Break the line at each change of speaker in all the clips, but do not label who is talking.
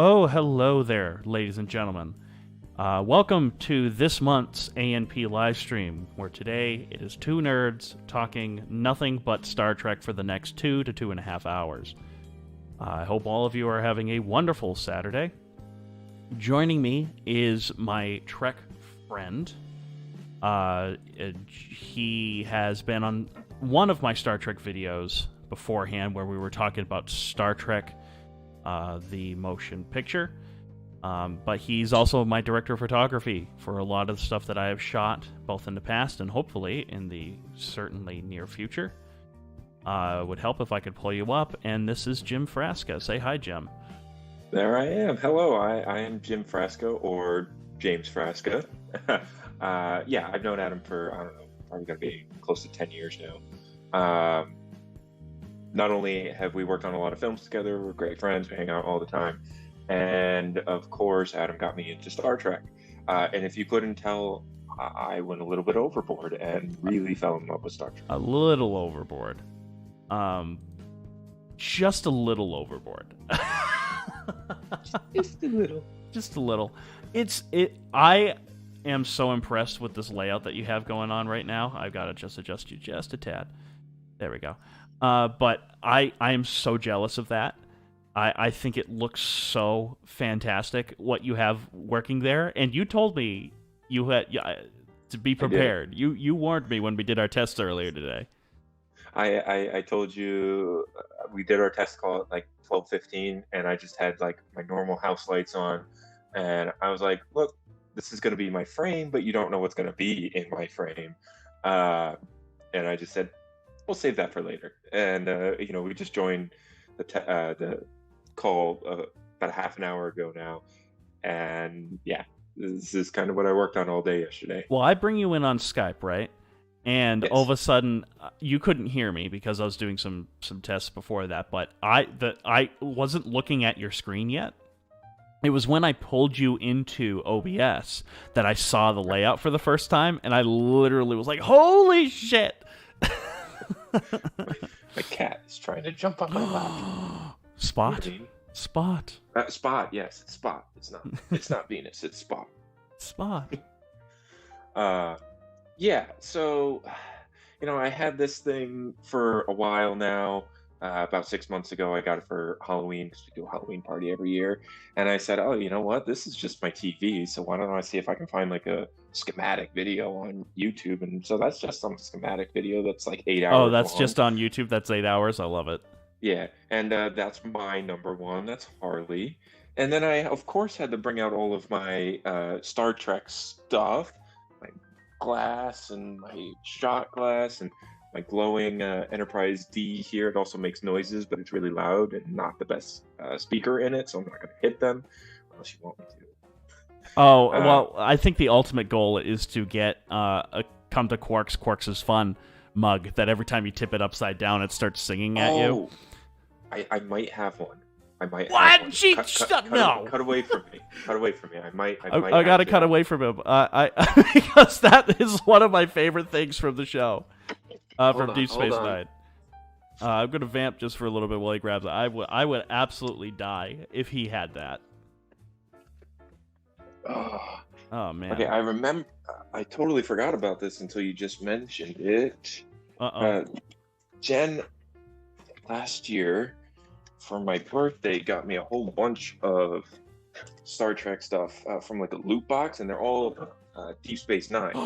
Oh, hello there, ladies and gentlemen. Welcome to this month's ANP livestream, where today it is two nerds talking nothing but Star Trek for the next 2 to 2.5 hours. I hope all of you are having a wonderful Saturday. Joining me is my Trek friend. He has been on one of my Star Trek videos beforehand where we were talking about Star Trek the motion picture. But he's also my director of photography for a lot of the stuff that I have shot, both in the past and hopefully in the certainly near future. It would help if I could pull you up. And this is Jim Frasca. Say hi, Jim.
There I am. Hello, I am Jim Frasca, or James Frasca. Yeah, I've known Adam for, I don't know, probably going to be close to 10 years now. Not only have we worked on a lot of films together, we're great friends, we hang out all the time. And of course, Adam got me into Star Trek. And if you couldn't tell, I went a little bit overboard and really fell in love with Star Trek.
A little overboard. Just a little overboard.
Just a little.
Just a little. I am so impressed with this layout that you have going on right now. I've got to just adjust you just a tad. There we go. But I am so jealous of that. I think it looks so fantastic what you have working there. And you told me you had to be prepared. You warned me when we did our tests earlier today.
I told you we did our test call at like 12:15, and I just had like my normal house lights on, and I was like, look, this is going to be my frame, but you don't know what's going to be in my frame. And I just said, we'll save that for later. And we just joined the call about a half an hour ago now, and yeah, this is kind of what I worked on all day yesterday.
Well, I bring you in on Skype, right? And
Yes.
all of a sudden, you couldn't hear me because I was doing some tests before that. But I wasn't looking at your screen yet. It was when I pulled you into OBS that I saw the layout for the first time, and I literally was like, "Holy shit!"
My cat is trying to jump on my lap.
Spot. Spot.
Spot, yes, it's Spot. It's not Venus, it's Spot.
Spot.
Yeah, so I had this thing for a while now. About 6 months ago, I got it for Halloween because we do a Halloween party every year. And I said, oh, you know what? This is just my TV. So why don't I see if I can find like a schematic video on YouTube? And so that's just some schematic video that's like 8 hours
Oh, that's
long.
just on YouTube. That's 8 hours. I love it.
Yeah, and that's my number one. That's Harley. And then I, of course, had to bring out all of my Star Trek stuff, my glass and my shot glass and my glowing Enterprise D here. It also makes noises, but it's really loud and not the best speaker in it, so I'm not going to hit them unless you want me to.
Oh, well, I think the ultimate goal is to get a Come to Quarks is Fun mug that every time you tip it upside down, it starts singing at you.
I might have one. I might.
What?
Have one.
No.
Cut away from me. Cut away from me. I might.
I gotta cut away from him. Because that is one of my favorite things from the show. From Deep Space Nine. I'm gonna vamp just for a little bit while he grabs it. I would absolutely die if he had that. Oh man.
Okay, I remember. I totally forgot about this until you just mentioned it. Jen, last year, for my birthday, got me a whole bunch of Star Trek stuff from like a loot box, and they're all Deep Space Nine.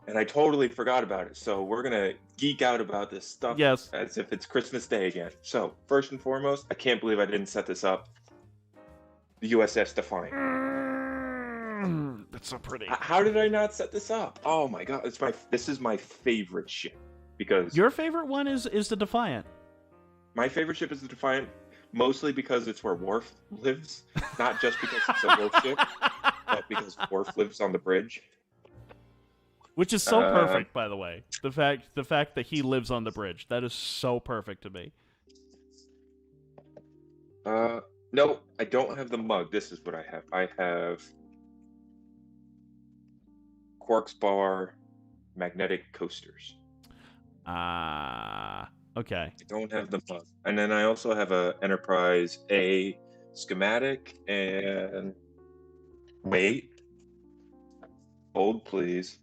And I totally forgot about it. So we're going to geek out about this stuff as if it's Christmas Day again. So first and foremost, I can't believe I didn't set this up. The USS Defiant.
That's so pretty.
How did I not set this up? Oh my god, this is my favorite ship. Because
your favorite one is the Defiant.
My favorite ship is the Defiant, mostly because it's where Worf lives. Not just because it's a Worf ship, but because Worf lives on the bridge.
Which is so perfect, by the way. The fact that he lives on the bridge. That is so perfect to me.
No, I don't have the mug. This is what I have. I have Quarks Bar magnetic coasters.
Okay.
I don't have the mug. And then I also have a Enterprise A schematic, and wait. Hold, please.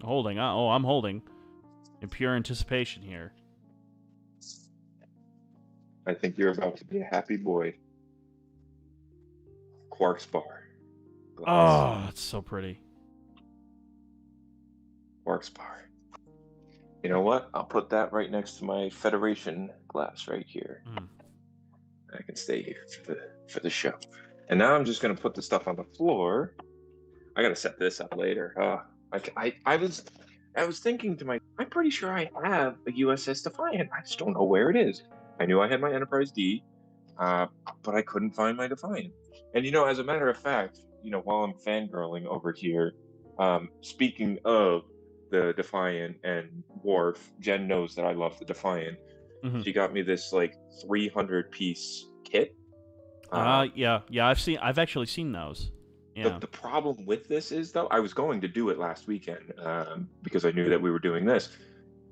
Holding. Oh, I'm holding. In pure anticipation here.
I think you're about to be a happy boy. Quark bar.
Glass. Oh, it's so pretty.
Quark bar. You know what? I'll put that right next to my Federation glass right here. I can stay here for the show. And now I'm just gonna put the stuff on the floor. I gotta set this up later. I was thinking to myself, I'm pretty sure I have a USS Defiant. I just don't know where it is. I knew I had my Enterprise D, but I couldn't find my Defiant. And as a matter of fact, while I'm fangirling over here, speaking of the Defiant and Worf, Jen knows that I love the Defiant. Mm-hmm. She got me this 300-piece kit.
Yeah. I've actually seen those. Yeah.
The problem with this is, though, I was going to do it last weekend because I knew that we were doing this.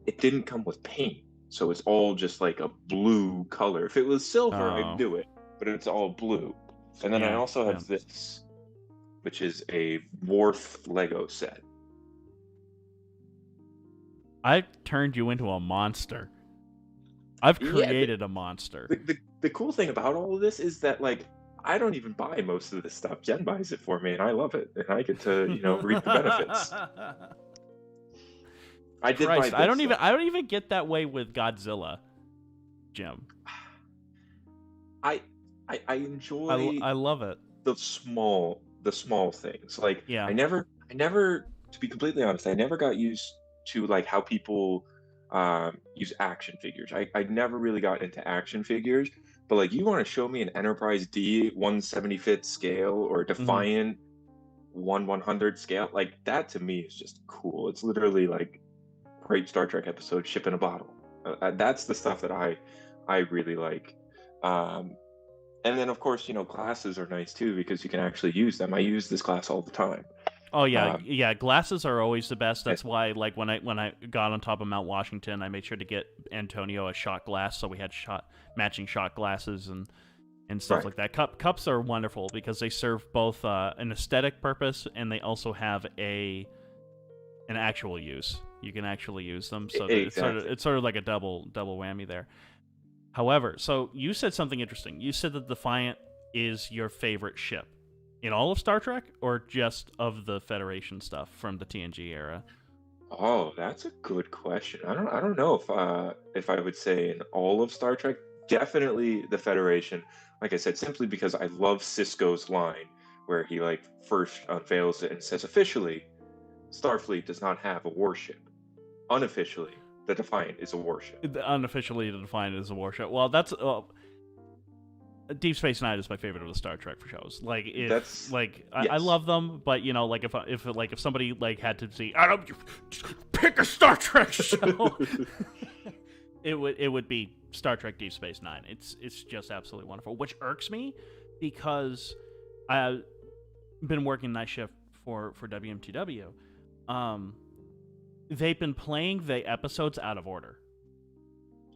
It didn't come with paint, so it's all just like a blue color. If it was silver, I'd do it, but it's all blue. And then I also have this, which is a Worf Lego set.
I turned you into a monster. I've created a monster.
The cool thing about all of this is that, I don't even buy most of this stuff. Jen buys it for me, and I love it, and I get to, reap the benefits. I did buy this
I don't even get that way with Godzilla, Jim.
I enjoy.
I love it.
The small things. I never, to be completely honest, I never got used to how people use action figures. I never really got into action figures, but you want to show me an Enterprise D 175th scale or Defiant 1/100 scale, that to me is just cool. It's literally great Star Trek episode, ship in a bottle. That's the stuff that I really like. And then of course, glasses are nice too because you can actually use them. I use this glass all the time.
Oh yeah, glasses are always the best. That's why, when I got on top of Mount Washington, I made sure to get Antonio a shot glass, so we had matching shot glasses and stuff like that. Cups are wonderful because they serve both an aesthetic purpose and they also have an actual use. You can actually use them, so
exactly.
it's sort of like a double whammy there. However, so you said something interesting. You said that Defiant is your favorite ship. In all of Star Trek, or just of the Federation stuff from the TNG era?
Oh, that's a good question. I don't know if I would say in all of Star Trek. Definitely the Federation. Like I said, simply because I love Sisko's line where he first unveils it and says, officially, Starfleet does not have a warship. Unofficially, the Defiant is a warship.
Unofficially, the Defiant is a warship. Well, that's. Deep Space Nine is my favorite of the Star Trek shows.
Yes.
I love them, but if somebody had to see, I don't pick a Star Trek show, it would be Star Trek Deep Space Nine. It's just absolutely wonderful, which irks me because I've been working night shift for WMTW. They've been playing the episodes out of order.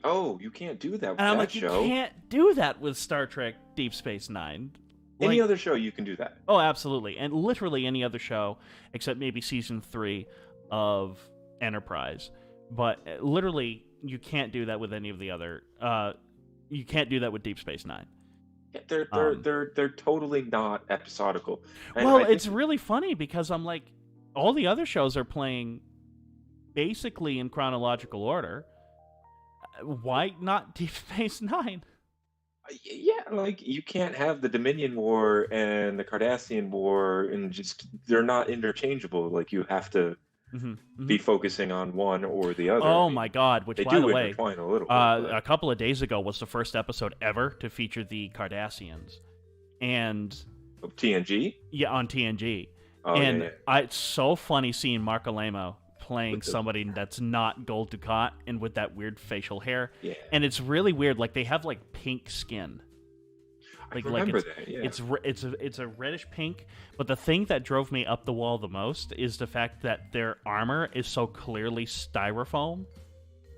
Oh, you can't do that with
and I'm
that show.
You can't do that with Star Trek Deep Space Nine.
Any other show, you can do that.
Oh, absolutely. And literally any other show, except maybe Season 3 of Enterprise. But literally, you can't do that with any of the other... you can't do that with Deep Space Nine.
Yeah, they're totally not episodical.
And it's really funny because I'm all the other shows are playing basically in chronological order. Why not Deep Space Nine?
Yeah, you can't have the Dominion War and the Cardassian War and they're not interchangeable. You have to be focusing on one or the other.
Oh my God! Which, by the way,
a little bit,
a couple of days ago was the first episode ever to feature the Cardassians, and
TNG.
Yeah, on TNG,
and
it's so funny seeing Mark Alamo playing somebody that's not Gold Dukat and with that weird facial hair.
Yeah.
And it's really weird. They have pink skin.
I remember that. Yeah.
It's a reddish pink. But the thing that drove me up the wall the most is the fact that their armor is so clearly styrofoam.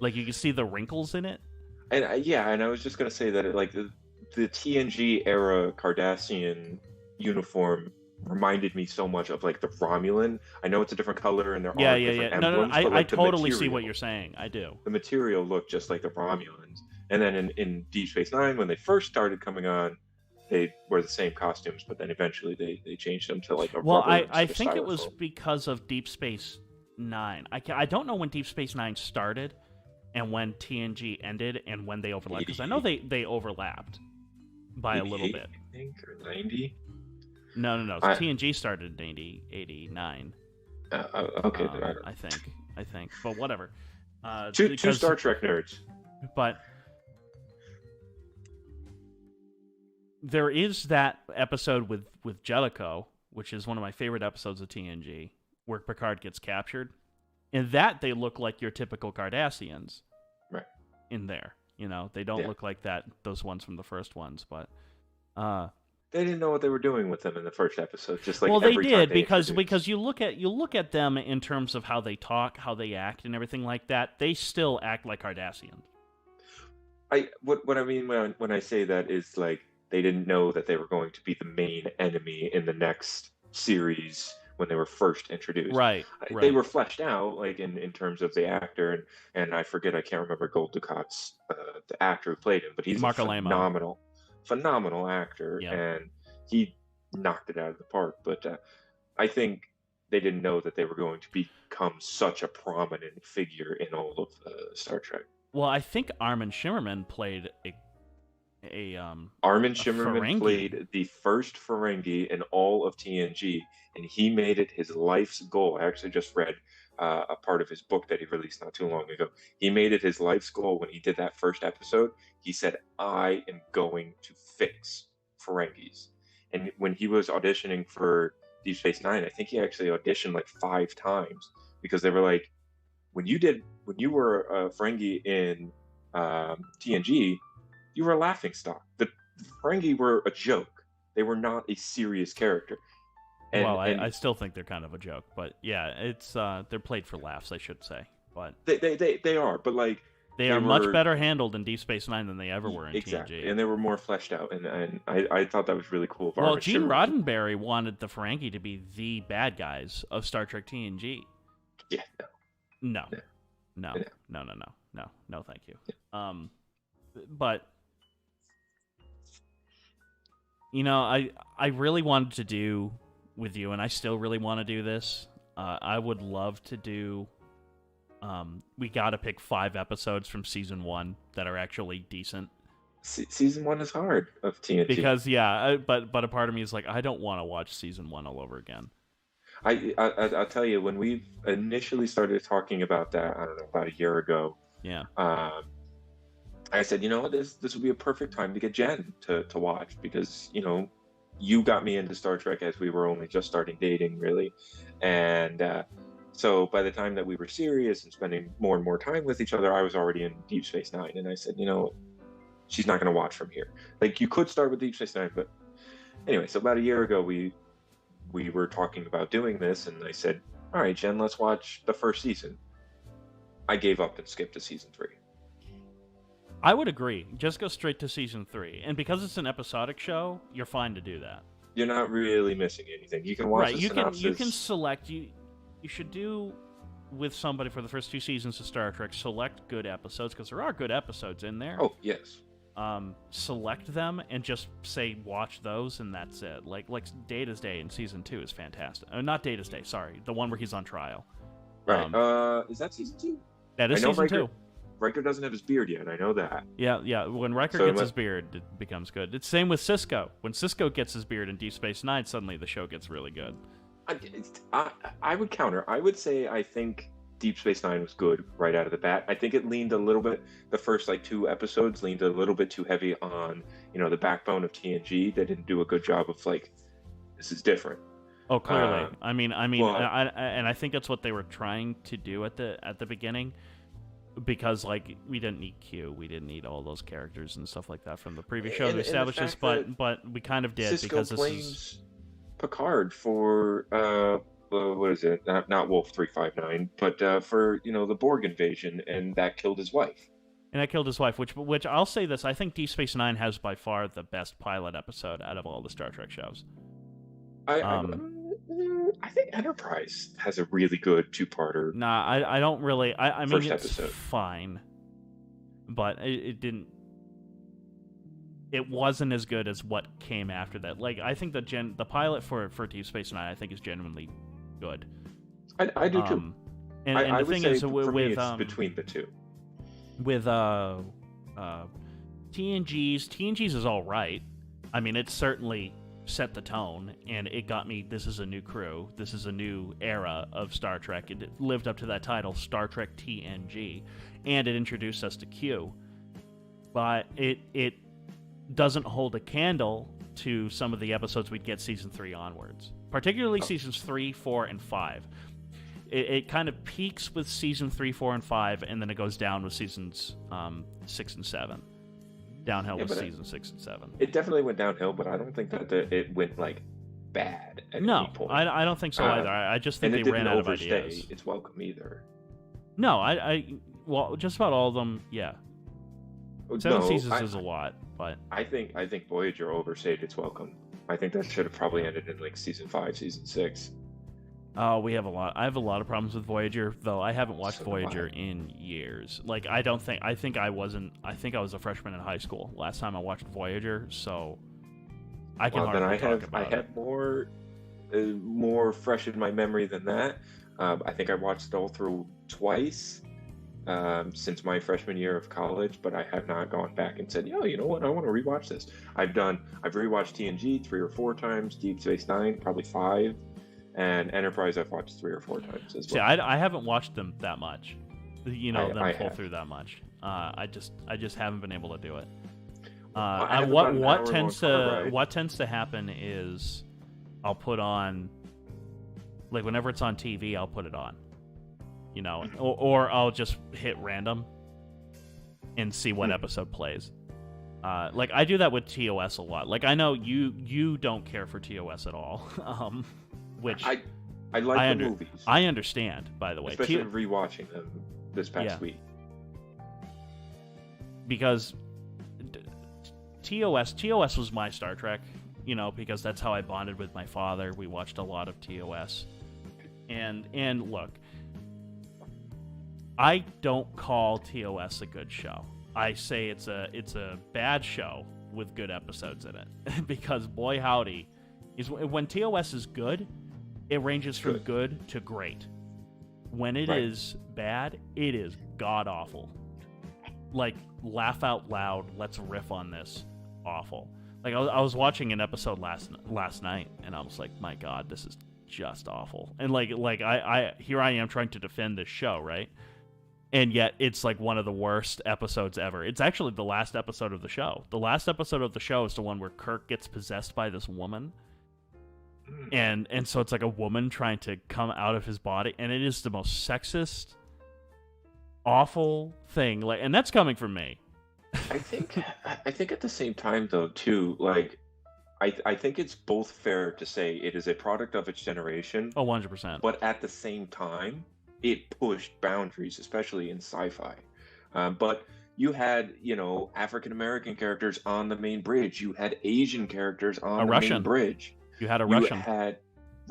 You can see the wrinkles in it.
And and I was just gonna say that the TNG era Cardassian uniform reminded me so much of like the Romulan. I know it's a different color and there are different emblems,
No.
but like
I totally
the
see what you're saying. I do.
The material looked just like the Romulans. And then in Deep Space Nine, when they first started coming on, they were the same costumes, but then eventually they changed them to like a rubber.
I think it was because of Deep Space Nine. I don't know when Deep Space Nine started and when TNG ended and when they overlapped, because I know they overlapped by a little bit.
I think, or 90.
No. TNG started in 89.
Okay,
I think, but whatever.
Two Star Trek nerds.
But there is that episode with Jellicoe, which is one of my favorite episodes of TNG, where Picard gets captured. In that, they look like your typical Cardassians.
Right.
In there. They don't look like those ones from the first ones, but...
they didn't know what they were doing with them in the first episode. Just like
they did, because you look at them in terms of how they talk, how they act, and everything like that. They still act like Cardassians.
What I mean when I say that is like they didn't know that they were going to be the main enemy in the next series when they were first introduced.
Right.
They were fleshed out like in terms of the actor, and I forget, I can't remember Gold Ducat's the actor who played him, but he's
Marco
a phenomenal actor, and he knocked it out of the park. But I think they didn't know that they were going to become such a prominent figure in all of Star Trek.
Well, I think Armin Shimmerman played
Armin Shimmerman
Ferengi.
played the first Ferengi in all of TNG, and he made it his life's goal. I actually just read a part of his book that he released not too long ago. He made it his life's goal when he did that first episode. He said, I am going to fix Ferengis. And when he was auditioning for Deep Space Nine, I think he actually auditioned like 5 times, because they were like, when you were a Ferengi in TNG, you were a laughingstock. The Ferengi were a joke. They were not a serious character.
I still think they're kind of a joke, but yeah, it's they're played for laughs, I should say. But
they are, but like
they are much better handled in Deep Space Nine than they ever were in TNG.
And they were more fleshed out, and I thought that was really cool.
Well, Gene Roddenberry wanted the Ferengi to be the bad guys of Star Trek TNG.
Yeah,
no, thank you. Yeah. But I really wanted to do with you, and I still really want to do this. I would love to do. We got to pick 5 episodes from season 1 that are actually decent.
Season 1 is hard of TNG
because but a part of me is like, I don't want to watch season 1 all over again.
I'll tell you, when we initially started talking about that, I don't know, about a year ago.
Yeah.
I said, this would be a perfect time to get Jen to watch, because you got me into Star Trek as we were only just starting dating, really, and so by the time that we were serious and spending more and more time with each other, I was already in Deep Space Nine, and I said, she's not going to watch from here. Like, you could start with Deep Space Nine, but anyway, so about a year ago, we were talking about doing this, and I said, all right, Jen, let's watch the first season. I gave up and skipped to season 3.
I would agree. Just go straight to season 3. And because it's an episodic show, you're fine to do that.
You're not really missing anything. You can watch the synopsis.
You can select. You should do with somebody for the first 2 seasons of Star Trek, select good episodes, because there are good episodes in there.
Oh, yes.
Select them and just say watch those, and that's it. Like Data's Day in season 2 is fantastic. Not Data's Day, sorry. The one where he's on trial.
Right. Is that season 2?
That is season 2.
Riker doesn't have his beard yet. I know that.
Yeah. When Riker gets his beard, it becomes good. It's same with Sisko. When Sisko gets his beard in Deep Space Nine, suddenly the show gets really good.
I would counter. I would say I think Deep Space Nine was good right out of the bat. I think it leaned a little bit. The first 2 episodes leaned a little bit too heavy on the backbone of TNG. They didn't do a good job of this is different.
Oh, clearly. I think that's what they were trying to do at the beginning. Because we didn't need Q, we didn't need all those characters and stuff like that from the previous show to establish this, but we kind of did,
Sisko
because this
blames
is
Picard for what is it? Not Wolf 359, but for the Borg invasion, and that killed his wife.
And I killed his wife, which I'll say this, I think Deep Space Nine has by far the best pilot episode out of all the Star Trek shows.
I think Enterprise has a really good two-parter.
Nah, I don't really. I mean,
First
it's
episode.
fine, but it didn't. It wasn't as good as what came after that. Like, I think the pilot for Deep Space Nine, I think, is genuinely good.
I do too.
And
I
the thing
would
is,
say
with
it's between the two.
With TNG's is all right. I mean, it certainly set the tone, and it got me, this is a new crew, this is a new era of Star Trek. It lived up to that title, Star Trek TNG, and it introduced us to Q. But it doesn't hold a candle to some of the episodes we'd get season 3 onwards, particularly seasons 3, 4, and 5. It kind of peaks with season 3, 4, and 5, and then it goes down with seasons 6 and 7. Downhill with season 6 and 7.
It definitely went downhill, but I don't think that it went like bad at any point.
I don't think so either. I just think they ran out of ideas.
It's welcome either.
No, well, just about all of them, yeah. 7 seasons is a lot, but
I think Voyager overstayed its welcome. I think that should have probably ended in like season 5, season 6.
Oh, I have a lot of problems with Voyager, though. I haven't watched Voyager in years. Like, I think I was a freshman in high school last time I watched Voyager, so I can hardly talk about it.
I have more fresh in my memory than that. I think I watched it all through twice since my freshman year of college, but I have not gone back and said, yo, you know what, I want to rewatch this. I've rewatched TNG 3 or 4 times, Deep Space Nine probably 5. And Enterprise I've watched 3 or 4 times as well.
See, I haven't watched them that much. Them pull through that much. I just haven't been able to do it. What tends to happen is I'll put on, like, whenever it's on TV, I'll put it on. You know, or I'll just hit random and see what episode plays. Like, I do that with TOS a lot. Like, I know you don't care for TOS at all. Which
I like the movies.
I understand, by the way.
Especially rewatching them this past week. Because TOS was my Star Trek, you know, because that's how I bonded with my father. We watched a lot of TOS. And look, I don't call TOS a good show. I say it's a bad show with good episodes in it. Because boy howdy, when TOS is good, it ranges from good to great. When it is bad, it is god-awful. Like, laugh out loud, let's riff on this. Awful. Like, I was watching an episode last night, and I was like, my god, this is just awful. And, like I here I am trying to defend this show, right? And yet, it's, like, one of the worst episodes ever. It's actually the last episode of the show. The last episode of the show is the one where Kirk gets possessed by this woman. And so it's like a woman trying to come out of his body, and it is the most sexist, awful thing. Like, and that's coming from me. I think at the same time, though, too, like, I think it's both fair to say it is a product of its generation.
Oh, 100%.
But at the same time, it pushed boundaries, especially in sci-fi. But you had, you know, African American characters on the main bridge. You had Asian characters on the main bridge.
You had a Russian.
You had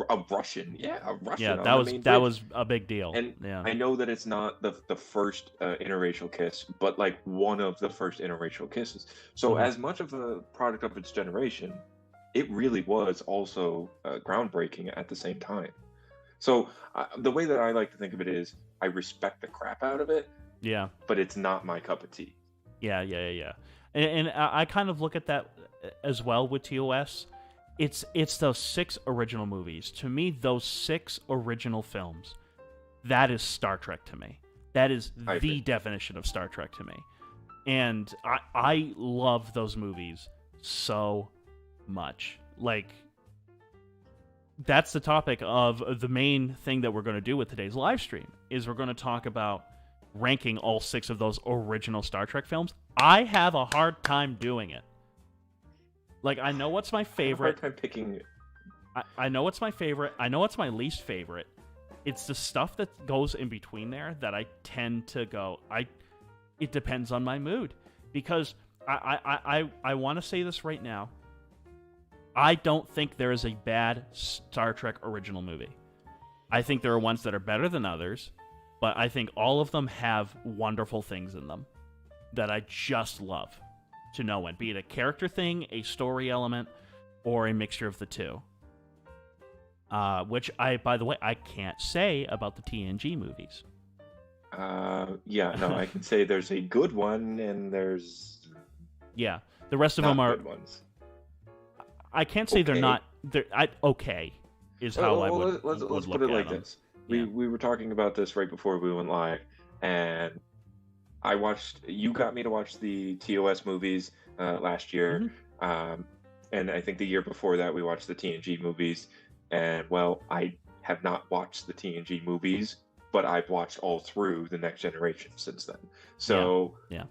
a Russian. Yeah, a Russian.
Yeah, that was a big deal.
And I know that it's not the first interracial kiss, but like one of the first interracial kisses. So as much of a product of its generation, it really was also groundbreaking at the same time. So the way that I like to think of it is, I respect the crap out of it.
Yeah.
But it's not my cup of tea.
Yeah. And I kind of look at that as well with TOS. It's those 6 original movies. To me, those 6 original films, that is Star Trek to me. That is the definition of Star Trek to me. And I love those movies so much. Like, that's the topic of the main thing that we're going to do with today's live stream, is we're going to talk about ranking all 6 of those original Star Trek films. I have a hard time doing it. Like, I know what's my favorite.
I have a hard time picking.
I know what's my favorite. I know what's my least favorite. It's the stuff that goes in between there that I tend to go, It depends on my mood, because I want to say this right now. I don't think there is a bad Star Trek original movie. I think there are ones that are better than others, but I think all of them have wonderful things in them that I just love to no end, be it a character thing, a story element, or a mixture of the two. Which by the way, I can't say about the TNG movies.
Yeah, no, I can say there's a good one and there's
the rest of them are
good ones.
I can't say they're not. Okay is how I would.
Let's put it like this. We were talking about this right before we went live, and you got me to watch the TOS movies last year, and I think the year before that we watched the TNG movies, and well, I have not watched the TNG movies, but I've watched all through the Next Generation since then. So
yeah.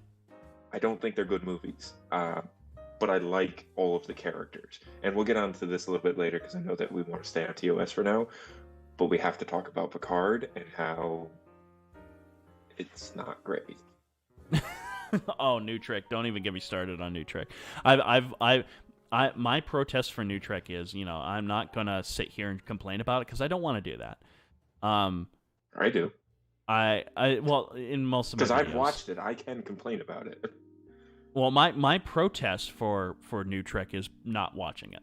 I don't think they're good movies, but I like all of the characters, and we'll get onto this a little bit later because I know that we want to stay on TOS for now. But we have to talk about Picard and how it's not great.
Oh, New Trek! Don't even get me started on New Trek. My protest for New Trek is, I'm not gonna sit here and complain about it because I don't want to do that.
I do.
Well, in most of my videos,
because I've watched it, I can complain about it.
Well, my protest for New Trek is not watching it.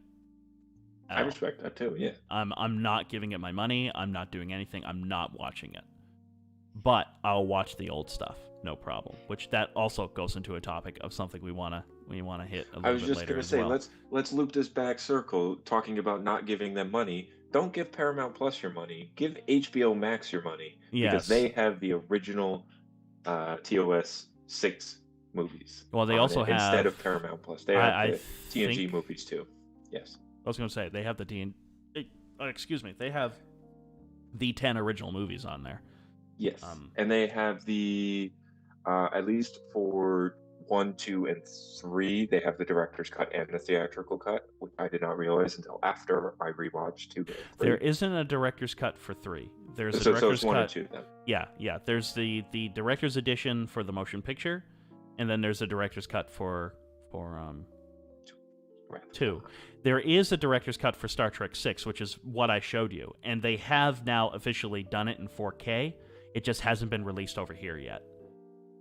I respect that too. Yeah.
I'm not giving it my money. I'm not doing anything. I'm not watching it. But I'll watch the old stuff, no problem. Which that also goes into a topic of something we wanna hit a little bit later.
I was just gonna say, let's loop this back circle, talking about not giving them money. Don't give Paramount Plus your money. Give HBO Max your money, because they have the original TOS 6 movies.
Well, they also have,
instead of Paramount Plus, they have the TNG movies too. Yes.
I was going to say, they have they have the 10 original movies on there.
Yes. And they have the, at least for 1, 2, and 3, they have the director's cut and the theatrical cut, which I did not realize until after I rewatched 2 and 3.
There isn't a director's cut for 3. There's a
director's
director's
cut. 1
and
2 then.
Yeah. There's the director's edition for the motion picture, and then there's a director's cut for 2. There is a director's cut for Star Trek 6, which is what I showed you, and they have now officially done it in 4K. It just hasn't been released over here yet.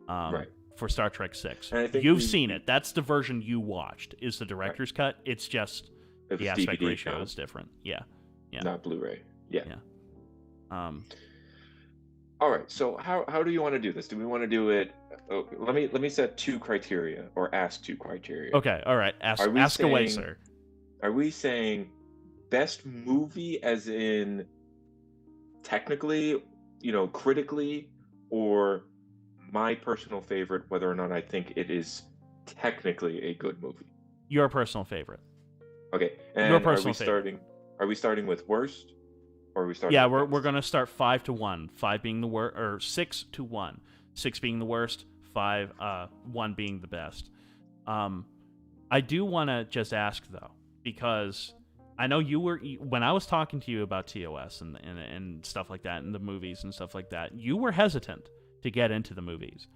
Right.
For Star Trek 6.
You've
seen it. That's the version you watched, is the director's cut. It's just the aspect
DVD
ratio
now.
is different. Yeah.
Not Blu-ray. Yeah.
All
right. So how do you want to do this? Do we want to do it? Let me set 2 criteria, or ask 2 criteria.
Okay. All right. Ask away, sir.
Are we saying best movie as in technically, critically, or my personal favorite, whether or not I think it is technically a good movie?
Your personal favorite.
Okay. And
your personal favorite.
Are we starting with worst? Or are we starting?
Yeah, we're gonna start 5 to 1. 5 being the worst, or 6 to 1. 6 being the worst, 1 being the best. I do want to just ask though, because I know when I was talking to you about TOS and stuff like that, and the movies and stuff like that, you were hesitant to get into the movies.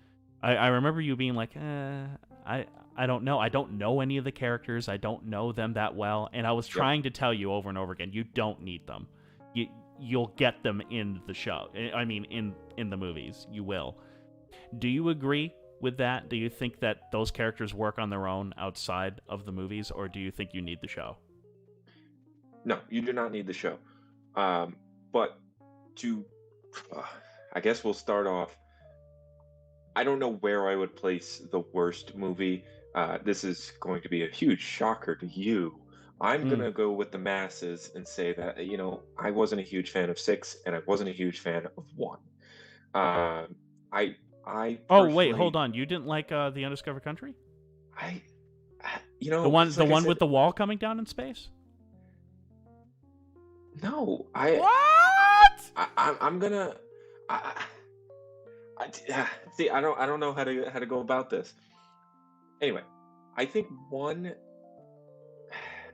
I remember you being like, I don't know. I don't know any of the characters. I don't know them that well. And I was trying to tell you over and over again, you don't need them. You'll get them in the show. I mean, in the movies, you will. Do you agree with that? Do you think that those characters work on their own outside of the movies, or do you think you need the show?
No, you do not need the show. But I guess we'll start off. I don't know where I would place the worst movie. This is going to be a huge shocker to you. I'm going to go with the masses and say that, I wasn't a huge fan of 6, and I wasn't a huge fan of 1.
Oh, wait, hold on. You didn't like The Undiscovered Country? The one with the wall coming down in space?
No,
What?
I'm gonna. See, I don't know how to go about this. Anyway, I think 1,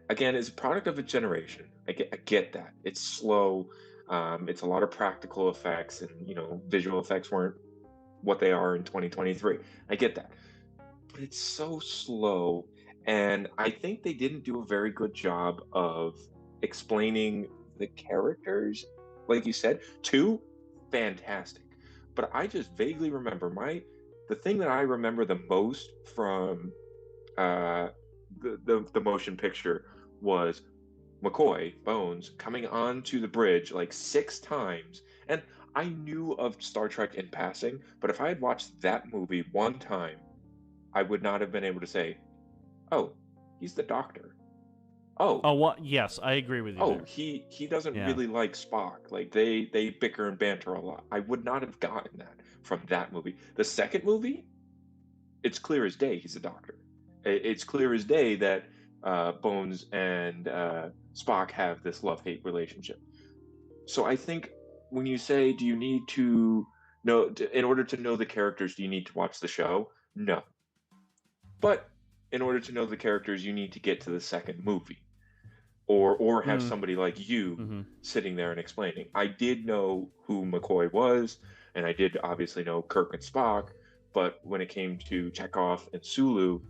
again, is a product of a generation. I get that. It's slow. It's a lot of practical effects, and visual effects weren't what they are in 2023. I get that. But it's so slow, and I think they didn't do a very good job of explaining the characters. Like you said, two, fantastic. But I just vaguely remember the thing that I remember the most from uh, the motion picture was McCoy, Bones, coming onto the bridge like 6 times. And I knew of Star Trek in passing, but if I had watched that movie one time, I would not have been able to say, "Oh, he's the Doctor." Oh,
what? Yes, I agree with you there.
he doesn't really like Spock. Like they bicker and banter a lot. I would not have gotten that from that movie. The second movie, it's clear as day he's a Doctor. It's clear as day that Bones and Spock have this love-hate relationship. So I think when you say, do you need to know, in order to know the characters, do you need to watch the show? No. But in order to know the characters, you need to get to the second movie. Or have somebody like you sitting there and explaining. I did know who McCoy was, and I did obviously know Kirk and Spock, but when it came to Chekhov and Sulu,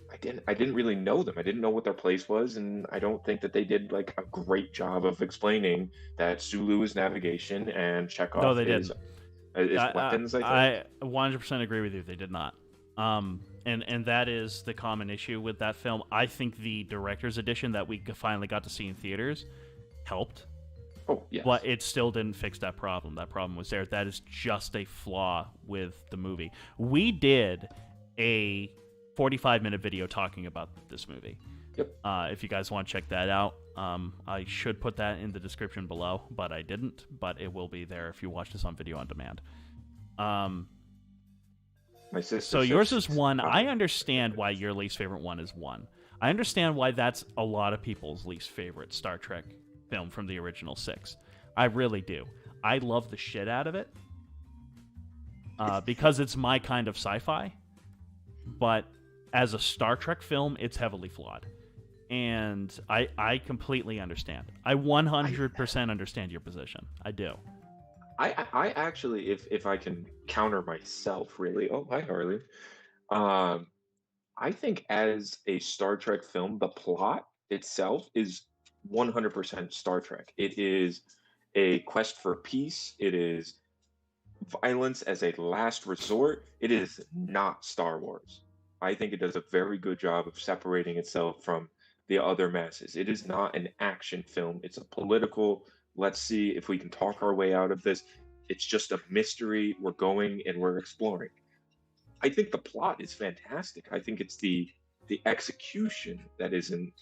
I didn't really know them. I didn't know what their place was, and I don't think that they did like a great job of explaining that Sulu is navigation and Chekhov is weapons.
I 100% agree with you. They did not. And that is the common issue with that film. I think the director's edition that we finally got to see in theaters helped.
Oh, yes.
But it still didn't fix that problem. That problem was there. That is just a flaw with the movie. We did a 45-minute video talking about this movie.
Yep.
If you guys want to check that out, I should put that in the description below, but I didn't. But it will be there if you watch this on video on demand.
My sister.
So yours is 1. I understand why your least favorite one is 1. I understand why that's a lot of people's least favorite Star Trek film from the original 6. I really do. I love the shit out of it because it's my kind of sci-fi. But as a Star Trek film, it's heavily flawed. And I completely understand. I 100% understand your position. I do.
I actually, if I can counter myself, really. Oh, hi, Harley. I think as a Star Trek film, the plot itself is 100% Star Trek. It is a quest for peace. It is violence as a last resort. It is not Star Wars. I think it does a very good job of separating itself from the other masses. It is not an action film. It's a political, let's see if we can talk our way out of this. It's just a mystery. We're going and we're exploring. I think the plot is fantastic. I think it's the execution that isn't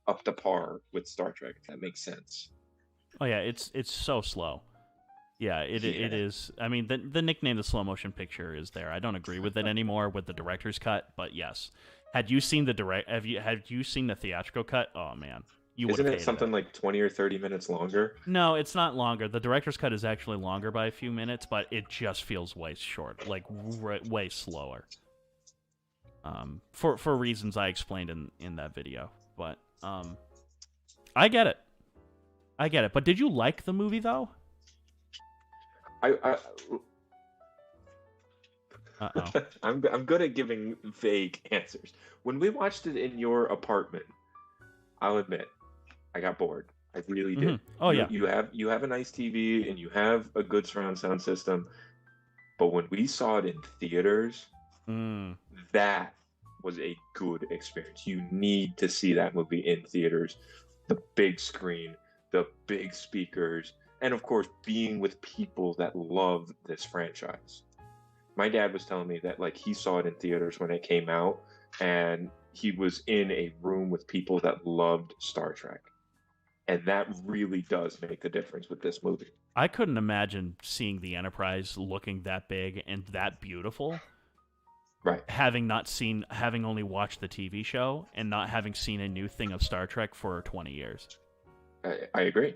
up to par with Star Trek, if that makes sense.
Oh yeah, it's so slow. Yeah, it is. I mean, the nickname, the slow motion picture, is there. I don't agree with it anymore with the director's cut, but yes. Had you seen Have you seen the theatrical cut? Oh man, you would.
Isn't it something like 20 or 30 minutes longer?
No, it's not longer. The director's cut is actually longer by a few minutes, but it just feels way short, like way slower. For reasons I explained in that video, but I get it. But did you like the movie though?
I'm good at giving vague answers. When we watched it in your apartment, I'll admit, I got bored. I really did.
Oh yeah.
You have a nice TV and you have a good surround sound system, but when we saw it in theaters, that was a good experience. You need to see that movie in theaters, the big screen, the big speakers, and of course being with people that love this franchise. My dad was telling me that like he saw it in theaters when it came out, and he was in a room with people that loved Star Trek. And that really does make the difference with this movie.
I couldn't imagine seeing the Enterprise looking that big and that beautiful.
Right.
Having only watched the TV show and not having seen a new thing of Star Trek for 20 years.
I agree.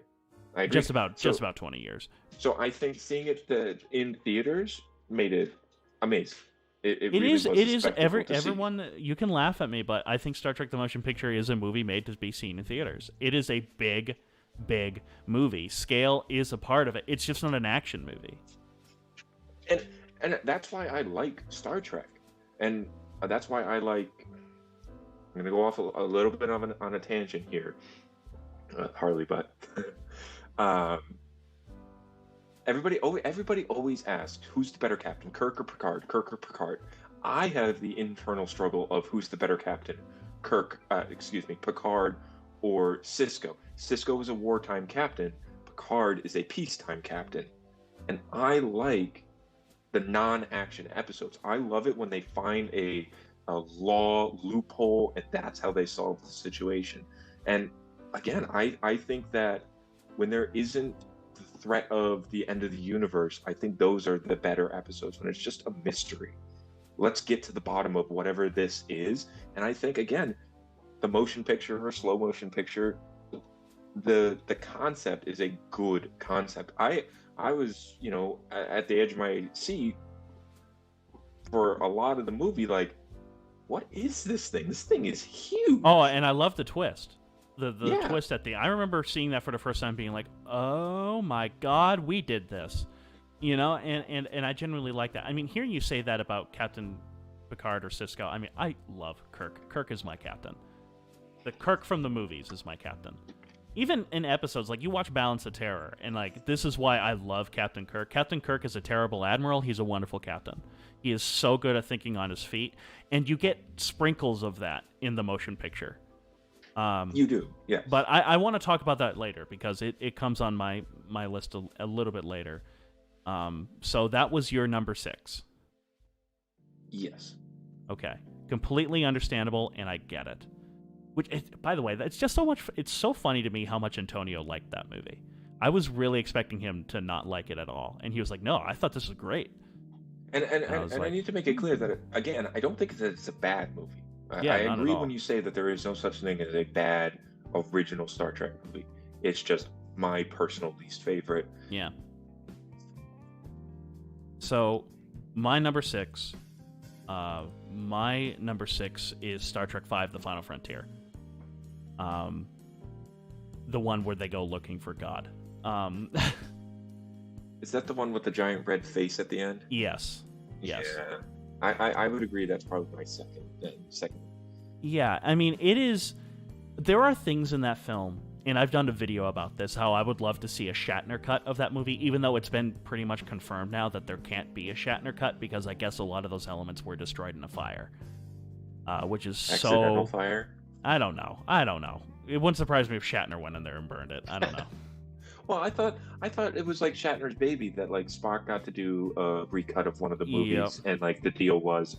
Just about 20 years.
So I think seeing it in theaters made it amazing. It
is everyone. You can laugh at me, but I think Star Trek: The Motion Picture is a movie made to be seen in theaters. It is a big movie. Scale is a part of it. It's just not an action movie.
and that's why I like Star Trek, and that's why I like. I'm gonna go off a little bit on a tangent here, Harley, but um, everybody always asks who's the better captain, Kirk or Picard, Kirk or Picard. I have the internal struggle of who's the better captain, Picard or Sisko. Sisko is a wartime captain, Picard is a peacetime captain, and I like the non-action episodes. I love it when they find a law loophole and that's how they solve the situation. And again, I think that when there isn't the threat of the end of the universe, I think those are the better episodes when it's just a mystery. Let's get to the bottom of whatever this is. And I think, again, the motion picture or slow motion picture, the concept is a good concept. I was, at the edge of my seat for a lot of the movie, like, what is this thing? This thing is huge.
Oh, and I love the twist. The twist at the... I remember seeing that for the first time being like, oh my God, we did this. And I genuinely like that. I mean, hearing you say that about Captain Picard or Sisko, I mean, I love Kirk. Kirk is my captain. The Kirk from the movies is my captain. Even in episodes, like, you watch Balance of Terror, and, like, this is why I love Captain Kirk. Captain Kirk is a terrible admiral. He's a wonderful captain. He is so good at thinking on his feet, and you get sprinkles of that in the motion picture.
You do, yes.
But I want to talk about that later, because it comes on my list a little bit later. So that was your number 6.
Yes.
Okay. Completely understandable, and I get it. By the way, it's just so much. It's so funny to me how much Antonio liked that movie. I was really expecting him to not like it at all, and he was like, "No, I thought this was great."
And I need to make it clear that again, I don't think that it's a bad movie.
Yeah,
I agree when you say that there is no such thing as a bad original Star Trek movie. It's just my personal least favorite.
Yeah. So, my number 6. My number 6 is Star Trek V: The Final Frontier. The one where they go looking for God.
Is that the one with the giant red face at the end?
Yes.
Yeah. I would agree that's probably my second.
Yeah, I mean, it is... There are things in that film, and I've done a video about this, how I would love to see a Shatner cut of that movie, even though it's been pretty much confirmed now that there can't be a Shatner cut, because I guess a lot of those elements were destroyed in a fire. Which is
Accidental fire?
I don't know. It wouldn't surprise me if Shatner went in there and burned it. I don't know.
Well, I thought it was like Shatner's baby that like Spock got to do a recut of one of the movies, and like the deal was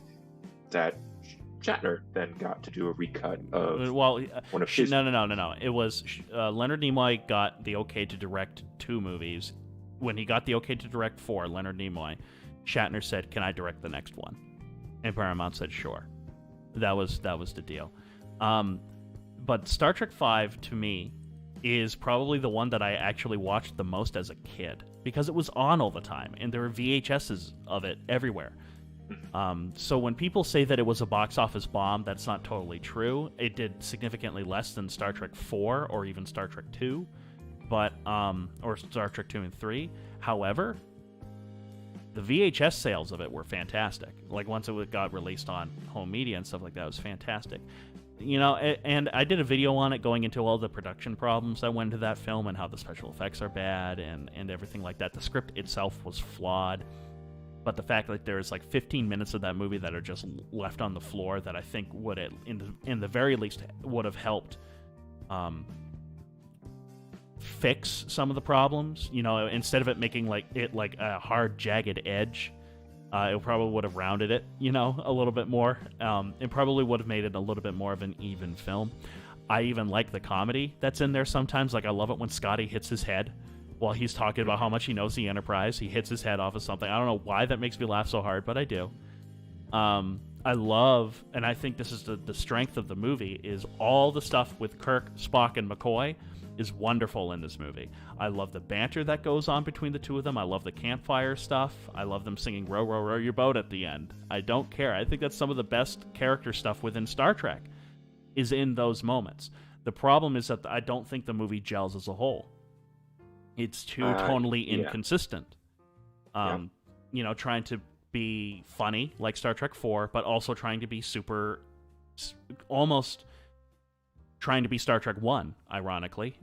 that Shatner then got to do a recut of one of his.
No. It was Leonard Nimoy got the okay to direct 2 movies. When he got the okay to direct 4, Leonard Nimoy, Shatner said, "Can I direct the next one?" And Paramount said, "Sure." That was the deal. But Star Trek V, to me, is probably the one that I actually watched the most as a kid, because it was on all the time, and there were VHSs of it everywhere. So when people say that it was a box office bomb, that's not totally true. It did significantly less than Star Trek 4 or even Star Trek 2, but or Star Trek 2 and 3. However, the VHS sales of it were fantastic. Like, once it got released on home media and stuff like that, it was fantastic. And I did a video on it going into all the production problems that went into that film and how the special effects are bad and everything like that. The script itself was flawed, but the fact that there's like 15 minutes of that movie that are just left on the floor that I think would, in the very least, would have helped fix some of the problems. Instead of it making it like a hard, jagged edge, it probably would have rounded it, a little bit more. It probably would have made it a little bit more of an even film. I even like the comedy that's in there sometimes. Like, I love it when Scotty hits his head while he's talking about how much he knows the Enterprise. He hits his head off of something. I don't know why that makes me laugh so hard, but I do. I love, and I think this is the strength of the movie, is all the stuff with Kirk, Spock, and McCoy is wonderful in this movie. I love the banter that goes on between the two of them. I love the campfire stuff. I love them singing "Row, row, row your boat" at the end. I don't care. I think that's some of the best character stuff within Star Trek is in those moments. The problem is that I don't think the movie gels as a whole. It's too tonally inconsistent. trying to be funny like Star Trek 4, but also trying to be almost trying to be Star Trek 1, ironically,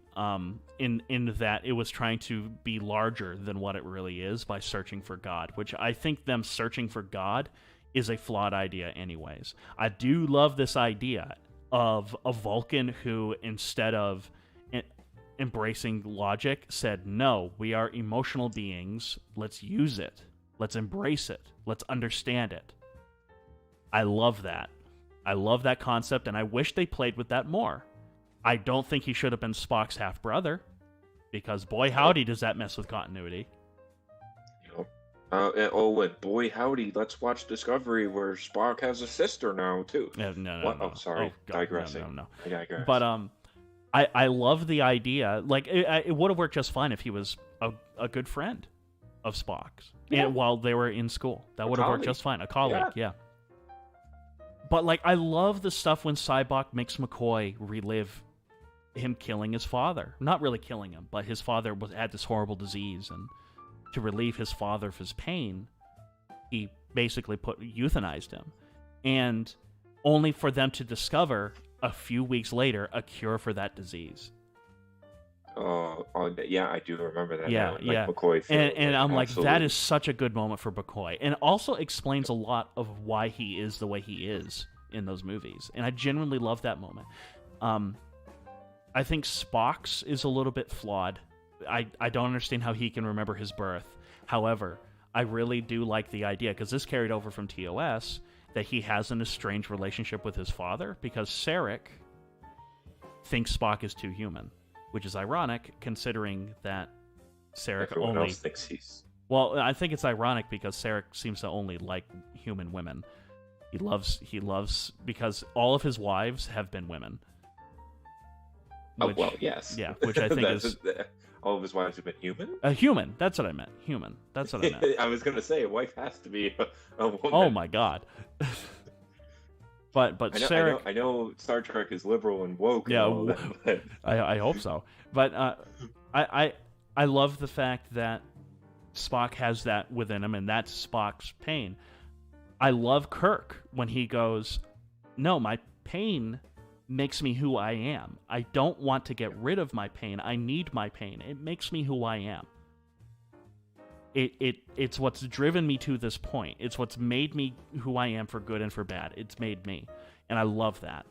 in that it was trying to be larger than what it really is by searching for God, which I think them searching for God is a flawed idea anyways. I do love this idea of a Vulcan who, instead of embracing logic, said, no, we are emotional beings, let's use it. Let's embrace it. Let's understand it. I love that. I love that concept, and I wish they played with that more. I don't think he should have been Spock's half-brother, because boy howdy does that mess with continuity.
And boy howdy, let's watch Discovery where Spock has a sister now, too.
No.
Oh, sorry. Digressing.
No.
I digress.
But, I love the idea. Like, it would have worked just fine if he was a good friend of Spock's.
Yeah.
And while they were in school. That would have worked just fine. A colleague, yeah. But, like, I love the stuff when Sybok makes McCoy relive him killing his father. Not really killing him, but his father had this horrible disease, and to relieve his father of his pain, he basically euthanized him. And only for them to discover, a few weeks later, a cure for that disease.
Yeah, I do remember that.
Yeah,
now.
yeah.
McCoy
and I'm like, that is such a good moment for McCoy. And also explains a lot of why he is the way he is in those movies. And I genuinely love that moment. I think Spock's is a little bit flawed. I don't understand how he can remember his birth. However, I really do like the idea, because this carried over from TOS, that he has an estranged relationship with his father, because Sarek thinks Spock is too human. Which is ironic, considering that Sarek
Everyone else thinks he's...
Well, I think it's ironic because Sarek seems to only like human women. He loves because all of his wives have been women.
Which, yes.
Yeah, which I think is...
All of his wives have been human?
Human. That's what I meant. Human. That's what I meant.
I was going to say, a wife has to be a woman.
Oh my god. But Sarek...
I know Star Trek is liberal and woke.
Yeah,
and all that, but...
I hope so. But I love the fact that Spock has that within him, and that's Spock's pain. I love Kirk when he goes, no, my pain makes me who I am. I don't want to get rid of my pain. I need my pain. It makes me who I am. It's what's driven me to this point. It's what's made me who I am for good and for bad. It's made me. And I love that.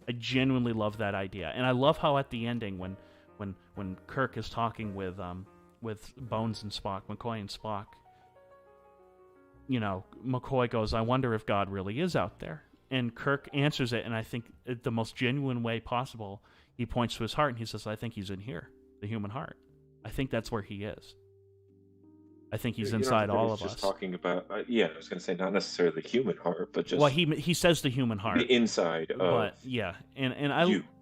I genuinely love that idea. And I love how at the ending when Kirk is talking with Bones and Spock, McCoy and Spock, McCoy goes, I wonder if God really is out there. And Kirk answers it, and I think the most genuine way possible, he points to his heart and he says, I think he's in here, the human heart. I think that's where he is. I think he's inside all of us.
Just talking about, I was going to say not necessarily the human heart, but just...
Well, he says the human heart.
The inside of...
But, yeah, and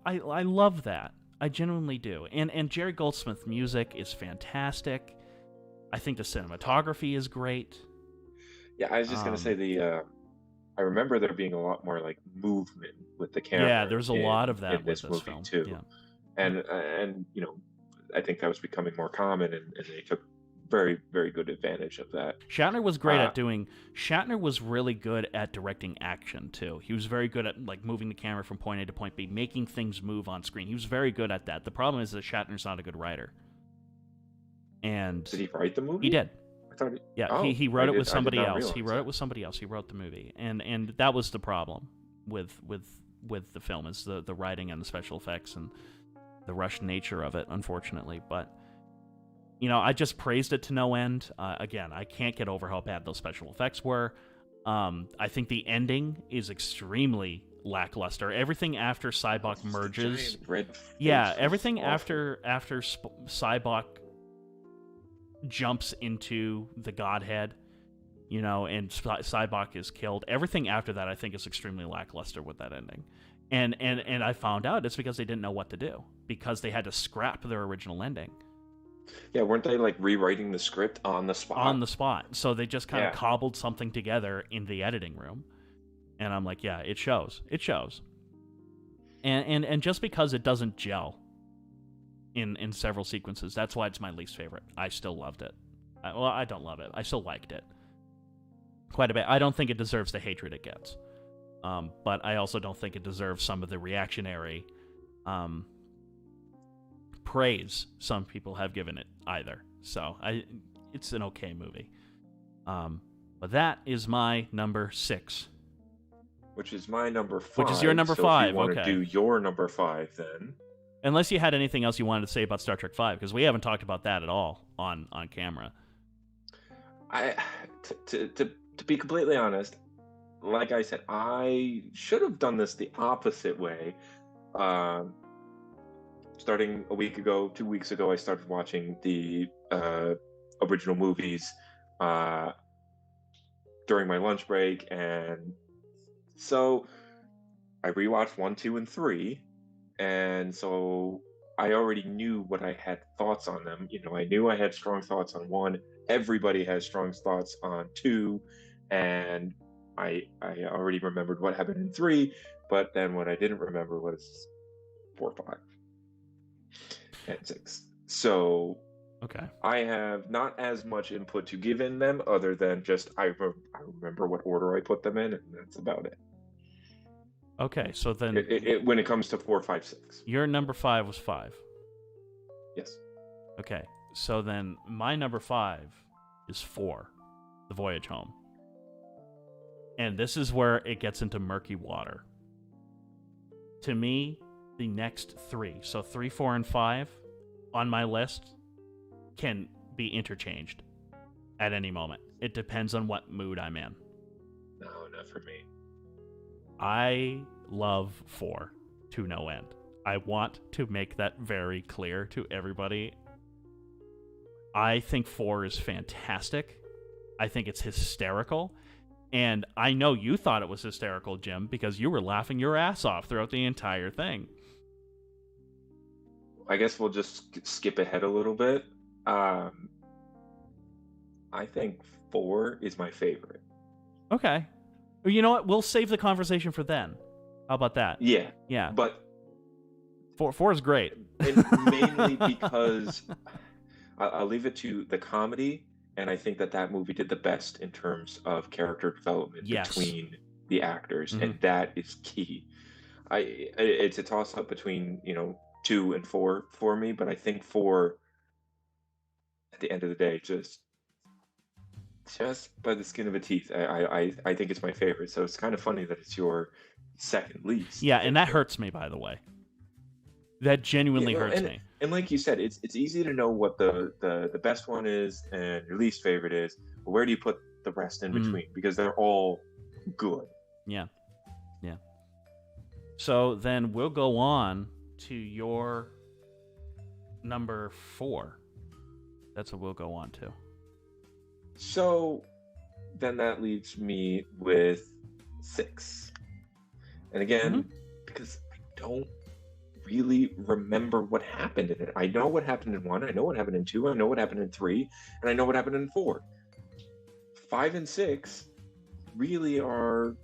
I love that. I genuinely do. And Jerry Goldsmith's music is fantastic. I think the cinematography is great.
Yeah, I was just going to say I remember there being a lot more like movement with the camera.
Yeah, there's a lot of that
in this movie
film
too.
Yeah.
And I think that was becoming more common, and they took very, very good advantage of that.
Shatner was great at doing... Shatner was really good at directing action, too. He was very good at like moving the camera from point A to point B, making things move on screen. He was very good at that. The problem is that Shatner's not a good writer. And...
Did he write the movie?
He did.
I thought
he wrote it with somebody else.
Realize
He wrote it with somebody else. He wrote the movie. And that was the problem with the film, is the writing and the special effects and the rushed nature of it, unfortunately. But... I just praised it to no end. Again, I can't get over how bad those special effects were. I think the ending is extremely lackluster. Everything after Sybok merges... everything after Sybok jumps into the Godhead, and Sybok is killed. Everything after that, I think, is extremely lackluster with that ending. And I found out it's because they didn't know what to do, because they had to scrap their original ending.
Yeah, weren't they like rewriting the script on the spot?
On the spot. So they just kind of cobbled something together in the editing room. And I'm like, yeah, it shows. It shows. And just because it doesn't gel in several sequences, that's why it's my least favorite. I still loved it. I don't love it. I still liked it. quite a bit. I don't think it deserves the hatred it gets. But I also don't think it deserves some of the reactionary praise some people have given it either. So it's an okay movie. But that is my number 6.
Which is my number 5.
Which is your number
so
5,
if you want
okay.
to do your number 5 then.
Unless you had anything else you wanted to say about Star Trek V, because we haven't talked about that at all on camera.
To be completely honest, like I said, I should have done this the opposite way. Starting a week ago, 2 weeks ago, I started watching the original movies during my lunch break, and so I rewatched 1, 2, and 3, and so I already knew what I had thoughts on them. You know, I knew I had strong thoughts on 1. Everybody has strong thoughts on 2, and I already remembered what happened in 3, but then what I didn't remember was 4, 5, and 6. So
okay,
I have not as much input to give in them, other than just I remember what order I put them in, and that's about it.
Okay, so then
when it comes to 4, 5, 6,
your number 5 was 5.
yes.
Okay, so then my number 5 is 4, The Voyage Home. And this is where it gets into murky water. To me, the next 3, so 3, 4, and 5 on my list can be interchanged at any moment. It depends on what mood I'm in.
No, not for me.
I love 4 to no end. I want to make that very clear to everybody. I think 4 is fantastic. I think it's hysterical. And I know you thought it was hysterical, Jim, because you were laughing your ass off throughout the entire thing.
I guess we'll just skip ahead a little bit. I think 4 is my favorite.
Okay. You know what? We'll save the conversation for then. How about that?
Yeah.
Yeah.
But
4 is great.
And mainly because I'll leave it to the comedy, and I think that movie did the best in terms of character development between the actors, and that is key. It's a toss-up between 2 and 4 for me, but I think 4, at the end of the day, just by the skin of a teeth, I think it's my favorite. So it's kind of funny that it's your second least.
Yeah, and that hurts me, by the way. That genuinely hurts me.
And like you said, it's easy to know what the best one is and your least favorite is, but where do you put the rest in between? Because they're all good.
Yeah. Yeah. So then we'll go on to your number 4. That's what we'll go on to.
So then that leaves me with 6. And again, because I don't really remember what happened in it. I know what happened in 1, I know what happened in 2, I know what happened in 3, and I know what happened in 4. 5 and 6 really are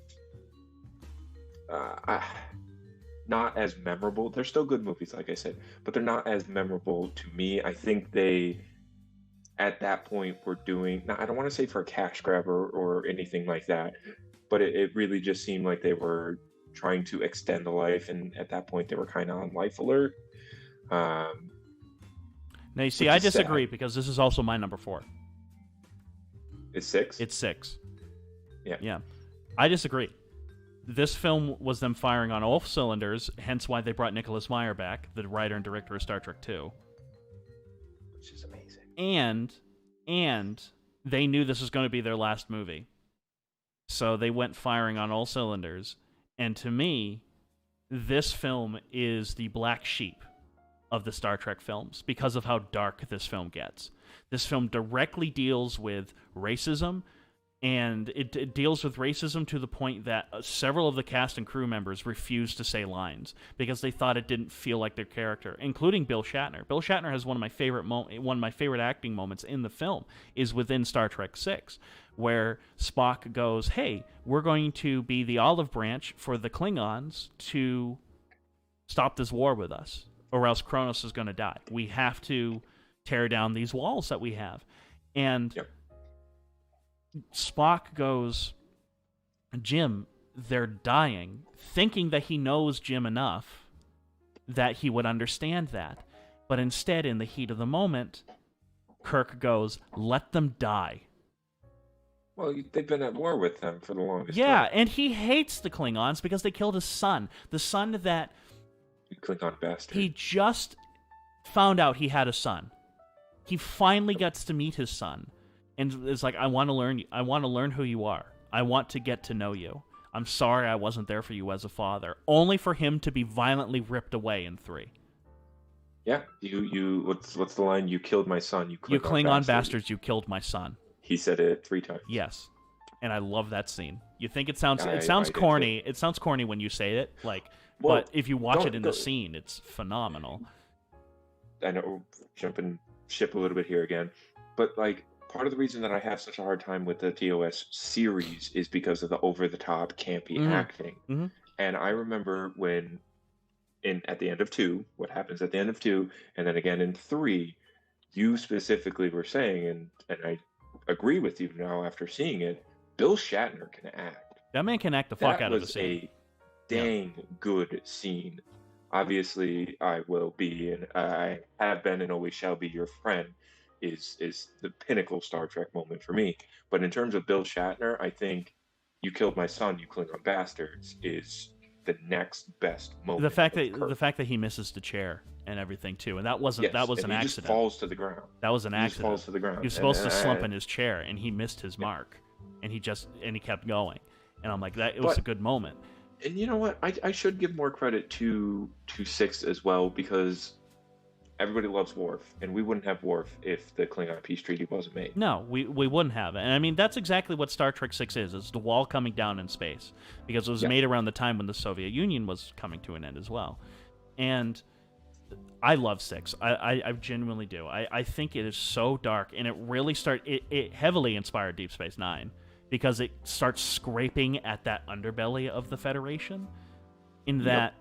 not as memorable. They're still good movies, like I said, but they're not as memorable to me. I think they, at that point, were doing, now I don't want to say for a cash grab or anything like that, but it really just seemed like they were trying to extend the life, and at that point they were kind of on life alert.
Now you see, I disagree, because this is also my number 4.
It's 6?
It's 6.
Yeah.
I disagree. This film was them firing on all cylinders, hence why they brought Nicholas Meyer back, the writer and director of Star Trek II.
Which is amazing.
And they knew this was going to be their last movie. So they went firing on all cylinders. And to me, this film is the black sheep of the Star Trek films because of how dark this film gets. This film directly deals with racism, and it deals with racism to the point that several of the cast and crew members refused to say lines because they thought it didn't feel like their character, including Bill Shatner. Bill Shatner has one of my favorite acting moments in the film is within Star Trek VI, where Spock goes, "Hey, we're going to be the olive branch for the Klingons to stop this war with us, or else Kronos is going to die. We have to tear down these walls that we have." And Spock goes, Jim, they're dying, thinking that he knows Jim enough that he would understand that. But instead, in the heat of the moment, Kirk goes, let them die.
Well, they've been at war with them for the longest
Yeah,
time.
and he hates the Klingons because they killed his son. The son that...
Klingon bastard.
He just found out he had a son. He finally gets to meet his son. And is like, I want to learn who you are. I want to get to know you. I'm sorry I wasn't there for you as a father. Only for him to be violently ripped away in 3.
Yeah, what's the line? You killed my son, you
Klingon bastards, you killed my son.
He said it 3 times.
Yes. And I love that scene. You think it sounds corny. It sounds corny when you say it, but if you watch it in the scene, it's phenomenal.
I know we're jumping ship a little bit here again, but part of the reason that I have such a hard time with the TOS series is because of the over-the-top campy acting.
Mm-hmm.
And I remember when at the end of 2, what happens at the end of 2, and then again in 3, you specifically were saying, and I agree with you now after seeing it, Bill Shatner can act.
That man can act the fuck out of the scene.
That was a dang good scene. Obviously, I will be, and I have been and always shall be your friend, is the pinnacle Star Trek moment for me. But in terms of Bill Shatner, I think You Killed My Son, You Klingon Bastards is the next best moment.
The fact that he misses the chair and everything too, and that was an accident.
He just falls to the ground.
That was an accident.
He falls to the ground.
He was supposed to slump in his chair, and he missed his mark, and he kept going. And I'm like, it was a good moment.
And you know what? I should give more credit to 6 as well, because everybody loves Worf, and we wouldn't have Worf if the Klingon peace treaty wasn't made.
No, we wouldn't have. And I mean, that's exactly what Star Trek 6 is. It's the wall coming down in space, because it was made around the time when the Soviet Union was coming to an end as well. And I love 6. I genuinely do. I think it is so dark, and it really it heavily inspired Deep Space Nine, because it starts scraping at that underbelly of the Federation, in that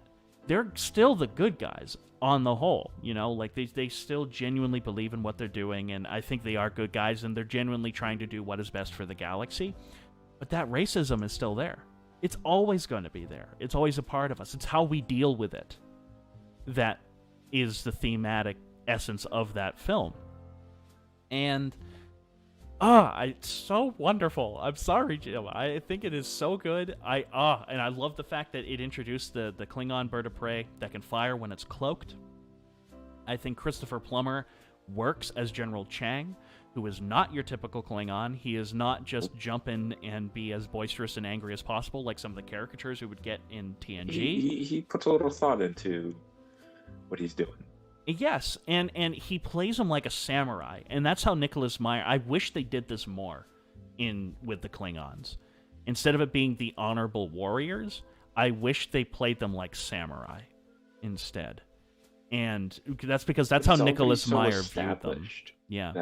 they're still the good guys on the whole. They still genuinely believe in what they're doing, and I think they are good guys, and they're genuinely trying to do what is best for the galaxy. But that racism is still there. It's always going to be there. It's always a part of us. It's how we deal with it. That is the thematic essence of that film. And it's so wonderful. I'm sorry, Jim. I think it is so good. And I love the fact that it introduced the Klingon bird of prey that can fire when it's cloaked. I think Christopher Plummer works as General Chang, who is not your typical Klingon. He is not just jump in and be as boisterous and angry as possible like some of the caricatures we would get in TNG.
He puts a little thought into what he's doing.
Yes, and he plays him like a samurai, and that's how Nicholas Meyer... I wish they did this more with the Klingons. Instead of it being the honorable warriors, I wish they played them like samurai instead. And that's because that's how Nicholas Meyer viewed them. Yeah.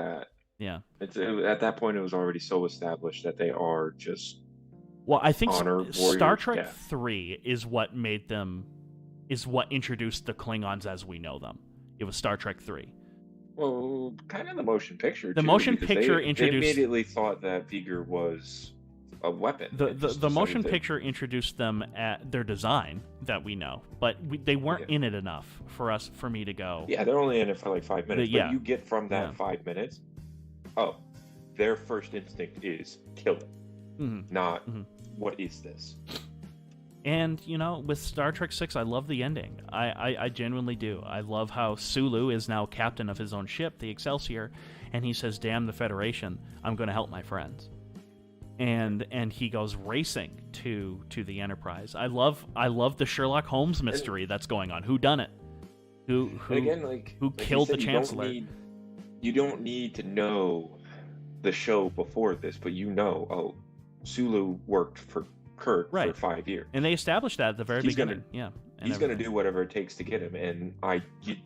At that point, it was already so established that they are just...
Well, I think Star Trek
yeah.
3 is what made them... is what introduced the Klingons as we know them. It was Star Trek 3.
Well, kind of the motion picture.
The motion picture introduced.
They immediately thought that V'ger was a weapon.
The motion picture introduced them at their design that we know, but they weren't in it enough for me to go.
Yeah, they're only in it for like 5 minutes. But you get from that 5 minutes. Oh, their first instinct is kill it, not what is this.
And, with Star Trek 6, I love the ending. I genuinely do. I love how Sulu is now captain of his own ship, the Excelsior, and he says, damn the Federation, I'm going to help my friends. And he goes racing to the Enterprise. I love the Sherlock Holmes mystery that's going on. Who done it? Who killed the Chancellor?
You don't need to know the show before this, but Sulu worked for Kirk for 5 years,
and they established that at the very beginning.
He's going to do whatever it takes to get him, and I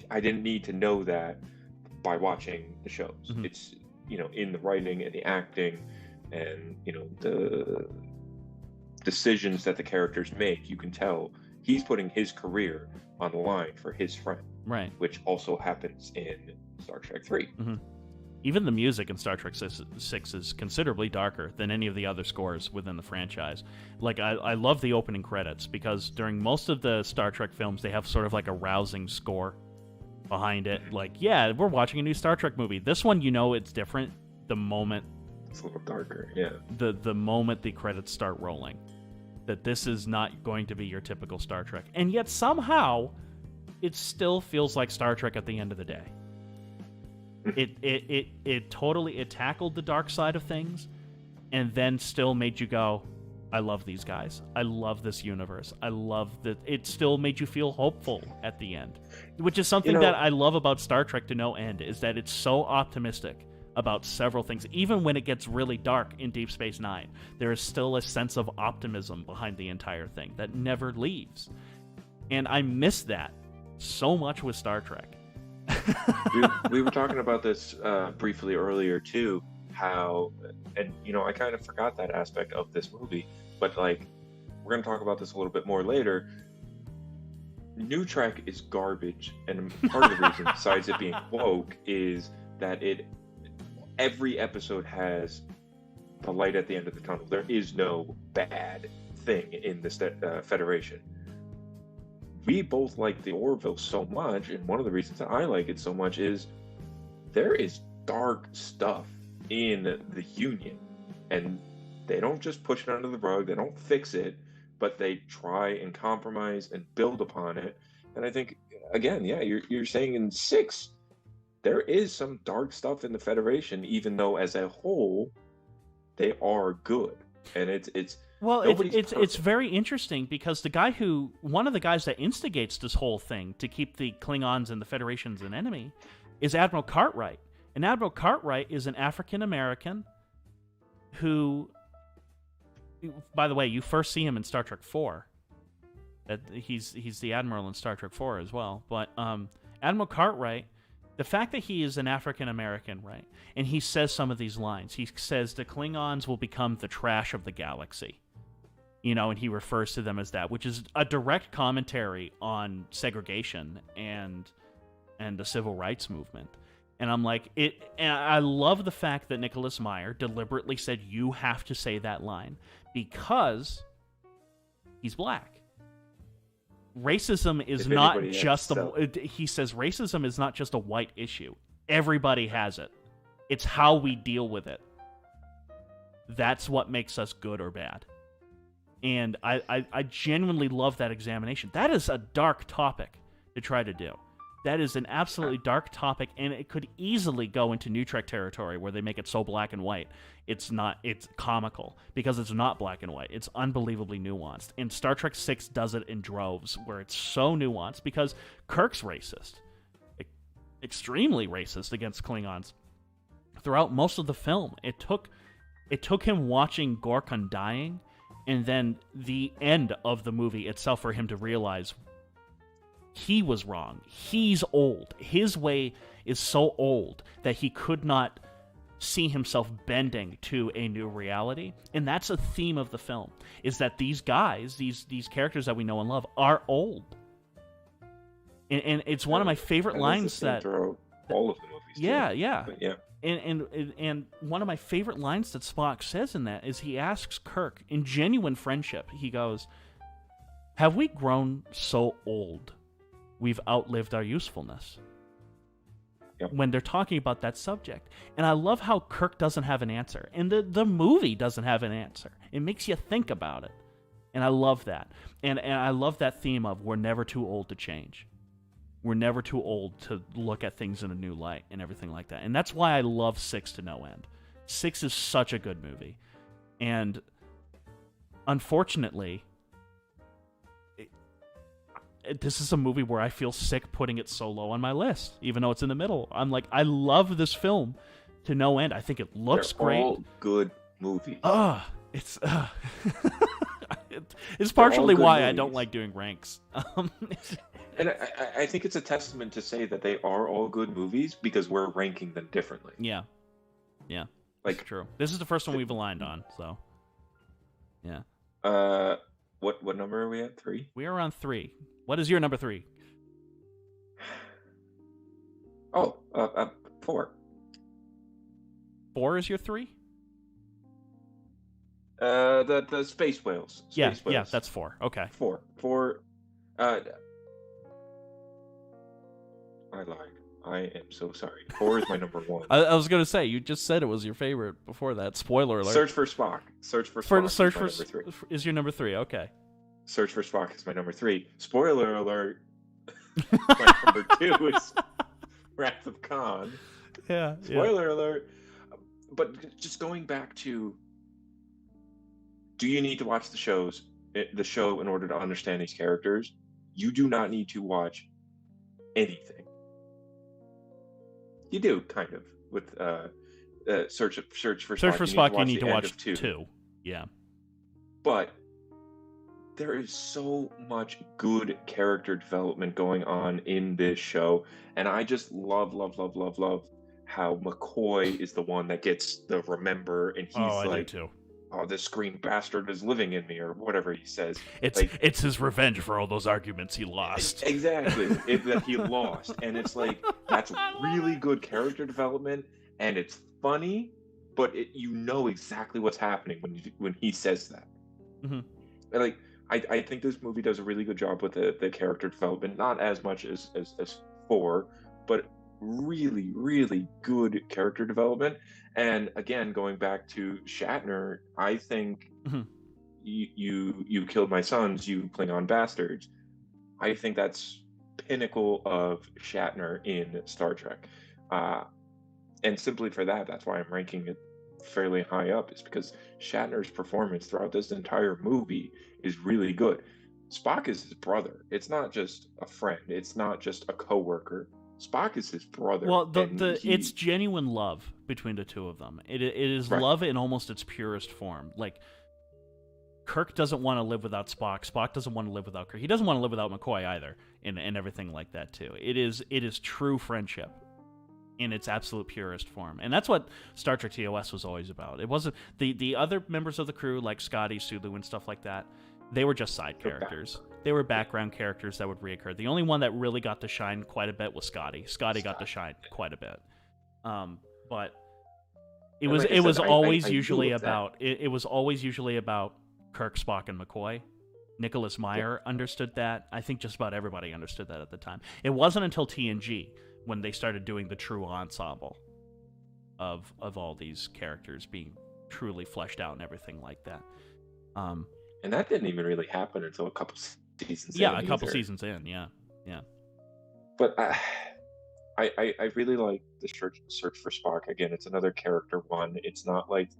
didn't need to know that by watching the shows. It's in the writing and the acting, and the decisions that the characters make. You can tell he's putting his career on the line for his friend,
right?
Which also happens in Star Trek 3.
Even the music in Star Trek 6 is considerably darker than any of the other scores within the franchise. Like, I love the opening credits, because during most of the Star Trek films, they have sort of like a rousing score behind it. Like, yeah, we're watching a new Star Trek movie. This one, you know it's different the moment...
It's a little darker, yeah.
The moment the credits start rolling. That this is not going to be your typical Star Trek. And yet, somehow, it still feels like Star Trek at the end of the day. It totally tackled the dark side of things, and then still made you go, I love these guys. I love this universe. I love that. It still made you feel hopeful at the end, which is something that I love about Star Trek to no end, is that it's so optimistic about several things. Even when it gets really dark in Deep Space Nine, there is still a sense of optimism behind the entire thing that never leaves. And I miss that so much with Star Trek.
we were talking about this briefly earlier too, how, and I kind of forgot that aspect of this movie, but like, we're going to talk about this a little bit more later. New Trek is garbage, and part of the reason, besides it being woke, is that every episode has the light at the end of the tunnel. There is no bad thing in the Federation. We both like the Orville so much, and one of the reasons that I like it so much is there is dark stuff in the Union, and they don't just push it under the rug, they don't fix it, but they try and compromise and build upon it. And I think, again, yeah, you're saying in 6, there is some dark stuff in the Federation, even though as a whole, they are good. And it's
well, it's very interesting, because one of the guys that instigates this whole thing to keep the Klingons and the Federation's an enemy is Admiral Cartwright. And Admiral Cartwright is an African American who, by the way, you first see him in Star Trek 4. He's the Admiral in Star Trek 4 as well. But Admiral Cartwright, the fact that he is an African American, right, and he says some of these lines. He says the Klingons will become the trash of the galaxy. And he refers to them as that, which is a direct commentary on segregation and the civil rights movement. And I'm like, and I love the fact that Nicholas Meyer deliberately said, you have to say that line, because he's black. Racism is not just he says racism is not just a white issue. Everybody has it. It's how we deal with it. That's what makes us good or bad. And I genuinely love that examination. That is a dark topic to try to do. That is an absolutely dark topic, and it could easily go into New Trek territory, where they make it so black and white. It's comical, because it's not black and white. It's unbelievably nuanced. And Star Trek 6 does it in droves, where it's so nuanced, because Kirk's racist. Extremely racist against Klingons. Throughout most of the film, it took him watching Gorkon dying, and then the end of the movie itself for him to realize he was wrong. He's old. His way is so old that he could not see himself bending to a new reality. And that's a theme of the film, is that these guys, these characters that we know and love, are old. And it's one of my favorite lines that...
throughout all of the movies.
Yeah,
too.
yeah.
But yeah.
And one of my favorite lines that Spock says in that is, he asks Kirk, in genuine friendship, he goes, have we grown so old we've outlived our usefulness?
Yep.
When they're talking about that subject. And I love how Kirk doesn't have an answer. And the movie doesn't have an answer. It makes you think about it. And I love that. And I love that theme of, we're never too old to change. We're never too old to look at things in a new light and everything like that. And that's why I love 6 to no end. 6 is such a good movie. And unfortunately, this is a movie where I feel sick putting it so low on my list, even though it's in the middle. I'm like, I love this film to no end. I think it looks great.
All good movies.
It's partially why movies. I don't like doing ranks.
And I think it's a testament to say that they are all good movies, because we're ranking them differently.
Yeah. Like, true. This is the first one we've aligned on, so yeah.
What number are we at? 3?
We are on 3. What is your number 3?
Oh, 4.
4 is your 3?
The space whales. Space whales.
Yeah, that's 4. Okay.
4. I lied. I am so sorry. 4 is my number 1.
I was gonna say, you just said it was your favorite before that. Spoiler alert.
Search for Spock. Search for Spock
is your number 3. Okay.
Search for Spock is my number 3. Spoiler alert. My number 2 is Wrath of Khan.
Yeah.
Spoiler alert. But just going back to, do you need to watch the show in order to understand these characters? You do not need to watch anything. You do, kind of, with Search for Spock.
You need to watch 2. Yeah.
But there is so much good character development going on in this show, and I just love how McCoy is the one that gets the remember, and he's
I do too.
Oh, this green bastard is living in me, or whatever he says.
It's his revenge for all those arguments he lost.
Exactly, that he lost, and it's like, that's really good character development, and it's funny, but you know exactly what's happening when he says that.
Mm-hmm.
And like, I think this movie does a really good job with the character development, not as much as 4, but really, really good character development. And again, going back to Shatner, I think you killed my sons, you Klingon bastards. I think that's pinnacle of Shatner in Star Trek. And simply for that, that's why I'm ranking it fairly high up, is because Shatner's performance throughout this entire movie is really good. Spock is his brother. It's not just a friend. It's not just a coworker. Spock is his brother.
Well, it's genuine love between the two of them. It is right. Love in almost its purest form. Like, Kirk doesn't want to live without Spock. Spock doesn't want to live without Kirk. He doesn't want to live without McCoy either, and everything like that too. It is true friendship in its absolute purest form, and that's what Star Trek TOS was always about. It wasn't the other members of the crew, like Scotty, Sulu, and stuff like that. They were just side characters. They were background characters that would reoccur. The only one that really got to shine quite a bit was Scotty. Scotty got to shine quite a bit, but it was always usually about Kirk, Spock, and McCoy. Nicholas Meyer understood that. I think just about everybody understood that at the time. It wasn't until TNG when they started doing the true ensemble of all these characters being truly fleshed out and everything like that.
And that didn't even really happen until a couple seasons.
Yeah, a couple seasons in. Yeah.
But I really like the search for Spock. Again, it's another character one. It's not like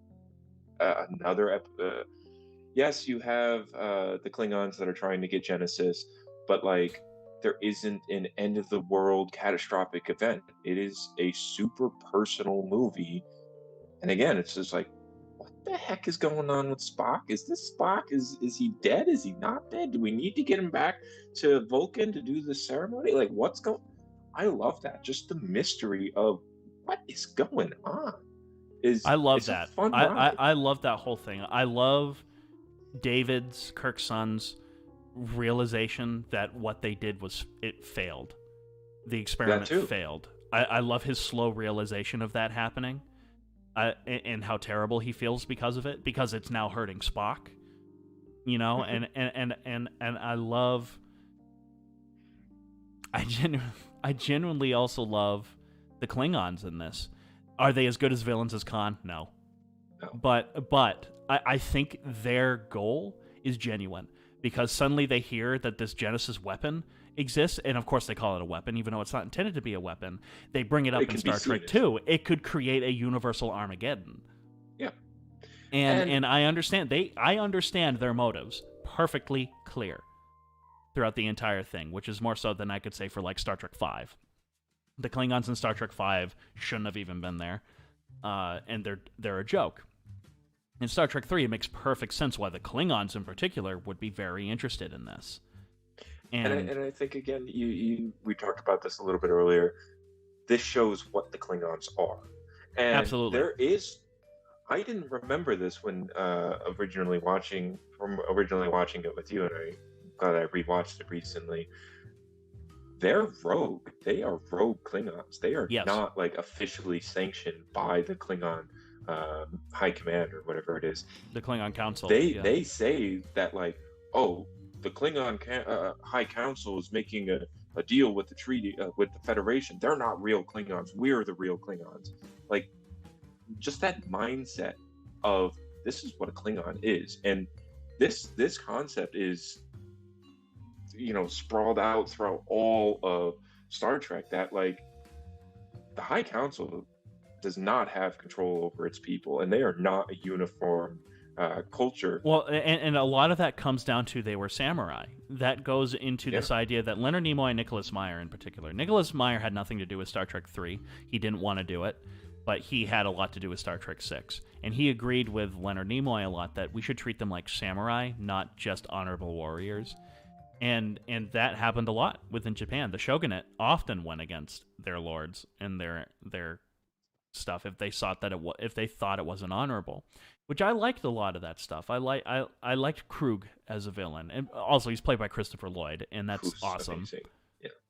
another. Yes, you have the Klingons that are trying to get Genesis, but like, there isn't an end of the world catastrophic event. It is a super personal movie, and again, it's just like, what the heck is going on with Spock? Is this Spock? Is he dead? Is he not dead? Do we need to get him back to Vulcan to do the ceremony? Like, what's going? I love that. Just the mystery of what is going on.
I love that. I love that whole thing. I love David's, Kirk's son's realization that what they did it failed. The experiment failed. I love his slow realization of that happening, and how terrible he feels because of it, because it's now hurting Spock. You know, and I love. I genuinely also love the Klingons in this. Are they as good as villains as Khan? No. But I think their goal is genuine, because suddenly they hear that this Genesis weapon exists, and of course they call it a weapon, even though it's not intended to be a weapon. They bring it up in Star Trek 2. It could create a universal Armageddon.
Yeah.
And I understand their motives perfectly clear throughout the entire thing, which is more so than I could say for like Star Trek 5. The Klingons in Star Trek 5 shouldn't have even been there, and they're a joke. In Star Trek 3, it makes perfect sense why the Klingons in particular would be very interested in this. And
I think, again, we talked about this a little bit earlier. This shows what the Klingons are. And
absolutely.
I didn't remember this when originally watching it with you, and I'm glad I rewatched it recently. They're rogue. They are rogue Klingons. They are not like officially sanctioned by the Klingon high command or whatever it is,
the Klingon Council.
They say that like, oh, the Klingon High Council is making a deal with the treaty with the Federation. They're not real Klingons. We're the real Klingons. Like, just that mindset of this is what a Klingon is, and this concept is, sprawled out throughout all of Star Trek. That like the High Council does not have control over its people, and they are not a uniform culture.
Well, and a lot of that comes down to they were samurai. That goes into this idea that Leonard Nimoy and Nicholas Meyer in particular. Nicholas Meyer had nothing to do with Star Trek 3. He didn't want to do it, but he had a lot to do with Star Trek 6. And he agreed with Leonard Nimoy a lot that we should treat them like samurai, not just honorable warriors. And that happened a lot within Japan. The shogunate often went against their lords and their stuff if they thought it wasn't honorable, which I liked a lot of that stuff. I liked Krug as a villain, and also he's played by Christopher Lloyd, and that's awesome.
Amazing.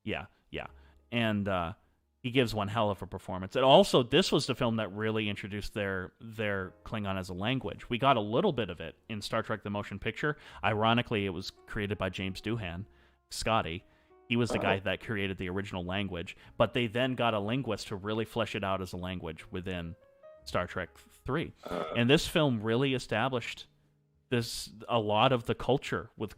Yeah, and he gives one hell of a performance. And also, this was the film that really introduced their Klingon as a language. We got a little bit of it in Star Trek: The Motion Picture. Ironically, it was created by James Doohan, Scotty. He was the guy that created the original language, but they then got a linguist to really flesh it out as a language within Star Trek 3. And this film really established a lot of the culture with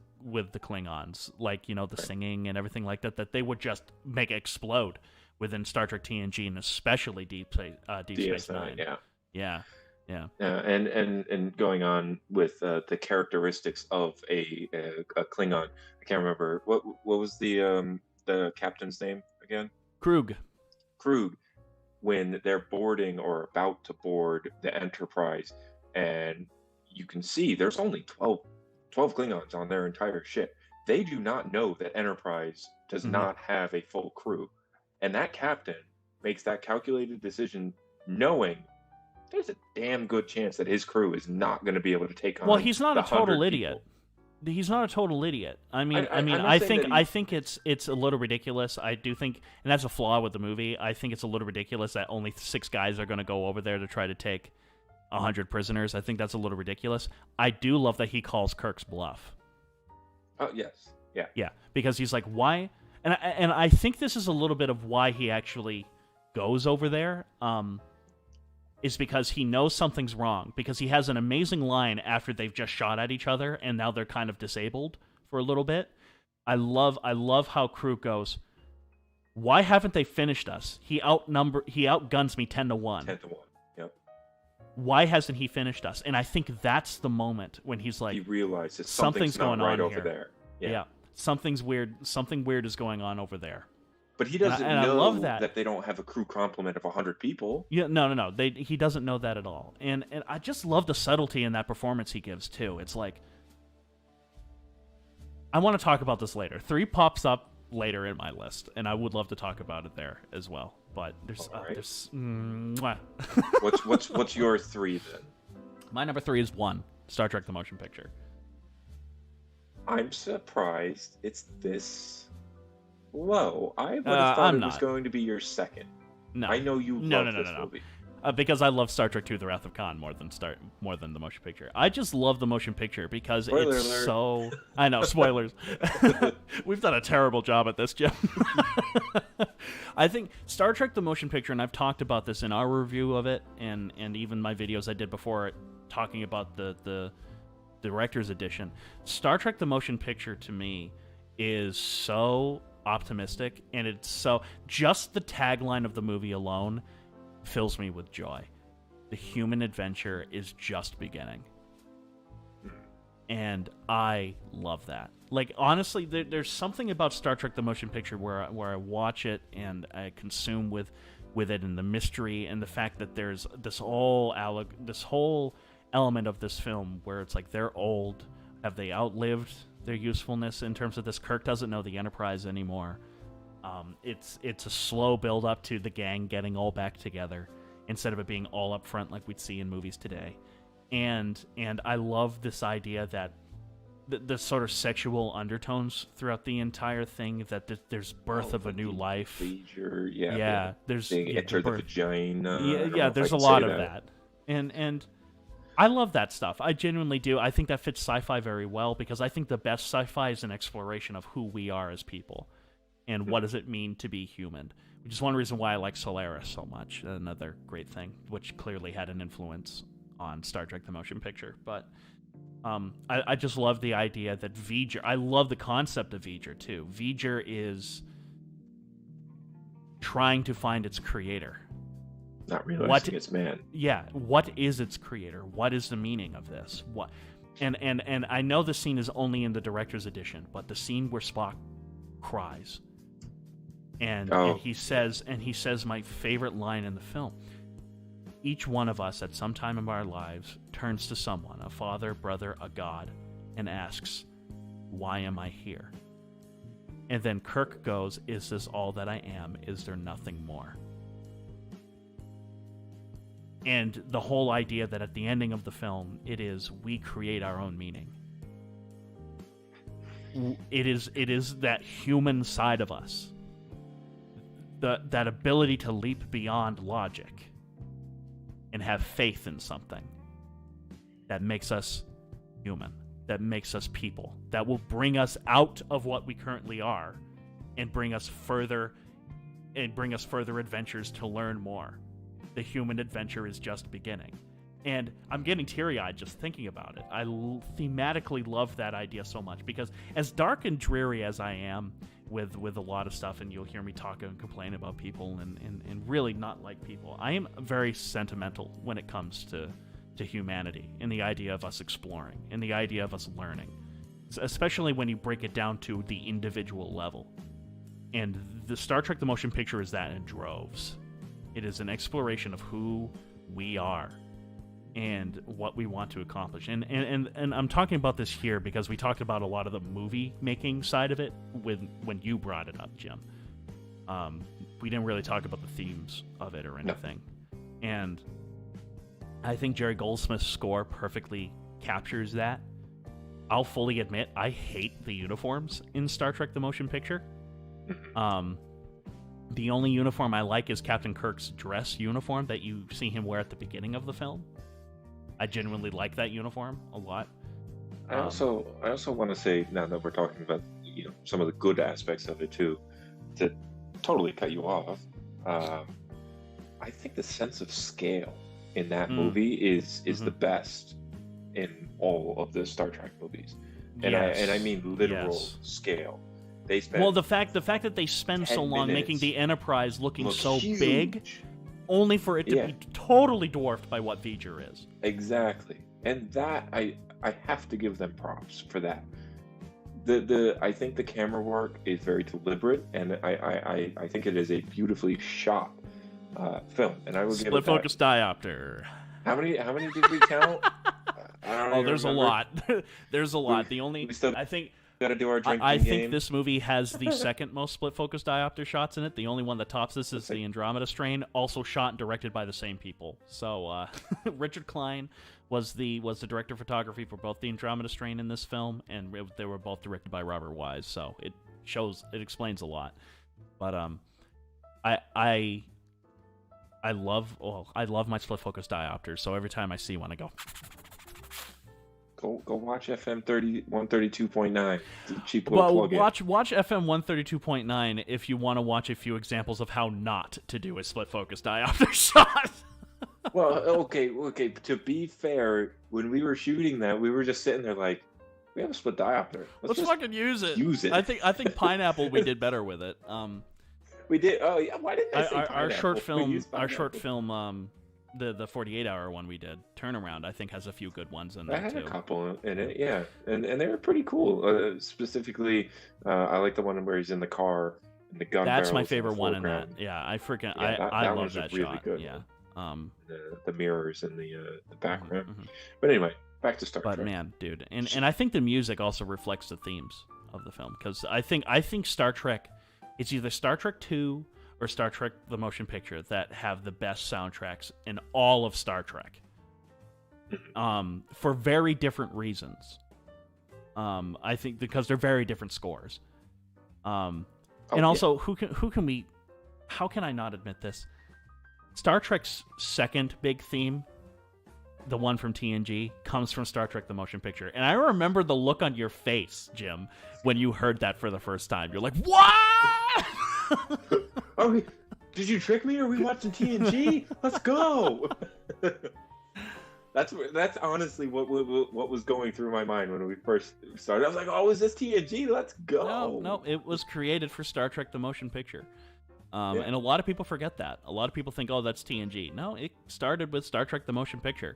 the Klingons, like, the singing and everything like that they would just make explode within Star Trek TNG, and especially Deep Space Nine. Yeah.
And going on with the characteristics of a Klingon, I can't remember what was the captain's name again.
Krug.
When they're boarding or about to board the Enterprise, and you can see there's only 12 Klingons on their entire ship. They do not know that Enterprise does not have a full crew, and that captain makes that calculated decision knowing there's a damn good chance that his crew is not going to be able to take on.
Well, he's not a total idiot. He's not a total idiot. I think it's a little ridiculous. I do think, and that's a flaw with the movie. I think it's a little ridiculous that only 6 guys are going to go over there to try to take 100 prisoners. I think that's a little ridiculous. I do love that he calls Kirk's bluff.
Oh yes, yeah,
yeah, because he's like, why? And I think this is a little bit of why he actually goes over there. Is because he knows something's wrong, because he has an amazing line after they've just shot at each other and now they're kind of disabled for a little bit. I love how Krug goes, why haven't they finished us? He outguns me 10-1.
10-1. Yep.
Why hasn't he finished us? And I think that's the moment when he's like,
he realizes
something's going on
over
here.
There.
Yeah. Something's weird. Something weird is going on over there.
But he doesn't know
I love that
they don't have a crew complement of 100 people.
Yeah, no. He doesn't know that at all. And I just love the subtlety in that performance he gives, too. It's like, I want to talk about this later. 3 pops up later in my list, and I would love to talk about it there as well. But there's...
What's your 3, then?
My number 3 is 1, Star Trek: The Motion Picture.
I'm surprised it's this low. I would have thought it was going to be your second.
No,
I know you love this movie.
Because I love Star Trek II: The Wrath of Khan more than the motion picture. I just love the motion picture because
Spoiler
it's
alert.
so... I know, spoilers. We've done a terrible job at this, Jim. I think Star Trek: The Motion Picture, and I've talked about this in our review of it, and even my videos I did before it, talking about the director's edition. Star Trek: The Motion Picture, to me, is so optimistic, and it's so... Just the tagline of the movie alone fills me with joy. The human adventure is just beginning. And I love that. Like, honestly, there's something about Star Trek: The Motion Picture where I watch it and I consume with it, and the mystery and the fact that there's this whole element of this film where it's like, they're old. Have they outlived their usefulness in terms of this? Kirk doesn't know the Enterprise anymore. It's a slow build up to the gang getting all back together instead of it being all up front like we'd see in movies today. And I love this idea that the sort of sexual undertones throughout the entire thing, that there's birth of a new life.
Leisure,
yeah. There's
they enter the vagina.
Yeah, there's a lot of that. And I love that stuff. I genuinely do. I think that fits sci-fi very well because I think the best sci-fi is an exploration of who we are as people and what does it mean to be human, which is one reason why I like Solaris so much. Another great thing, which clearly had an influence on Star Trek the Motion Picture. But I just love the idea that V'ger... I love the concept of V'ger, too. V'ger is trying to find its creator.
Not realizing it's man.
Yeah, what is its creator? What is the meaning of this? What? And I know the scene is only in the director's edition, but the scene where Spock cries, and he says my favorite line in the film: each one of us at some time in our lives turns to someone, a father, brother, a god, and asks, "Why am I here?" And then Kirk goes, "Is this all that I am? Is there nothing more?" And the whole idea that at the ending of the film, it is we create our own meaning. It is that human side of us, that ability to leap beyond logic and have faith in something that makes us human, that makes us people, that will bring us out of what we currently are and bring us further adventures to learn more. The human adventure is just beginning. And I'm getting teary-eyed just thinking about it. I thematically love that idea so much because as dark and dreary as I am with a lot of stuff, and you'll hear me talk and complain about people and really not like people, I am very sentimental when it comes to humanity and the idea of us exploring and the idea of us learning, especially when you break it down to the individual level. And the Star Trek the Motion Picture is that in droves. It is an exploration of who we are and what we want to accomplish. And I'm talking about this here because we talked about a lot of the movie-making side of it when you brought it up, Jim. We didn't really talk about the themes of it or anything. No. And I think Jerry Goldsmith's score perfectly captures that. I'll fully admit I hate the uniforms in Star Trek the Motion Picture. The only uniform I like is Captain Kirk's dress uniform that you see him wear at the beginning of the film. I genuinely like that uniform a lot.
I also want to say, now that we're talking about some of the good aspects of it too, to totally cut you off, I think the sense of scale in that movie is the best in all of the Star Trek movies, and I mean literal scale.
The fact that they spend so long making the Enterprise looking so huge, big, only for it to be totally dwarfed by what V'ger is.
Exactly, and that I have to give them props for that. I think the camera work is very deliberate, and I think it is a beautifully shot film. And I will give it
split focus diopter.
How many did we count?
There's a lot. There's a lot. I think.
Got to do our drinking
I think
game.
This movie has the second most split focus diopter shots in it. The only one that tops this is the Andromeda Strain, also shot and directed by the same people. So Richard Klein was the director of photography for both the Andromeda Strain in this film, and they were both directed by Robert Wise. So it explains a lot. But I love my split focus diopters. So every time I see one, I go.
Go watch FM 132.9. Cheap little plug-in.
Watch FM 132.9 if you want to watch a few examples of how not to do a split focus diopter shot.
Well, okay. To be fair, when we were shooting that, we were just sitting there like, we have a split diopter.
Let's fucking use it.
Use it.
I think Pineapple we did better with it.
We did. Oh yeah. Why didn't I say Pineapple?
Our short film. The 48-hour one we did, Turnaround, I think has a few good ones in there,
I had
too.
a couple in it, yeah. And they were pretty cool. Specifically, I like the one where he's in the car and the gun
That's my
barrels
favorite
in the
one in
foreground.
that. Yeah,
that
I love
was
that
really
shot.
good.
Yeah.
The mirrors in the background. But anyway, back to Star Trek.
But man, dude. And I think the music also reflects the themes of the film. Because I think Star Trek, it's either Star Trek 2 or Star Trek the Motion Picture that have the best soundtracks in all of Star Trek. For very different reasons. I think because they're very different scores. And also, how can I not admit this? Star Trek's second big theme the one from TNG, comes from Star Trek: The Motion Picture. And I remember the look on your face, Jim, when you heard that for the first time. You're like, what?
Oh, did you trick me? Are we watching TNG? Let's go. That's honestly what was going through my mind when we first started. I was like, oh, is this TNG? Let's go.
No, it was created for Star Trek: The Motion Picture. And a lot of people forget that. A lot of people think, oh, that's TNG. No, it started with Star Trek: The Motion Picture.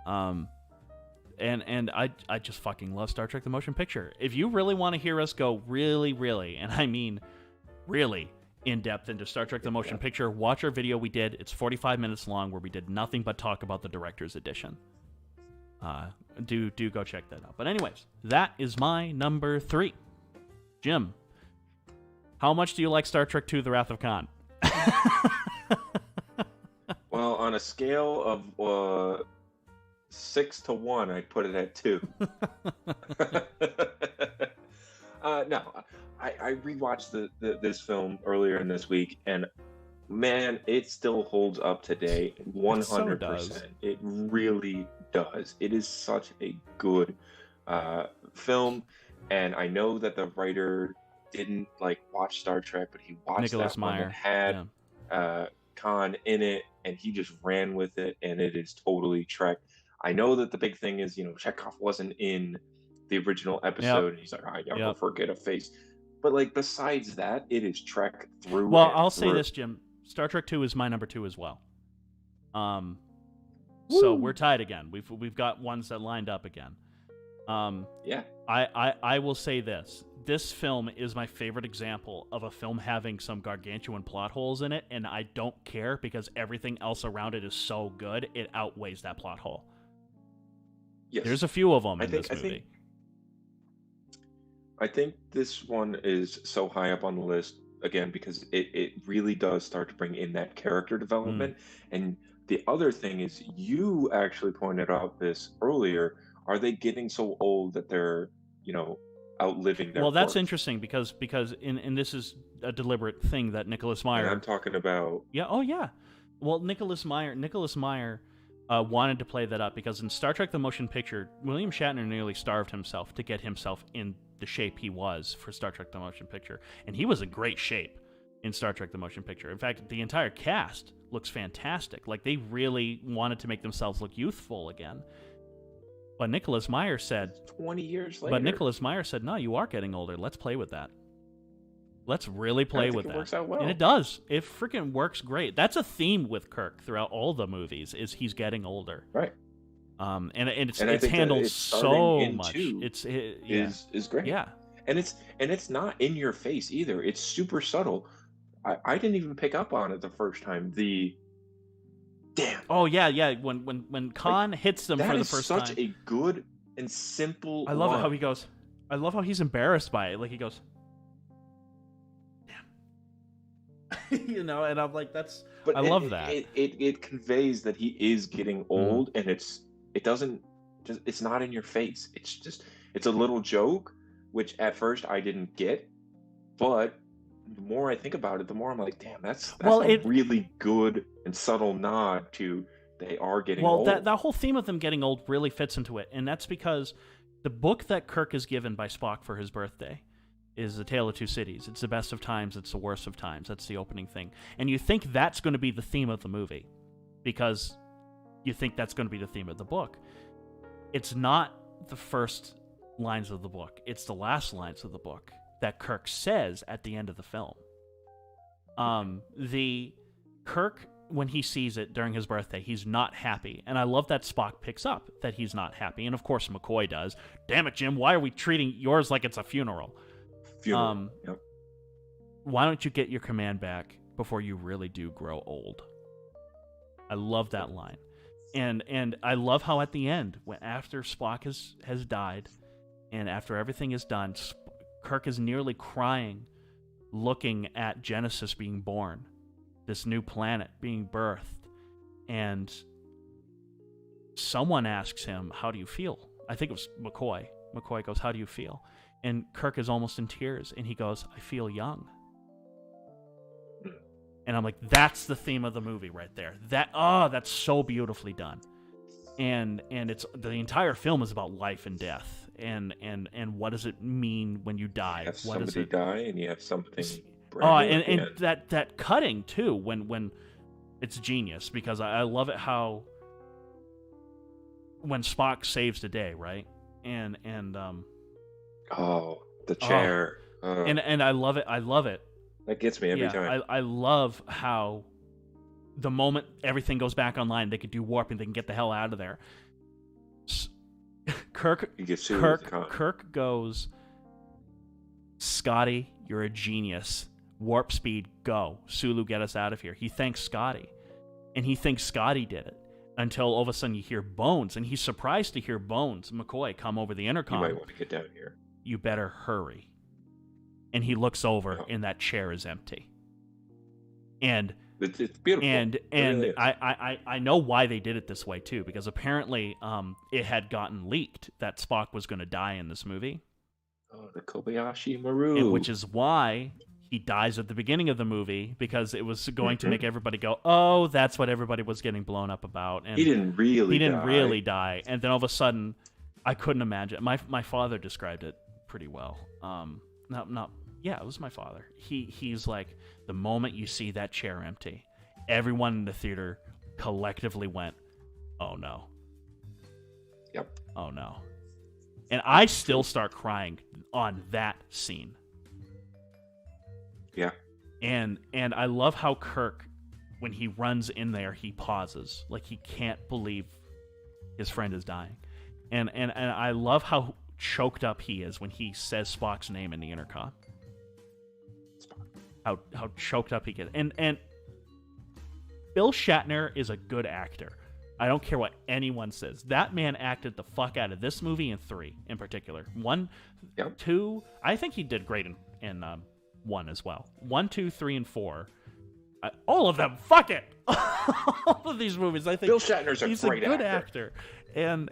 And I just fucking love Star Trek: The Motion Picture. If you really want to hear us go really, really, and I mean really in-depth into Star Trek: The Motion Picture, watch our video we did. It's 45 minutes long where we did nothing but talk about the director's edition. Do go check that out. But anyways, that is my number 3. Jim, how much do you like Star Trek II: The Wrath of Khan?
Well, on a scale of 6 to 1, I'd put it at 2. No, I rewatched this film earlier in this week, and man, it still holds up today 100%. It really does. It is such a good film, and I know that the writer didn't watch Star Trek, but he watched
Nicholas
that one
Meyer.
that had Khan in it, and he just ran with it, and it is totally Trek. I know that the big thing is, Chekhov wasn't in the original episode, and he's like, I never forget a face. But besides that, it is Trek through.
Well, I'll say this, Jim. Star Trek 2 is my number 2 as well. So we're tied again. We've got ones that lined up again. I will say this. This film is my favorite example of a film having some gargantuan plot holes in it, and I don't care because everything else around it is so good, it outweighs that plot hole.
Yes.
There's a few of them in this movie.
I think this one is so high up on the list, again, because it really does start to bring in that character development. And the other thing is, you actually pointed out this earlier, are they getting so old that they're, outliving their
that's
worth?
interesting because and this is a deliberate thing that Nicholas Meyer...
And I'm talking about...
Yeah, oh yeah. Well, Nicholas Meyer wanted to play that up because in Star Trek: The Motion Picture, William Shatner nearly starved himself to get himself in the shape he was for Star Trek: The Motion Picture. And he was in great shape in Star Trek: The Motion Picture. In fact, the entire cast looks fantastic. They really wanted to make themselves look youthful again. But Nicholas Meyer said...
20 years later.
But Nicholas Meyer said, no, you are getting older. Let's play with that. Let's really play with that. It
works out well.
And it does. It freaking works great. That's a theme with Kirk throughout all the movies, is he's getting older.
Right.
And it's handled so much.
Is great.
Yeah.
And it's not in your face either. It's super subtle. I didn't even pick up on it the first time. Damn.
Oh yeah. When Khan hits them for the first time.
That is such a good and simple
I love how he goes. I love how he's embarrassed by it. He goes, damn. And I'm like, that's...
But
I love that.
It conveys that he is getting old, and it's not in your face. It's a little joke, which at first I didn't get, but the more I think about it, the more I'm like, damn, that's a really good and subtle nod to they are getting old.
Well, that whole theme of them getting old really fits into it, and that's because the book that Kirk is given by Spock for his birthday is A Tale of Two Cities. It's the best of times, it's the worst of times. That's the opening thing. And you think that's going to be the theme of the movie because you think that's going to be the theme of the book. It's not the first lines of the book. It's the last lines of the book that Kirk says at the end of the film. The Kirk, when he sees it during his birthday, he's not happy. And I love that Spock picks up that he's not happy. And of course McCoy does. Damn it, Jim, why are we treating yours like it's a funeral?
Yep.
Why don't you get your command back before you really do grow old? I love that line. And I love how at the end, after Spock has died, and after everything is done, Kirk is nearly crying, looking at Genesis being born, this new planet being birthed, and someone asks him, how do you feel? I think it was McCoy. McCoy goes, how do you feel? And Kirk is almost in tears, and he goes, I feel young. And I'm like, that's the theme of the movie right there. That's so beautifully done. and it's the entire film is about life and death, and what does it mean when you die?
You have
What
somebody die, and you have something
Oh,
brand new at the
and
end.
that cutting too, when it's genius, because I love it how when Spock saves the day, right? And
Oh, the chair.
and I love it.
That gets me every
Yeah,
time.
I love how the moment everything goes back online, they could do warp and they can get the hell out of there. Kirk goes, Scotty, you're a genius. Warp speed, go. Sulu, get us out of here. He thanks Scotty. And he thinks Scotty did it. Until all of a sudden you hear Bones. And he's surprised to hear Bones, McCoy, come over the intercom.
You might want to get down here.
You better hurry. And he looks over and that chair is empty. And
it's beautiful.
And
really is.
I know why they did it this way too, because apparently it had gotten leaked that Spock was going to die in this movie.
Oh, the Kobayashi Maru.
Which is why he dies at the beginning of the movie, because it was going to make everybody go, oh, that's what everybody was getting blown up about. And
he didn't really
die. And then all of a sudden, I couldn't imagine. My father described it pretty well. Yeah, it was my father. He's like, the moment you see that chair empty, everyone in the theater collectively went, oh no.
Yep.
Oh no. And I still start crying on that scene.
Yeah.
And I love how Kirk, when he runs in there, he pauses. Like he can't believe his friend is dying. And I love how choked up he is when he says Spock's name in the intercom. How choked up he gets. And Bill Shatner is a good actor. I don't care what anyone says. That man acted the fuck out of this movie and 3 in particular. 1, 2, I think he did great in 1 as well. 1, 2, 3, and 4. All of them. Fuck it. All of these movies, I think
Bill Shatner's
he's
great
a good actor. And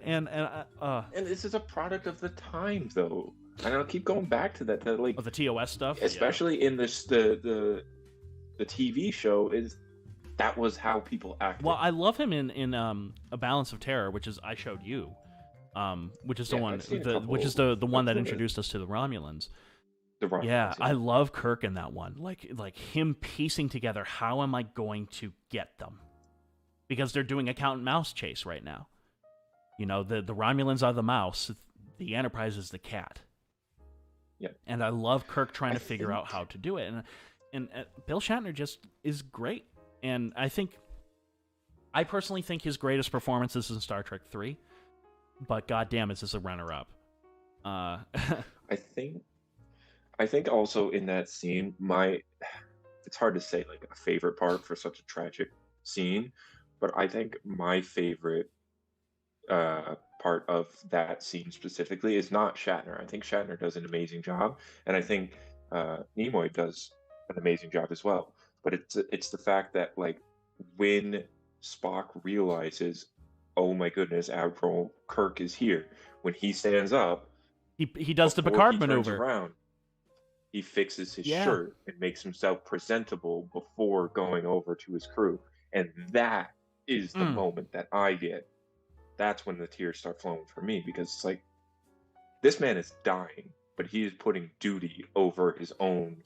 this is a product of the time, though. And I'll keep going back to that. Like
the TOS stuff,
especially in this the TV show, that was how people acted.
Well, I love him in A Balance of Terror, which is I showed you, which is the one which is the one that introduced us to the Romulans. Yeah, I love Kirk in that one. Like him piecing together, how am I going to get them? Because they're doing a cat and mouse chase right now. You know, the Romulans are the mouse, the Enterprise is the cat.
Yeah.
And I love Kirk trying to figure out how to do it. And Bill Shatner just is great. And I personally think his greatest performance is in Star Trek 3. But goddamn, is this a runner-up?
I think also in that scene, it's hard to say like a favorite part for such a tragic scene, but I think my favorite part of that scene specifically is not Shatner. I think Shatner does an amazing job, and I think Nimoy does an amazing job as well. But it's the fact that like when Spock realizes, oh my goodness, Admiral Kirk is here, when he stands up,
he does the Picard maneuver.
Around, he fixes his shirt and makes himself presentable before going over to his crew, and that is the moment that I get. That's when the tears start flowing for me, because it's like, this man is dying, but he is putting duty over his own.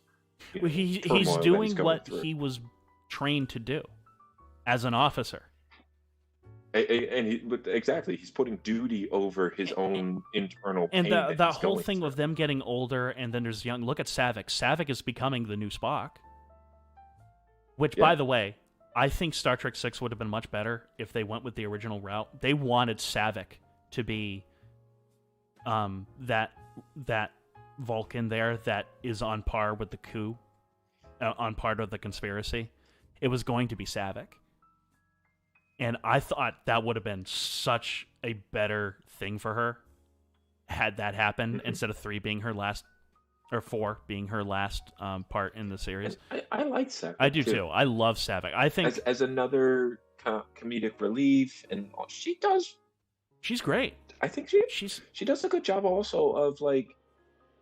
Well, he's doing what he was trained to do as an officer.
Exactly, he's putting duty over his own internal pain.
And that whole thing of them getting older, and then there's young. Look at Saavik. Saavik is becoming the new Spock. Which, by the way, I think Star Trek 6 would have been much better if they went with the original route. They wanted Saavik to be that Vulcan there that is on par with the coup, on part of the conspiracy. It was going to be Saavik. And I thought that would have been such a better thing for her had that happened, instead of 3 being her last, or 4 being her last part in the series.
I like Saavik.
I do too. I love Saavik. I think
as another comedic relief, and she's
great.
I think she does a good job also of, like,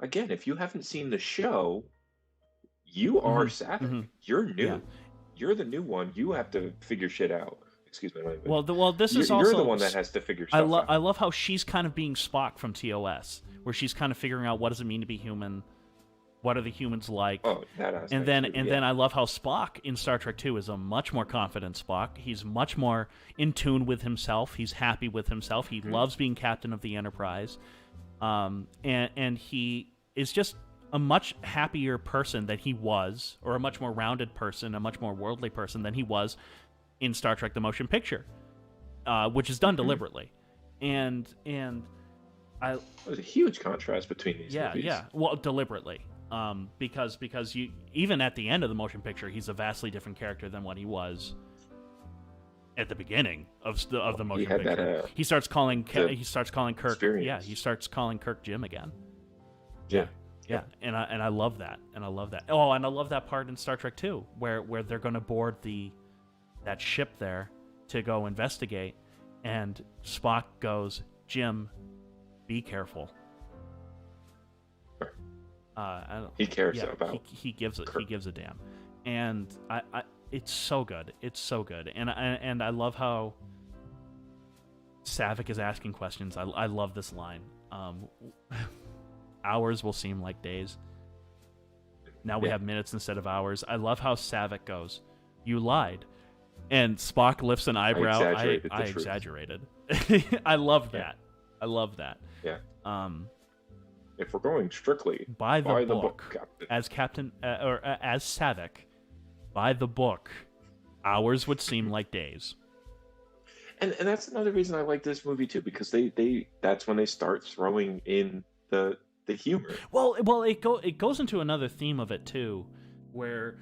again, if you haven't seen the show, you are Saavik. You're new. Yeah. You're the new one. You have to figure shit out. excuse my language.
Well, this is also...
You're the one that has to figure stuff out.
I love how she's kind of being Spock from TOS, where she's kind of figuring out what does it mean to be human, what are the humans like.
Oh, that aspect.
And then I love how Spock in Star Trek II is a much more confident Spock. He's much more in tune with himself. He's happy with himself. He loves being captain of the Enterprise. And he is just a much happier person than he was, or a much more rounded person, a much more worldly person than he was in Star Trek: The Motion Picture, which is done deliberately. And
there's a huge contrast between these movies.
Yeah, well, deliberately. Because you, even at the end of the motion picture, he's a vastly different character than what he was at the beginning of the motion picture. He starts calling Kirk.
Experience.
Yeah, he starts calling Kirk Jim again.
Yeah.
And I love that. Oh, and I love that part in Star Trek 2 where they're going to board that ship there to go investigate, and Spock goes, "Jim, be careful."
He cares about.
He gives a damn, and it's so good. It's so good, and I love how Saavik is asking questions. I love this line. Hours will seem like days. Now we have minutes instead of hours. I love how Saavik goes, "You lied," and Spock lifts an eyebrow. I exaggerated. I love that. I love that.
Yeah. If we're going strictly
by the book, Captain. As Captain or as Saavik, by the book, hours would seem like days.
And that's another reason I like this movie too, because they that's when they start throwing in the humor.
Well, it goes into another theme of it too, where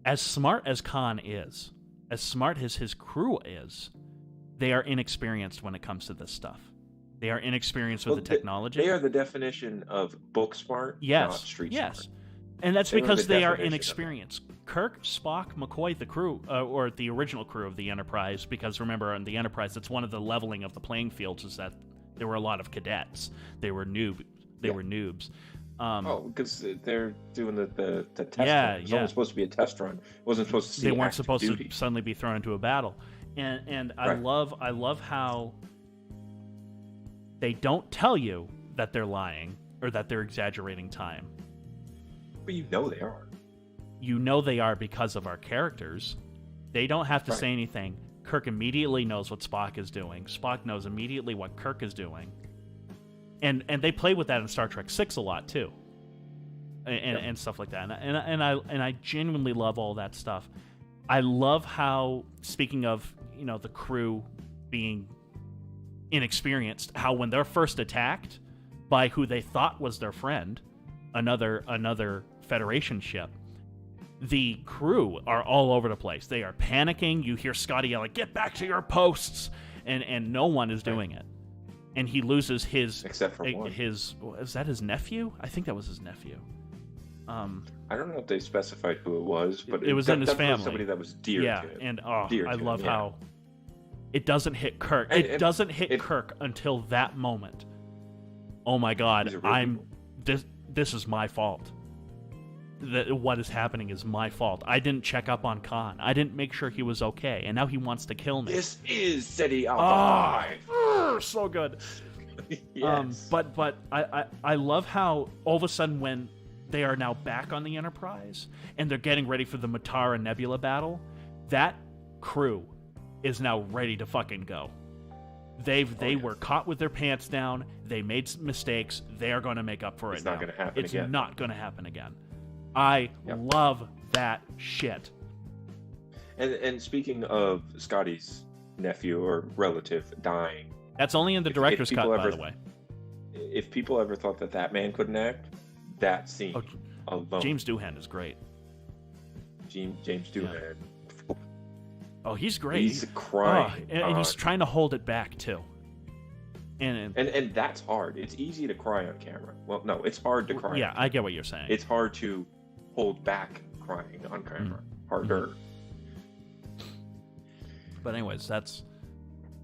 as smart as Khan is, as smart as his crew is, they are inexperienced when it comes to this stuff. They are inexperienced with the technology.
They are the definition of book smart, not street smart.
And that's because they are inexperienced. Kirk, Spock, McCoy, the crew, or the original crew of the Enterprise, because remember, on the Enterprise, it's one of the leveling of the playing fields is that there were a lot of cadets. They were noobs.
Because they're doing the test run. It was only supposed to be a test run. It wasn't supposed to see.
They weren't supposed to suddenly be thrown into a battle. And I love how they don't tell you that they're lying or that they're exaggerating time.
But you know they are.
You know they are because of our characters. They don't have to say anything. Kirk immediately knows what Spock is doing. Spock knows immediately what Kirk is doing. And they play with that in Star Trek 6 a lot too. And stuff like that. And I genuinely love all that stuff. I love how, speaking of, the crew being inexperienced, how when they're first attacked by who they thought was their friend, another Federation ship, the crew are all over the place. They are panicking. You hear Scotty yelling, "Get back to your posts!" and no one is doing it. And he loses his,
except for one.
Is that his nephew? I think that was his nephew.
I don't know if they specified who it was, but
it was in his family.
Somebody that was dear to him.
And I love how it doesn't hit Kirk. It doesn't hit Kirk until that moment. Oh my God! This is my fault. What is happening is my fault. I didn't check up on Khan. I didn't make sure he was okay, and now he wants to kill me.
This is City Alive.
So good.
Yes.
But I love how all of a sudden when they are now back on the Enterprise and they're getting ready for the Matara Nebula battle, that crew is now ready to fucking go. They were caught with their pants down. They made mistakes. They are going to make up for it.
It's not going to happen again.
It's not going to happen again. I love that shit.
And speaking of Scotty's nephew or relative dying,
that's only in the director's cut, by the way.
If people ever thought that man couldn't act, that scene alone.
James Doohan is great.
James Doohan.
Yeah. Oh, he's great.
He's crying.
And he's trying to hold it back, too.
And that's hard. It's easy to cry on camera. Well, no, it's hard to cry.
Yeah, I get what you're saying.
It's hard to hold back crying on camera. Harder.
But anyways, that's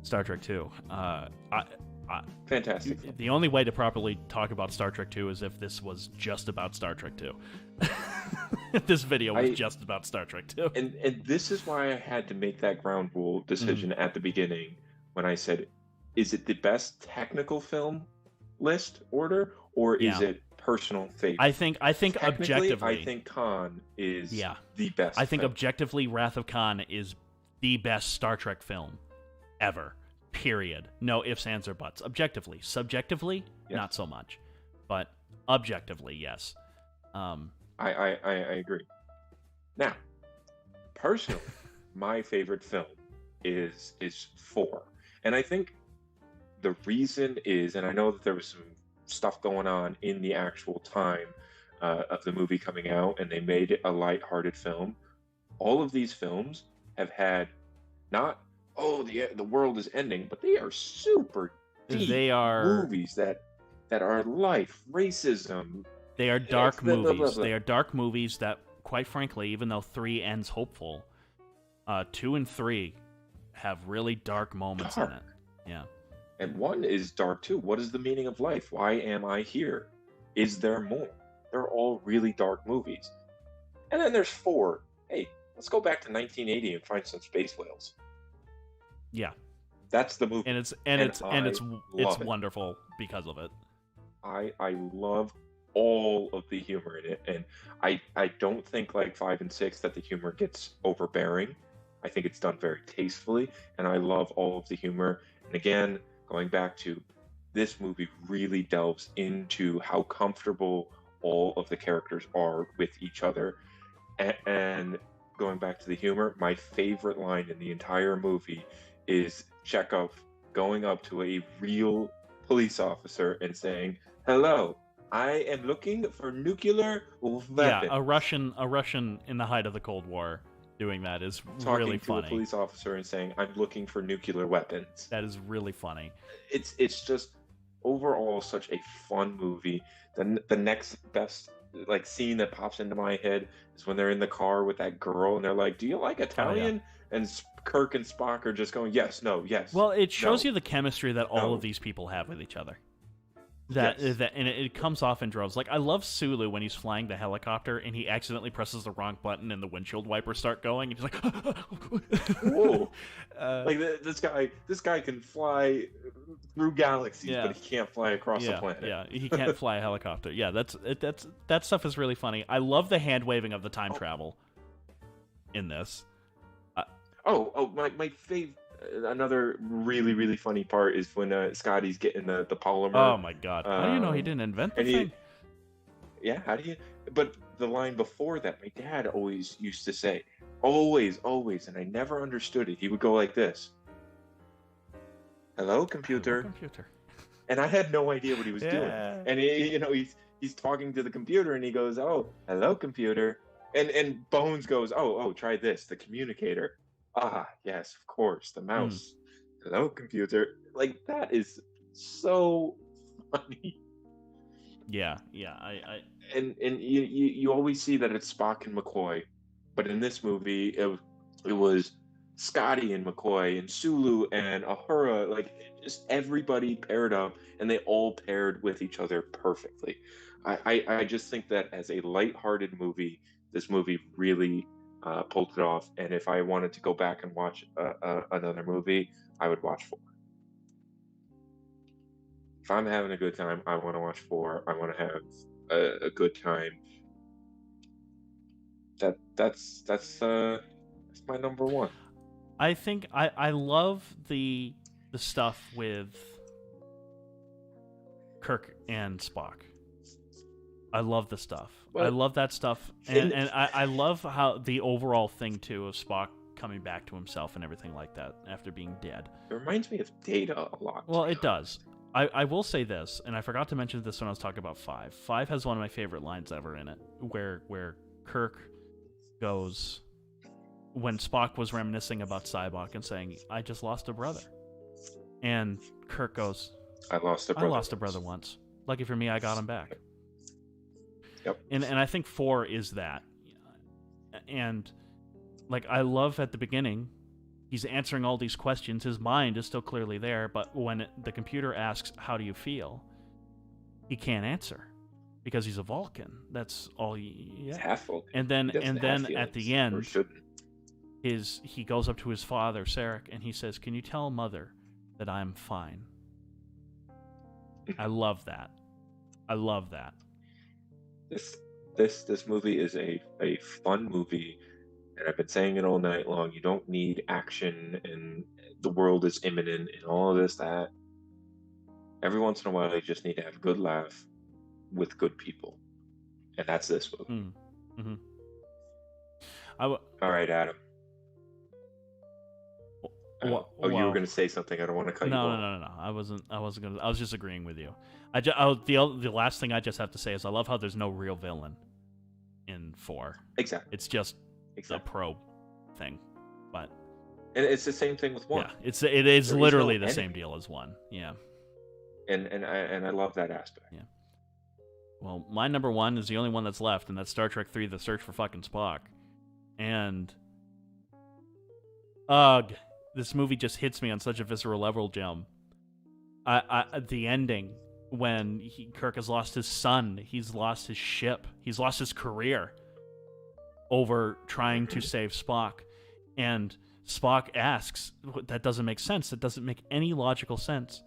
Star Trek 2.
Fantastic.
The only way to properly talk about Star Trek 2 is if this was just about Star Trek 2. This video was just about Star Trek too.
And this is why I had to make that ground rule decision at the beginning when I said, is it the best technical film list order, or is it personal favorite?
I think objectively,
I think Khan is the best.
I think objectively, Wrath of Khan is the best Star Trek film ever. Period. No ifs, ands, or buts. Objectively. Subjectively, not so much. But objectively, yes.
I agree. Now, personally, my favorite film is 4. And I think the reason is, and I know that there was some stuff going on in the actual time of the movie coming out, and they made it a lighthearted film. All of these films have had not, the world is ending, but they are super deep movies that are life, racism.
They are dark movies. Blah, blah, blah. They are dark movies that, quite frankly, even though 3 ends hopeful, 2 and 3 have really dark moments in it. Yeah.
And 1 is dark too. What is the meaning of life? Why am I here? Is there more? They're all really dark movies. And then there's 4. Hey, let's go back to 1980 and find some space whales.
Yeah.
That's the movie.
And it's wonderful because of it.
I love all of the humor in it, and I don't think like 5 and 6 that the humor gets overbearing. I think it's done very tastefully, and I love all of the humor. And again, going back to this movie really delves into how comfortable all of the characters are with each other. And going back to the humor, my favorite line in the entire movie is Chekhov going up to a real police officer and saying, "Hello, I am looking for nuclear weapons."
Yeah, a Russian in the height of the Cold War doing that is really funny.
Talking to a police officer and saying, "I'm looking for nuclear weapons."
That is really funny.
It's just overall such a fun movie. The next best scene that pops into my head is when they're in the car with that girl and they're like, "Do you like Italian?" And Kirk and Spock are just going, "Yes, no, yes."
Well, it shows you the chemistry that all of these people have with each other. And it comes off in droves. Like, I love Sulu when he's flying the helicopter and he accidentally presses the wrong button and the windshield wipers start going and he's like,
"Whoa!" This guy can fly through galaxies, but he can't fly across the planet.
Yeah, he can't fly a helicopter. Yeah, that stuff is really funny. I love the hand waving of the time travel in this.
My favorite. Another really, really funny part is when Scotty's getting the polymer.
Oh my god! How do you know he didn't invent the thing?
How do you? But the line before that, my dad always used to say, "Always, always," and I never understood it. He would go like this: "Hello, computer."
Hello, computer.
And I had no idea what he was doing. And he's talking to the computer, and he goes, "Oh, hello, computer," and Bones goes, "Oh, try this, the communicator." Ah, yes, of course, the mouse. Hello, computer. Like, that is so funny.
Yeah.
And you always see that it's Spock and McCoy, but in this movie, it was Scotty and McCoy and Sulu and Uhura. Like, just everybody paired up, and they all paired with each other perfectly. I just think that as a lighthearted movie, this movie really pulled it off. And if I wanted to go back and watch another movie, I would watch 4. If I'm having a good time, I want to watch 4. I want to have a good time. That's my number 1.
I think I love the stuff with Kirk and Spock. I love the stuff. Well, I love that stuff, and I love how the overall thing too of Spock coming back to himself and everything like that after being dead.
It reminds me of Data a lot.
Well, it does. I will say this, and I forgot to mention this when I was talking about 5. 5 has one of my favorite lines ever in it, where Kirk goes when Spock was reminiscing about Sybok and saying, "I just lost a brother," and Kirk goes,
I lost a brother
once. Lucky for me, I got him back."
Yep.
And I think 4 is that. And like, I love at the beginning, he's answering all these questions. His mind is still clearly there, but when the computer asks, "How do you feel?" he can't answer. because he's a Vulcan. That's all
He's half Vulcan.
And then at the end,
shouldn't.
he goes up to his father, Sarek, and he says, "Can you tell Mother that I'm fine?" I love that. I love that.
This movie is a fun movie, and I've been saying it all night long. You don't need action and the world is imminent and all of this, that. Every once in a while, you just need to have a good laugh with good people, and that's this movie.
Mm-hmm.
All right, Adam. You were going to say something. I don't want to cut you off.
No. I wasn't going to. I was just agreeing with you. The last thing I just have to say is I love how there's no real villain in 4.
Exactly.
It's just a probe thing, but
and it's the same thing with 1.
Yeah, it is literally the same deal as 1. Yeah.
And I love that aspect.
Yeah. Well, my number 1 is the only one that's left, and that's Star Trek 3: The Search for fucking Spock. And this movie just hits me on such a visceral level, Jim. The ending when Kirk has lost his son, he's lost his ship, he's lost his career over trying to save Spock, and Spock asks, "That doesn't make sense. That doesn't make any logical sense."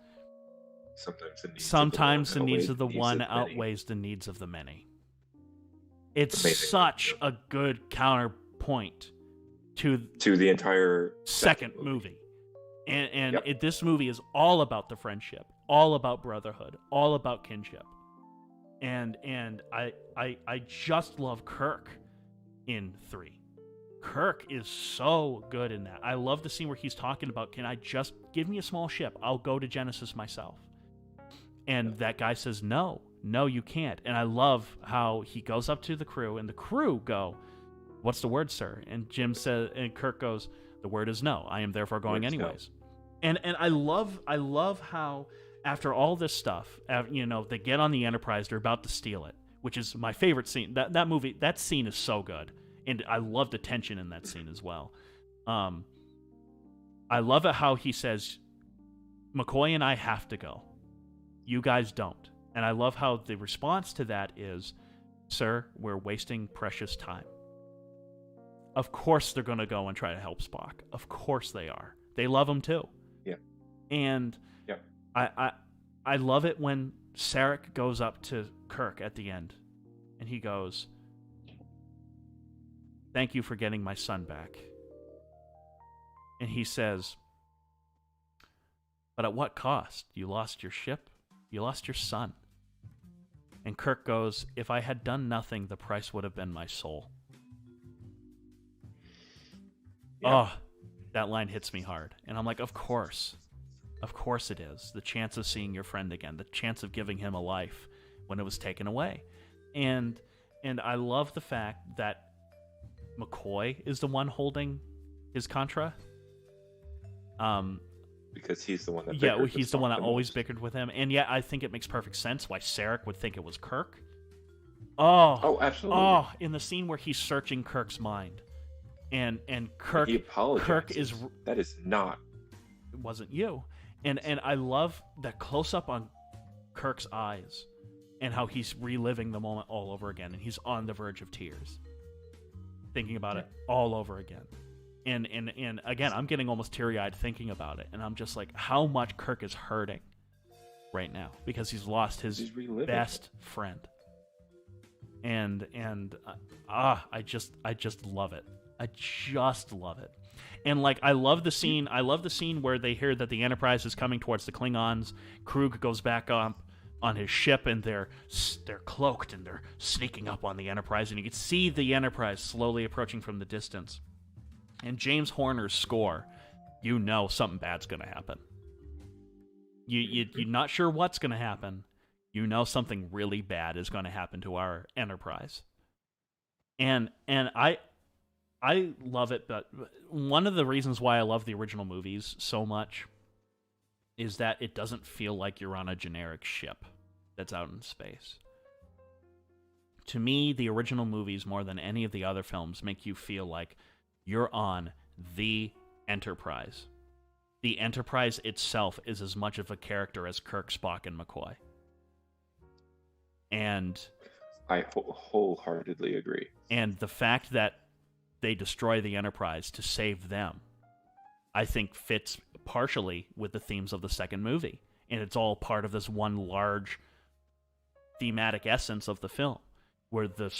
Sometimes the needs of the one outweighs the needs of the many. It's such a good counterpoint to the entire second movie. And this movie is all about the friendship, all about brotherhood, all about kinship. And I just love Kirk in 3. Kirk is so good in that. I love the scene where he's talking about, "Can I just give me a small ship? I'll go to Genesis myself." And that guy says, no, you can't. And I love how he goes up to the crew, and the crew go, "What's the word, sir?" And Jim says, and Kirk goes, "The word is no. I am therefore going anyways." No. And I love how after all this stuff, they get on the Enterprise, they're about to steal it, which is my favorite scene. That scene is so good, and I love the tension in that scene as well. I love it how he says, "McCoy and I have to go. You guys don't." And I love how the response to that is, "Sir, we're wasting precious time." Of course they're going to go and try to help Spock. Of course they are. They love him too.
Yeah.
And I love it when Sarek goes up to Kirk at the end, and he goes, "Thank you for getting my son back." And he says, "But at what cost? You lost your ship. You lost your son." And Kirk goes, "If I had done nothing, the price would have been my soul." Yeah. Oh, that line hits me hard. And I'm like, of course it is. The chance of seeing your friend again, the chance of giving him a life when it was taken away. And I love the fact that McCoy is the one holding his Contra.
Because he's the one that
he's the one that always bickered with him. And yet I think it makes perfect sense why Sarek would think it was Kirk. Oh,
absolutely.
Oh, in the scene where he's searching Kirk's mind. And Kirk,
he apologizes.
Kirk is
that is not.
It wasn't you. And I love that close up on Kirk's eyes and how he's reliving the moment all over again, and he's on the verge of tears, thinking about it all over again. And again, I'm getting almost teary-eyed thinking about it, and I'm just like, how much Kirk is hurting right now because he's lost his best friend. And I just love it. I just love it. And like, I love the scene where they hear that the Enterprise is coming towards the Klingons. Krug goes back up on his ship, and they're cloaked, and they're sneaking up on the Enterprise, and you can see the Enterprise slowly approaching from the distance. And James Horner's score, something bad's going to happen. You're not sure what's going to happen. Something really bad is going to happen to our Enterprise. And I love it, but one of the reasons why I love the original movies so much is that it doesn't feel like you're on a generic ship that's out in space. To me, the original movies, more than any of the other films, make you feel like you're on the Enterprise. The Enterprise itself is as much of a character as Kirk, Spock, and McCoy. And
I wholeheartedly agree.
And the fact that they destroy the Enterprise to save them, I think fits partially with the themes of the second movie. And it's all part of this one large thematic essence of the film, where the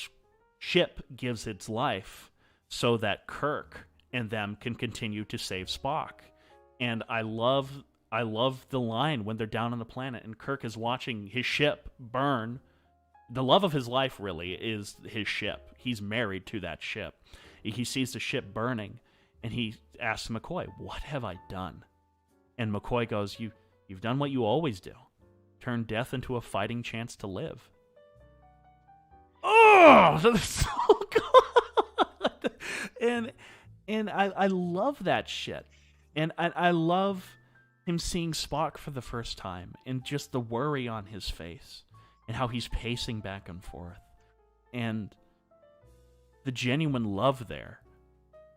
ship gives its life so that Kirk and them can continue to save Spock. And I love the line when they're down on the planet and Kirk is watching his ship burn. The love of his life really is his ship. He's married to that ship. He sees the ship burning, and he asks McCoy, "What have I done?" And McCoy goes, You've done what you always do. Turn death into a fighting chance to live." Oh, that's so good. And I love that shit. And I love him seeing Spock for the first time and just the worry on his face and how he's pacing back and forth. And the genuine love there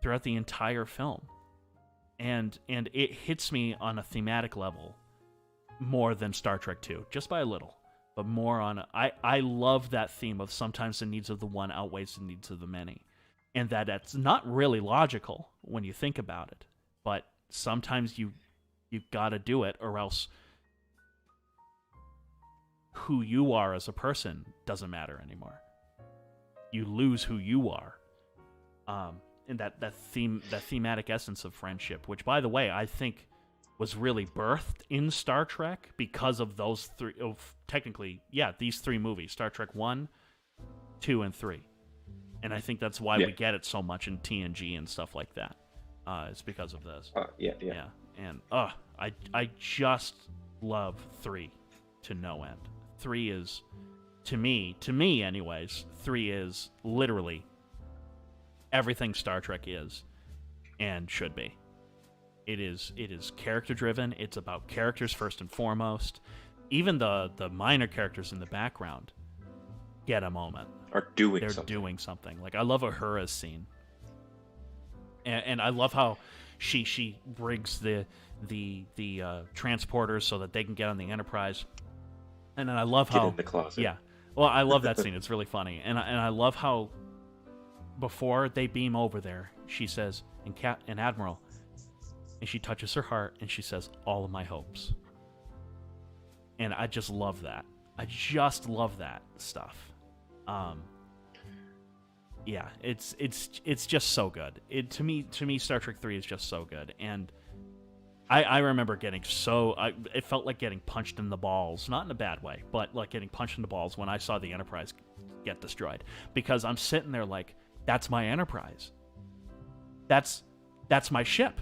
throughout the entire film. And it hits me on a thematic level more than Star Trek 2, just by a little, but more on I love that theme of sometimes the needs of the one outweighs the needs of the many, and that's not really logical when you think about it, but sometimes you've got to do it, or else who you are as a person doesn't matter anymore. You lose who you are. And that thematic essence of friendship, which, by the way, I think was really birthed in Star Trek because of those three. These three movies: Star Trek 1, 2, and 3. And I think that's why we get it so much in TNG and stuff like that. It's because of this.
Yeah.
And I just love 3 to no end. 3 is, to me anyways, 3 is literally everything Star Trek is and should be. It is character driven. It's about characters first and foremost. Even the minor characters in the background get a moment.
They're doing something.
Like, I love Uhura's scene. And I love how she rigs the transporters so that they can get on the Enterprise. And then I love how
get in the closet.
Yeah. Well, I love that scene. It's really funny. And I love how before they beam over there, she says, "And Admiral," and she touches her heart and she says, "All of my hopes." And I just love that. I just love that stuff. Yeah, it's just so good. To me, Star Trek 3 is just so good. And I remember getting it felt like getting punched in the balls, not in a bad way, but like getting punched in the balls when I saw the Enterprise get destroyed, because I'm sitting there like, that's my Enterprise. That's my ship.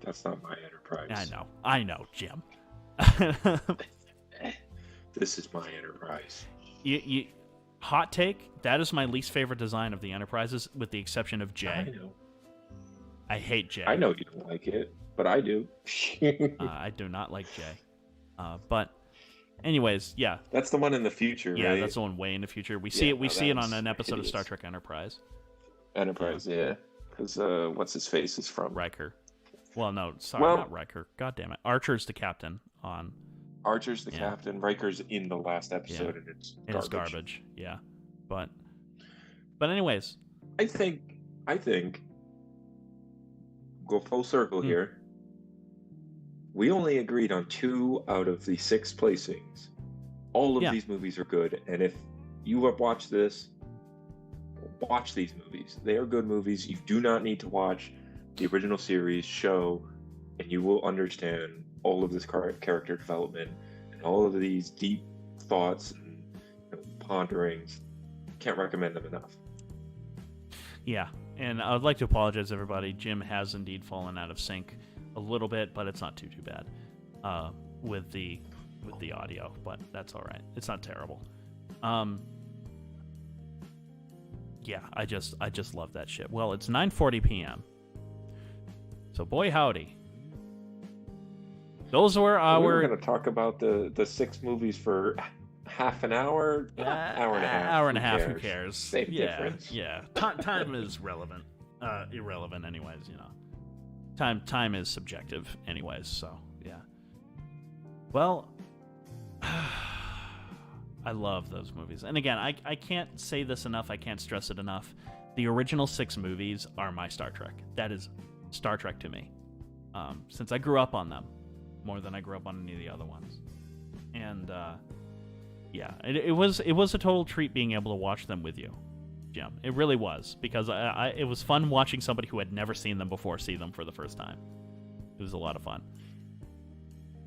That's not my Enterprise.
I know, Jim.
This is my Enterprise.
Hot take, that is my least favorite design of the Enterprises, with the exception of J.
I know.
I hate J.
I know you don't like it, but I do.
I do not like J. But anyways, yeah.
That's the one in the future, right?
Yeah, that's the one way in the future. We see it on an episode of Star Trek Enterprise.
Yeah. Because what's his face is from
Riker. Well, no, sorry, not Riker. God damn it. Archer's the captain on...
Archer's the captain. Riker's in the last episode, and it's garbage.
It's garbage, yeah. But anyways...
I think... Go full circle here. We only agreed on 2 out of the 6 placings. All of these movies are good, and if you have watched this, watch these movies. They are good movies. You do not need to watch the original series show, and you will understand all of this character development and all of these deep thoughts and ponderings. Can't recommend them enough.
Yeah, and I would like to apologize, everybody. Jim has indeed fallen out of sync a little bit, but it's not too bad with the audio. But that's all right. It's not terrible. Yeah, I just love that shit. Well, it's 9:40 p.m. So boy howdy. Those were our...
We're going to talk about the 6 movies for half an hour, hour and a half.
Hour and a half, who cares?
Same difference.
Yeah. Time is relevant. Irrelevant anyways, you know. Time is subjective anyways, so yeah. Well, I love those movies. And again, I can't say this enough. I can't stress it enough. The original 6 movies are my Star Trek. That is Star Trek to me. Since I grew up on them more than I grew up on any of the other ones. And yeah, it was a total treat being able to watch them with you, Jim. It really was, because it was fun watching somebody who had never seen them before see them for the first time. It was a lot of fun.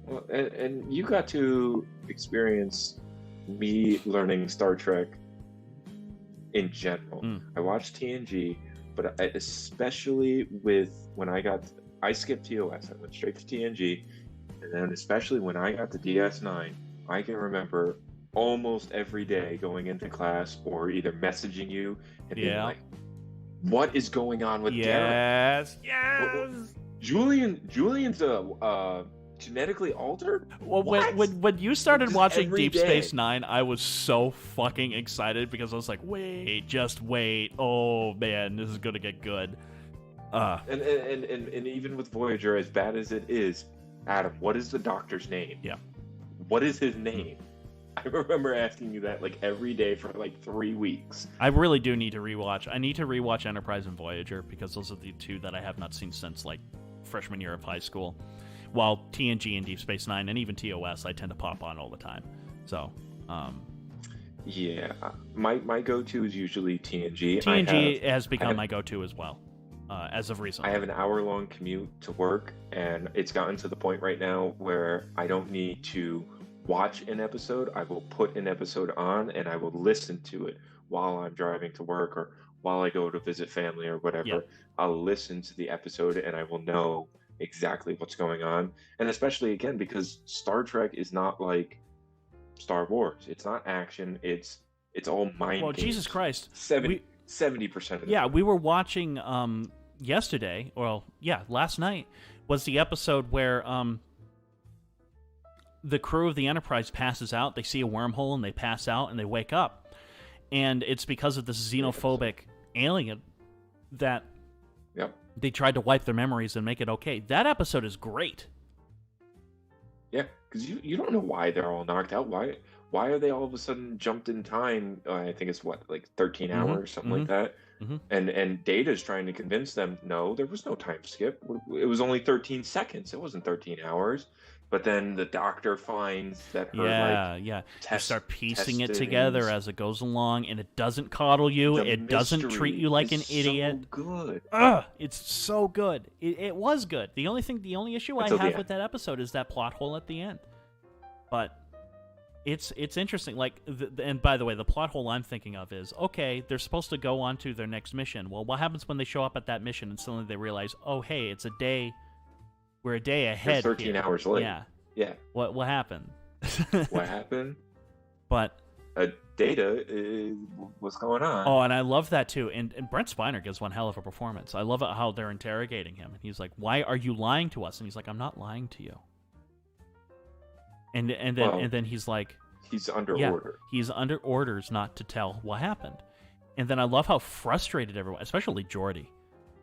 Well, and you got to experience me learning Star Trek in general. I watched TNG, but especially with when I skipped TOS, I went straight to TNG, and then especially when I got to DS9, I can remember almost every day going into class or either messaging you and being like, what is going on with Darren?
Yes!
Julian's genetically altered?
Well, when you started watching Deep Space Nine, I was so fucking excited because I was like, wait, just wait. Oh man, this is gonna get good.
And even with Voyager, as bad as it is, Adam, what is the doctor's name?
Yeah.
What is his name? I remember asking you that like every day for like 3 weeks.
I really do need to rewatch. I need to rewatch Enterprise and Voyager because those are the 2 that I have not seen since like freshman year of high school. While TNG and Deep Space Nine and even TOS, I tend to pop on all the time. So,
yeah, my go-to is usually TNG.
TNG has become my go-to as well, as of recently.
I have an hour-long commute to work, and it's gotten to the point right now where I don't need to watch an episode. I will put an episode on, and I will listen to it while I'm driving to work or while I go to visit family or whatever.
Yep.
I'll listen to the episode, and I will know exactly what's going on. And especially again because Star Trek is not like Star Wars. It's not action. It's all mind games.
Jesus Christ,
70% of the
we were watching yesterday, last night was the episode where the crew of the Enterprise passes out. They see a wormhole and they pass out and they wake up, and it's because of this xenophobic alien that they tried to wipe their memories and make it okay. That episode is great.
Yeah, because you don't know why they're all knocked out. Why are they all of a sudden jumped in time? I think it's like 13 hours, something like that. And Data's trying to convince them, no, there was no time skip. It was only 13 seconds. It wasn't 13 hours. But then the doctor finds that her
you start piecing it together as it goes along, and it doesn't coddle you. It doesn't treat you like an idiot.
So good.
It's so good. It was good. The only issue I have with that episode is that plot hole at the end. But it's interesting. Like, and by the way, the plot hole I'm thinking of is, okay, they're supposed to go on to their next mission. Well, what happens when they show up at that mission and suddenly they realize, oh, hey, it's a day. We're a day ahead.
It's 13 hours late.
Yeah. What happened?
What happened?
But
Data what's going on?
Oh, and I love that too. And Brent Spiner gives one hell of a performance. I love how they're interrogating him. And he's like, "Why are you lying to us?" And he's like, "I'm not lying to you." And then he's like,
"He's under order.
He's under orders not to tell what happened." And then I love how frustrated everyone, especially Geordi,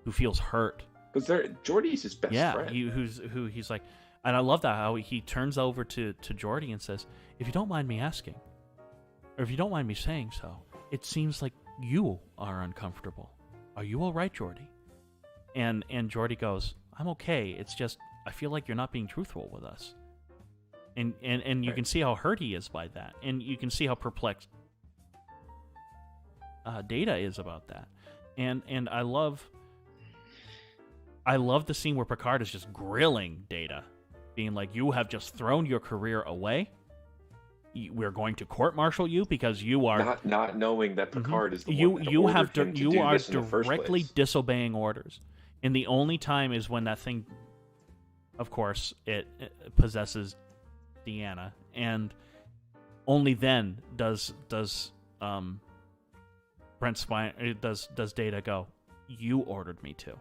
who feels hurt.
Because Geordi's his best friend.
Who he's like, and I love that how he turns over to Geordi and says, "If you don't mind me asking, or if you don't mind me saying so, it seems like you are uncomfortable. Are you all right, Geordi?" And Geordi goes, "I'm okay. It's just I feel like you're not being truthful with us." And you can see how hurt he is by that, and you can see how perplexed Data is about that. And I love the scene where Picard is just grilling Data, being like, "You have just thrown your career away. We're going to court-martial you because you are
not knowing that Picard is the one that
you are
directly
disobeying orders." And the only time is when that thing, of course, it possesses Deanna, and only then does Brent Spiner does Data go, "You ordered me to.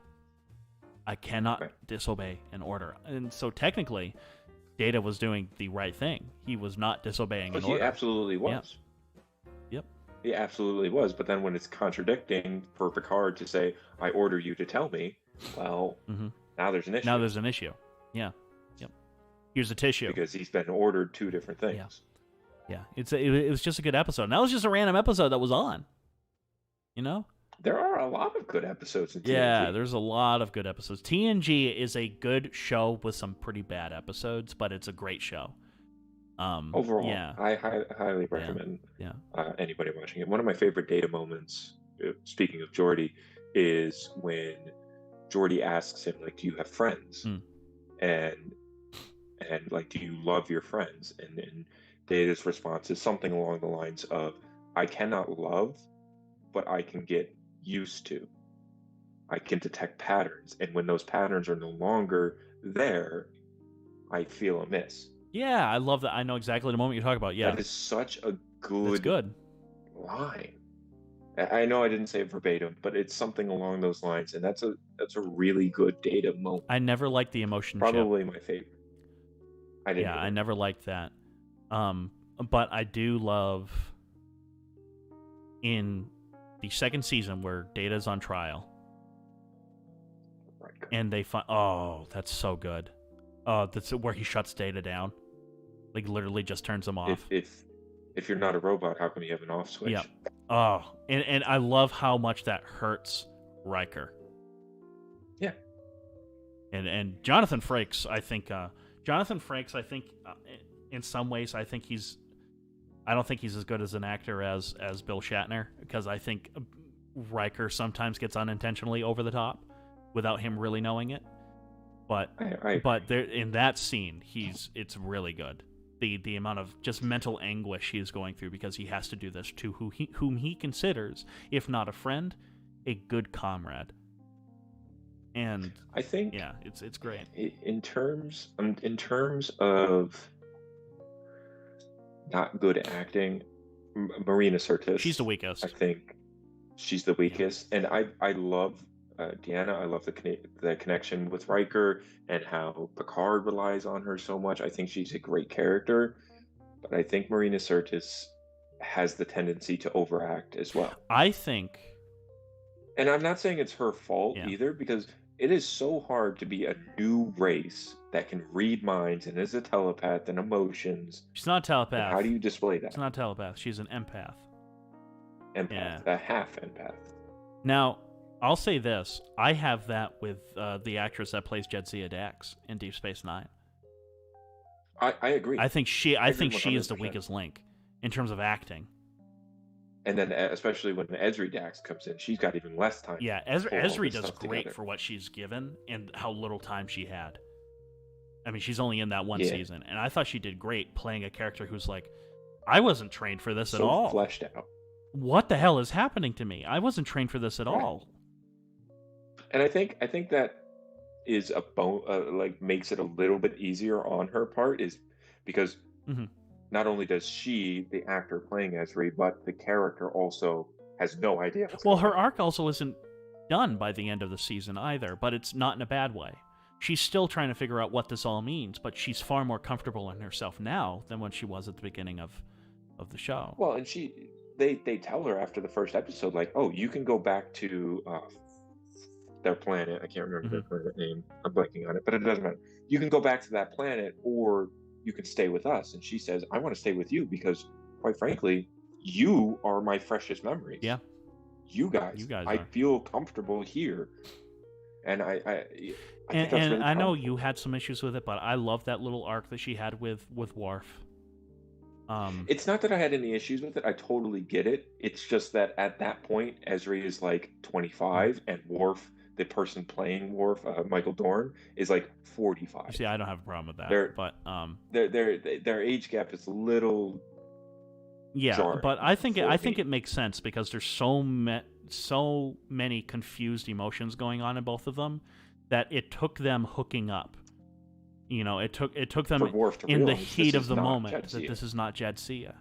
I cannot disobey an order." And so technically, Data was doing the right thing. He was not disobeying an order.
He absolutely was.
Yep.
He absolutely was. But then when it's contradicting for Picard to say, "I order you to tell me," well, now there's an issue.
Yeah. Yep. Here's a tissue.
Because he's been ordered 2 different things.
Yeah, it was just a good episode. And that was just a random episode that was on. You know?
There are a lot of good episodes in TNG.
Yeah, there's a lot of good episodes. TNG is a good show with some pretty bad episodes, but it's a great show.
Overall,
yeah.
I highly recommend anybody watching it. One of my favorite Data moments, speaking of Geordi, is when Geordi asks him, like, do you have friends? And like, do you love your friends? And Data's response is something along the lines of, I cannot love, but I can get used to. I can detect patterns, and when those patterns are no longer there, I feel amiss.
Yeah, I love that. I know exactly the moment you're talking about. Yeah,
that is such a good line. I know I didn't say it verbatim, but it's something along those lines, and that's a really good Data moment.
I never liked the emotion.
Probably my favorite.
I never liked that. But I do love in the second season where Data's on trial, and they find that's so good. That's where he shuts Data down, like literally just turns him off.
If you're not a robot, how come you have an off switch?
Yeah. Oh, and I love how much that hurts Riker.
Yeah.
And Jonathan Frakes, I think. In some ways, I don't think he's as good as an actor as Bill Shatner, because I think Riker sometimes gets unintentionally over the top without him really knowing it. But there, in that scene, it's really good. The amount of just mental anguish he is going through because he has to do this to whom he considers, if not a friend, a good comrade. And
I think
it's great.
In terms of not good acting, Marina Sirtis,
she's the weakest.
I think she's the weakest, and I love Deanna. I love the connection with Riker and how Picard relies on her so much. I think she's a great character, but I think Marina Sirtis has the tendency to overact as well.
I think,
and I'm not saying it's her fault either, because it is so hard to be a new race that can read minds and is a telepath and emotions.
She's not a telepath.
How do you display that?
She's not a telepath. She's an empath.
A half empath.
Now, I'll say this. I have that with the actress that plays Jadzia Dax in Deep Space Nine.
I agree.
I think she is the weakest link in terms of acting.
And then, especially when Ezri Dax comes in, she's got even less time.
Yeah, Ezri does great for what she's given and how little time she had. I mean, she's only in that one season, and I thought she did great playing a character who's like, I wasn't trained for this at all.
Fleshed out.
What the hell is happening to me? I wasn't trained for this at all.
And I think that is makes it a little bit easier on her part, is because not only does she, the actor playing Ezri, but the character also has no idea.
Well, her arc also isn't done by the end of the season either, but it's not in a bad way. She's still trying to figure out what this all means, but she's far more comfortable in herself now than when she was at the beginning of the show.
Well, and they tell her after the first episode, like, oh, you can go back to their planet. I can't remember their planet name. I'm blanking on it, but it doesn't matter. You can go back to that planet, or you can stay with us. And she says, I want to stay with you because, quite frankly, you are my freshest memories.
Yeah.
You guys I feel comfortable here. And I think that's really
I know you had some issues with it, but I love that little arc that she had with Worf.
It's not that I had any issues with it. I totally get it. It's just that at that point, Ezri is like 25, and Worf, the person playing Worf, Michael Dorn, is like 45.
See, I don't have a problem with that. But
their age gap is a little jarring,
but I think it makes sense because there's so many confused emotions going on in both of them that it took them hooking up. You know, it took them in the heat of the moment that this is not Jadzia.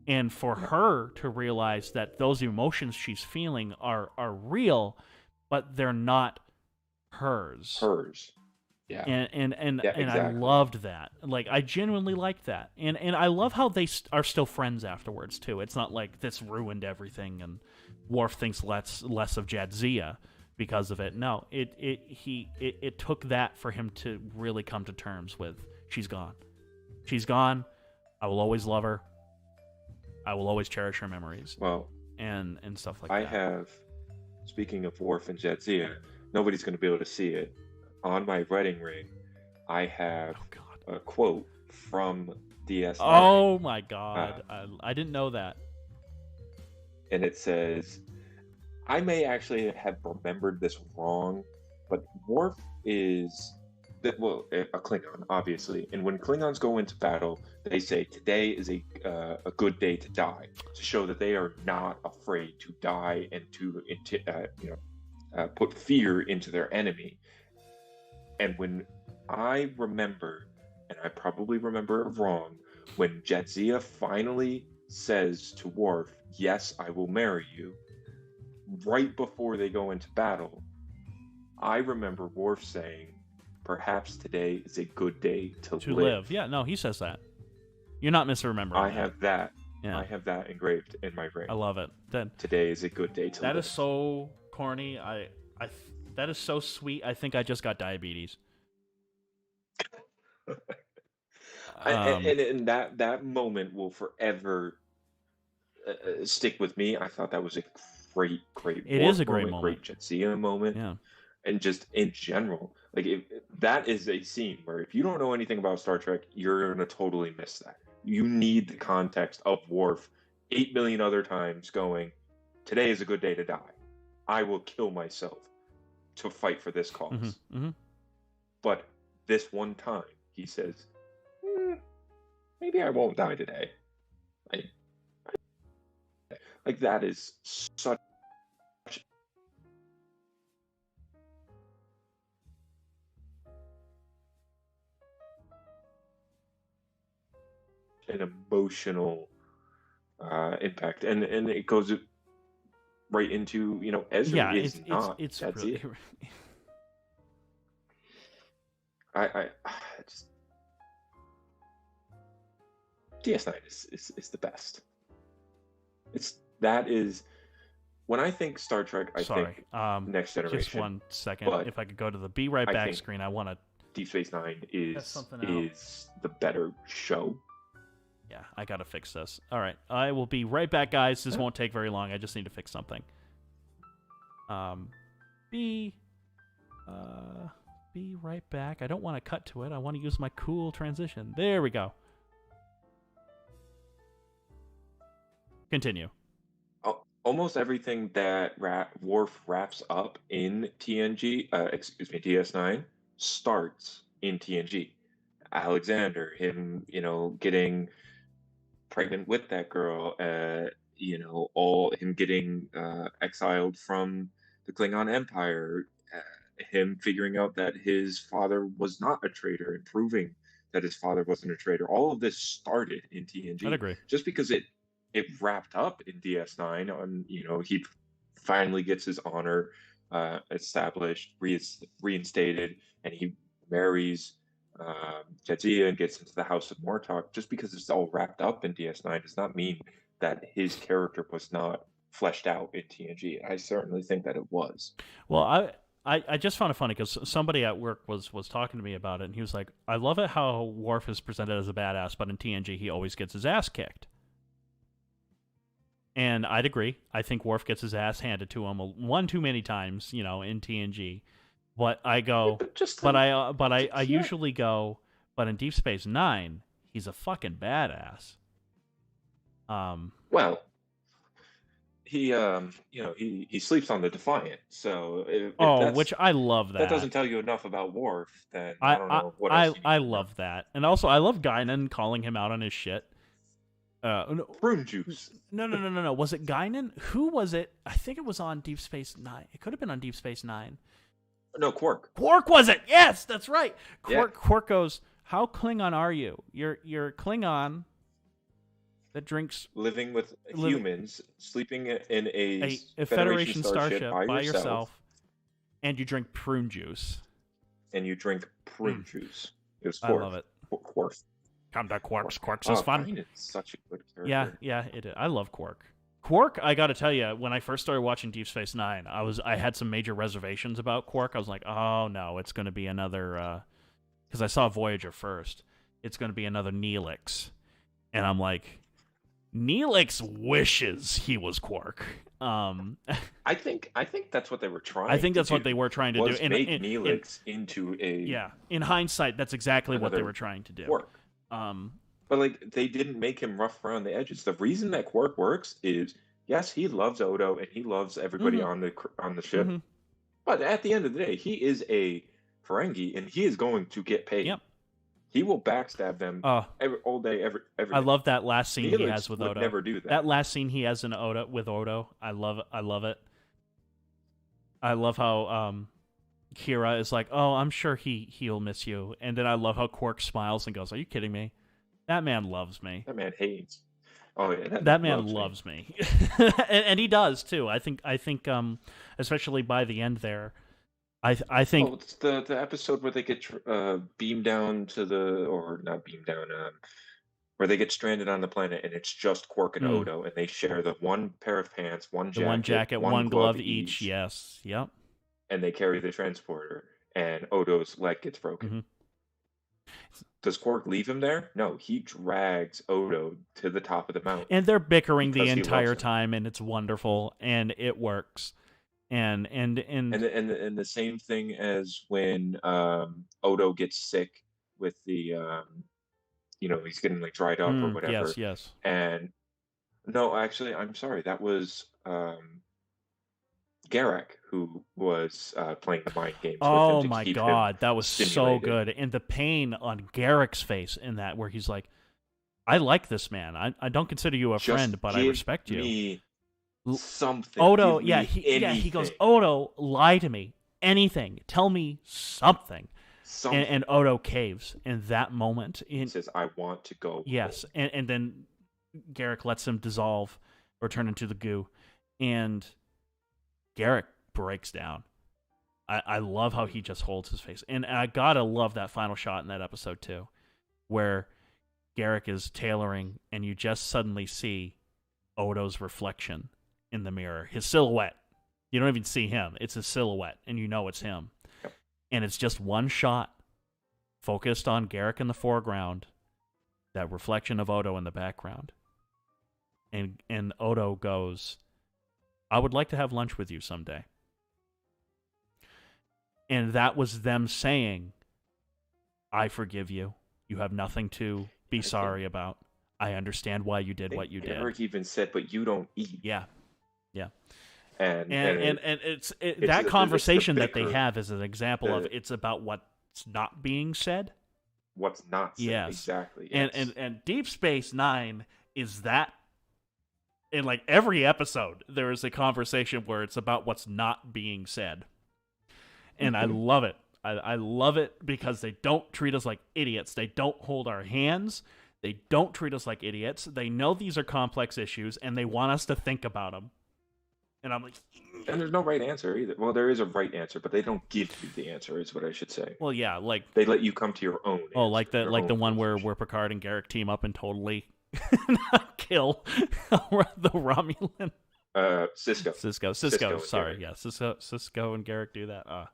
And for her to realize that those emotions she's feeling are real, but they're not hers.
Yeah.
And
exactly.
I loved that. Like, I genuinely liked that. And I love how they are still friends afterwards, too. It's not like this ruined everything and Worf thinks less of Jadzia because of it. No, it took that for him to really come to terms with, she's gone. She's gone. I will always love her. I will always cherish her memories.
Well,
and stuff like
I
that.
have, speaking of Worf and Jadzia, nobody's going to be able to see it. On my wedding ring, I have a quote from DS9.
Oh my god. I didn't know that.
And it says, I may actually have remembered this wrong, but Worf is, a Klingon, obviously. And when Klingons go into battle, they say, today is a good day to die, to show that they are not afraid to die and to put fear into their enemy. And when I remember, and I probably remember it wrong, when Jadzia finally says to Worf, yes, I will marry you, right before they go into battle, I remember Worf saying, perhaps today is a good day to live.
Yeah, no, he says that. You're not misremembering.
I have that.
Yeah.
I have that engraved in my ring.
I love it.
Today is a good day to live.
That is so corny. That is so sweet. I think I just got diabetes.
And that moment will forever stick with me. I thought that was a great
it is a great moment.
Great Jadzia moment.
Yeah.
And just in general, like that is a scene where if you don't know anything about Star Trek, you're gonna totally miss that. You need the context of Worf 8 million other times going, today is a good day to die. I will kill myself to fight for this cause.
Mm-hmm. Mm-hmm.
But this one time, he says, maybe I won't die today. Like that is such an emotional impact, and it goes right into Ezra is not.
It's
that's
really,
it. I just DS9 is the best. That is when I think Star Trek. I think Next Generation.
Just 1 second, but if I could go to the Be Right Back screen, I want to.
Deep Space Nine is the better show.
Yeah, I gotta fix this. All right, I will be right back, guys. This won't take very long. I just need to fix something. Be right back. I don't want to cut to it. I want to use my cool transition. There we go. Continue.
Almost everything that Worf wraps up in DS9 starts in TNG. Alexander, him, getting pregnant with that girl, all him getting exiled from the Klingon Empire, him figuring out that his father was not a traitor and proving that his father wasn't a traitor. All of this started in TNG.
I'd agree.
Just because it wrapped up in DS9 on, he finally gets his honor established, reinstated, and he marries Jadzia and gets into the House of Mortok. Just because it's all wrapped up in DS9 does not mean that his character was not fleshed out in TNG. I certainly think that it was.
Well, I just found it funny because somebody at work was talking to me about it, and he was like, I love it how Worf is presented as a badass, but in TNG he always gets his ass kicked. And I'd agree. I think Worf gets his ass handed to him one too many times, in TNG. But I go, I usually go, but in Deep Space Nine, he's a fucking badass.
Well, he sleeps on the Defiant, so
which I love that.
That doesn't tell you enough about Worf. Then I don't know what else.
I love that, and also I love Guinan calling him out on his shit.
Prune juice.
No. Was it Guinan? Who was it? I think it was on Deep Space Nine. It could have been on Deep Space Nine.
No, Quark.
Quark was it? Yes, that's right. Quark.
Yeah.
Quark goes, "How Klingon are you? You're Klingon that drinks
living with humans, sleeping in a
Federation starship by yourself, and you drink prune juice.
And you drink prune juice. It was Quark.
I love it.
Quark.
Come to Quark's. Quark's is fun.
It's such a good character.
Yeah, it is. I love Quark. Quark, I got to tell you, when I first started watching Deep Space Nine, I had some major reservations about Quark. I was like, oh no, it's going to be another, because I saw Voyager first. It's going to be another Neelix, and I'm like, Neelix wishes he was Quark.
I think that's what they were trying.
I think that's what they were trying to do.
Make Neelix into a
In hindsight, that's exactly what they were trying to do.
Quark. But like they didn't make him rough around the edges. The reason that Quark works is yes, he loves Odo and he loves everybody on the ship. But at the end of the day, he is a Ferengi and he is going to get paid.
Yep.
He will backstab them all day, every day.
I love that last scene he has with Odo.
Never do that.
That last scene he has with Odo. I love it. I love how Kira is like, "Oh, I'm sure he'll miss you," and then I love how Quark smiles and goes, "Are you kidding me? That man loves me.
That man hates. Oh yeah,
that man loves me." and he does too. I think especially by the end there. I think
it's the episode where they get beamed down not beamed down, where they get stranded on the planet and it's just Quark and Odo and they share the one pair of pants, one jacket,
one glove each. Yes, yep.
And they carry the transporter, and Odo's leg gets broken. Does Quark leave him there? No, he drags Odo to the top of the mountain,
and they're bickering the entire time, and it's wonderful, and it works. And
the same thing as when Odo gets sick with the he's getting like dried up or whatever.
Yes.
And no, actually, I'm sorry, that was Garak who was playing the mind games.
Oh my god, that was so good, and the pain on Garak's face in that, where he's like, "I like this man. I don't consider you a friend, but I respect you."
Something.
Odo, he goes, "Odo, lie to me. Anything. Tell me something." And Odo caves in that moment. He
says, "I want to go."
Yes, and then Garak lets him dissolve or turn into the goo, and Garak breaks down. I love how he just holds his face, and I gotta love that final shot in that episode too, where Garak is tailoring, and you just suddenly see Odo's reflection in the mirror, his silhouette. You don't even see him. It's his silhouette, and you know it's him.
Yep.
And it's just one shot focused on Garak in the foreground, that reflection of Odo in the background. And Odo goes, "I would like to have lunch with you someday." And that was them saying, "I forgive you. You have nothing to be sorry about. I understand why you did what you did."
Garak even said, "But you don't eat."
Yeah.
And
it's that conversation that they have is an example of it's about what's not being said.
What's not said,
yes.
Exactly. Yes.
And Deep Space Nine is that. In like every episode, there is a conversation where it's about what's not being said, and I love it. I love it because they don't treat us like idiots. They don't hold our hands. They don't treat us like idiots. They know these are complex issues, and they want us to think about them. And I'm like...
And there's no right answer either. Well, there is a right answer, but they don't give you the answer, is what I should say.
Well, yeah, like...
They let you come to your own answer,
like the one where Picard and Garak team up and totally kill the Romulan.
Cisco.
Sorry, yeah. Cisco and Garak do that.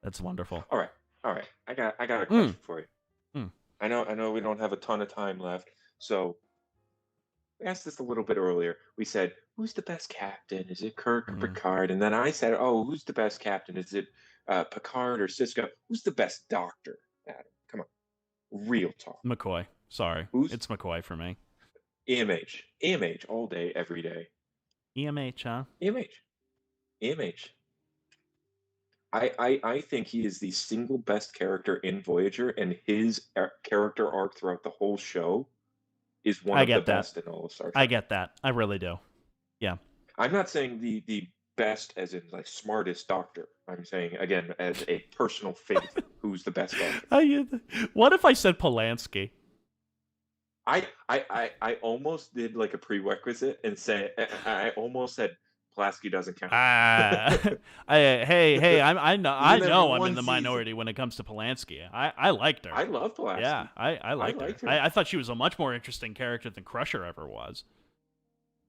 That's wonderful.
All right. I got a question for you. I know we don't have a ton of time left, so we asked this a little bit earlier. We said, who's the best captain? Is it Kirk or Picard? And then I said, who's the best captain? Is it Picard or Cisco? Who's the best doctor? Adam, come on. Real talk.
McCoy. Sorry. It's McCoy for me.
EMH all day, every day.
EMH, huh?
EMH. I think he is the single best character in Voyager, and his character arc throughout the whole show is one of the best in all of Star Trek.
I get that. I really do. Yeah.
I'm not saying the best as in like smartest doctor. I'm saying, again, as a personal faith, who's the best doctor.
What if I said Polanski?
I almost did like a prerequisite and say I almost said Pulaski doesn't count.
Hey, I know I'm in the minority when it comes to Polanski. I liked her.
I love Pulaski.
Yeah, I liked her. I thought she was a much more interesting character than Crusher ever was.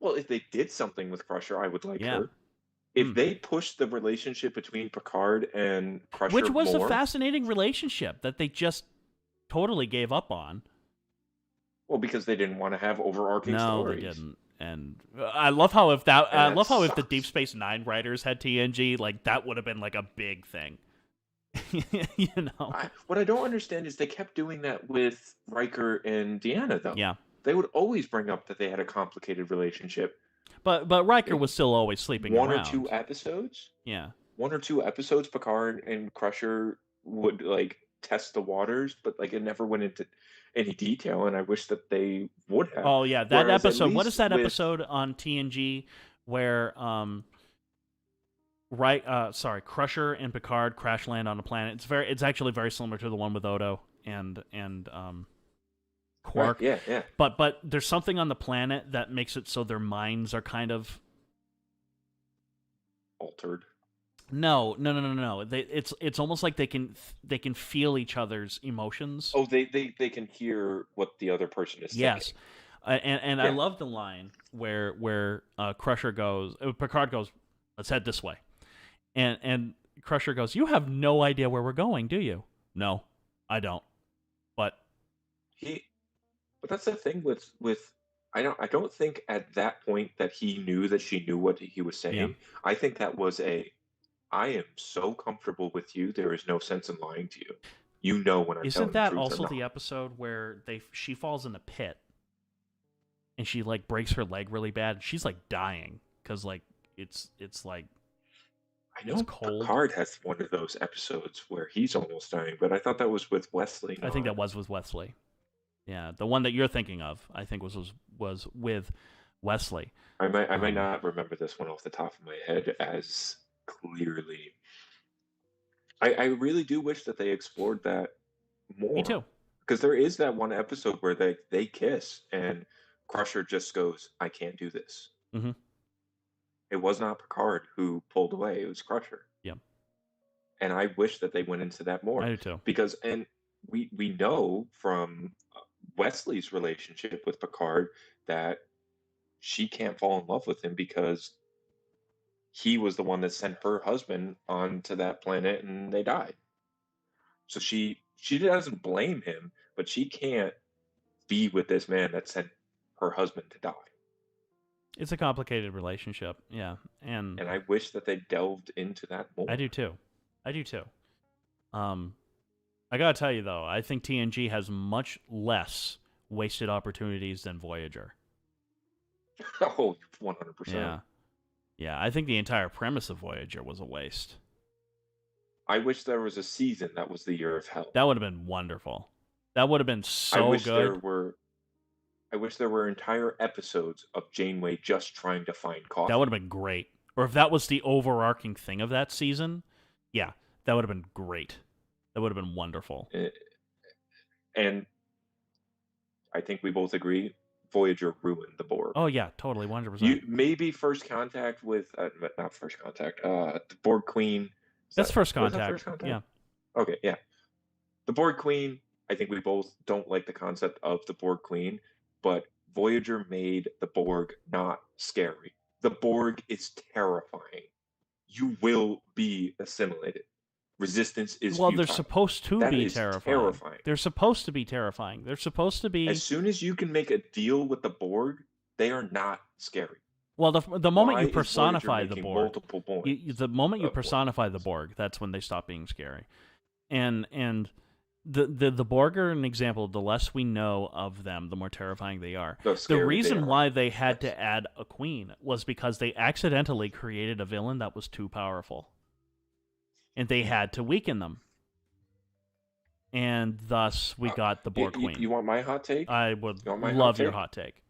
Well, if they did something with Crusher, I would like her. If they pushed the relationship between Picard and Crusher,
which was a fascinating relationship that they just totally gave up on.
Well, because they didn't want to have overarching
No, they
stories.
didn't. And I love how if that
And
I
that
love how if the Deep
sucks.
Space Nine writers had TNG, like that would have been like a big thing. You know.
What I don't understand is they kept doing that with Riker and Deanna, though.
Yeah.
They would always bring up that they had a complicated relationship.
But Riker was still always sleeping
One or
around.
two episodes.
Yeah.
1 or 2 episodes, Picard and Crusher would like test the waters, but like it never went into any detail, and I wish that they would have.
Oh yeah, that
Whereas at
episode. What is
least
that
with
episode on TNG where Crusher and Picard crash land on a planet? It's actually very similar to the one with Odo and Quark.
right, yeah.
But there's something on the planet that makes it so their minds are kind of
altered.
No. It's almost like they can feel each other's emotions.
Oh, they can hear what the other person is
yes.
thinking.
And I love the line where Picard goes, "Let's head this way," and Crusher goes, "You have no idea where we're going, do you?" "No, I don't." But
that's the thing with I don't think at that point that he knew that she knew what he was saying.
Yeah.
I think that was I am so comfortable with you, there is no sense in lying to you. You know when I'm
Isn't
telling the truth
that
or
also
not.
the episode where she falls in a pit and she like breaks her leg really bad? She's like dying because like it's like
I know
it's cold.
Picard has one of those episodes where he's almost dying, but I thought that was with Wesley.
I think that was with Wesley. Yeah, the one that you're thinking of, I think was with Wesley.
I might not remember this one off the top of my head as clearly. I really do wish that they explored that more.
Me too.
Because there is that one episode where they kiss and Crusher just goes, "I can't do this."
Mm-hmm.
It was not Picard who pulled away; it was Crusher.
Yeah.
And I wish that they went into that more.
I do too.
Because we know from Wesley's relationship with Picard that she can't fall in love with him because he was the one that sent her husband onto that planet and they died. So she doesn't blame him, but she can't be with this man that sent her husband to die.
It's a complicated relationship, yeah, and
I wish that they delved into that more.
I do too. I gotta tell you though, I think TNG has much less wasted opportunities than Voyager.
Oh, 100%.
Yeah. I think the entire premise of Voyager was a waste.
I wish there was a season that was the Year of Hell.
That would have been wonderful. That would have been so good.
I wish there were entire episodes of Janeway just trying to find coffee.
That would have been great. Or if that was the overarching thing of that season, yeah, that would have been great. That would have been wonderful.
And I think we both agree, Voyager ruined the Borg.
Oh yeah, totally, 100%.
Maybe First Contact with not First Contact. The Borg Queen.
That's First Contact.
First Contact.
Yeah.
Okay, yeah. The Borg Queen. I think we both don't like the concept of the Borg Queen, but Voyager made the Borg not scary. The Borg is terrifying. You will be assimilated. Resistance is futile.
They're supposed to be terrifying. They're supposed to be terrifying. They're supposed to be.
As soon as you can make a deal with the Borg, they are not scary.
Well, the moment you personify the Borg, the moment you personify the Borg, that's when they stop being scary. And the Borg are an example. The less we know of them, the more terrifying they are. The reason why they had to add a queen was because they accidentally created a villain that was too powerful. And they had to weaken them. And thus, we got the Borg Queen.
You want my hot take?
I would love your hot take.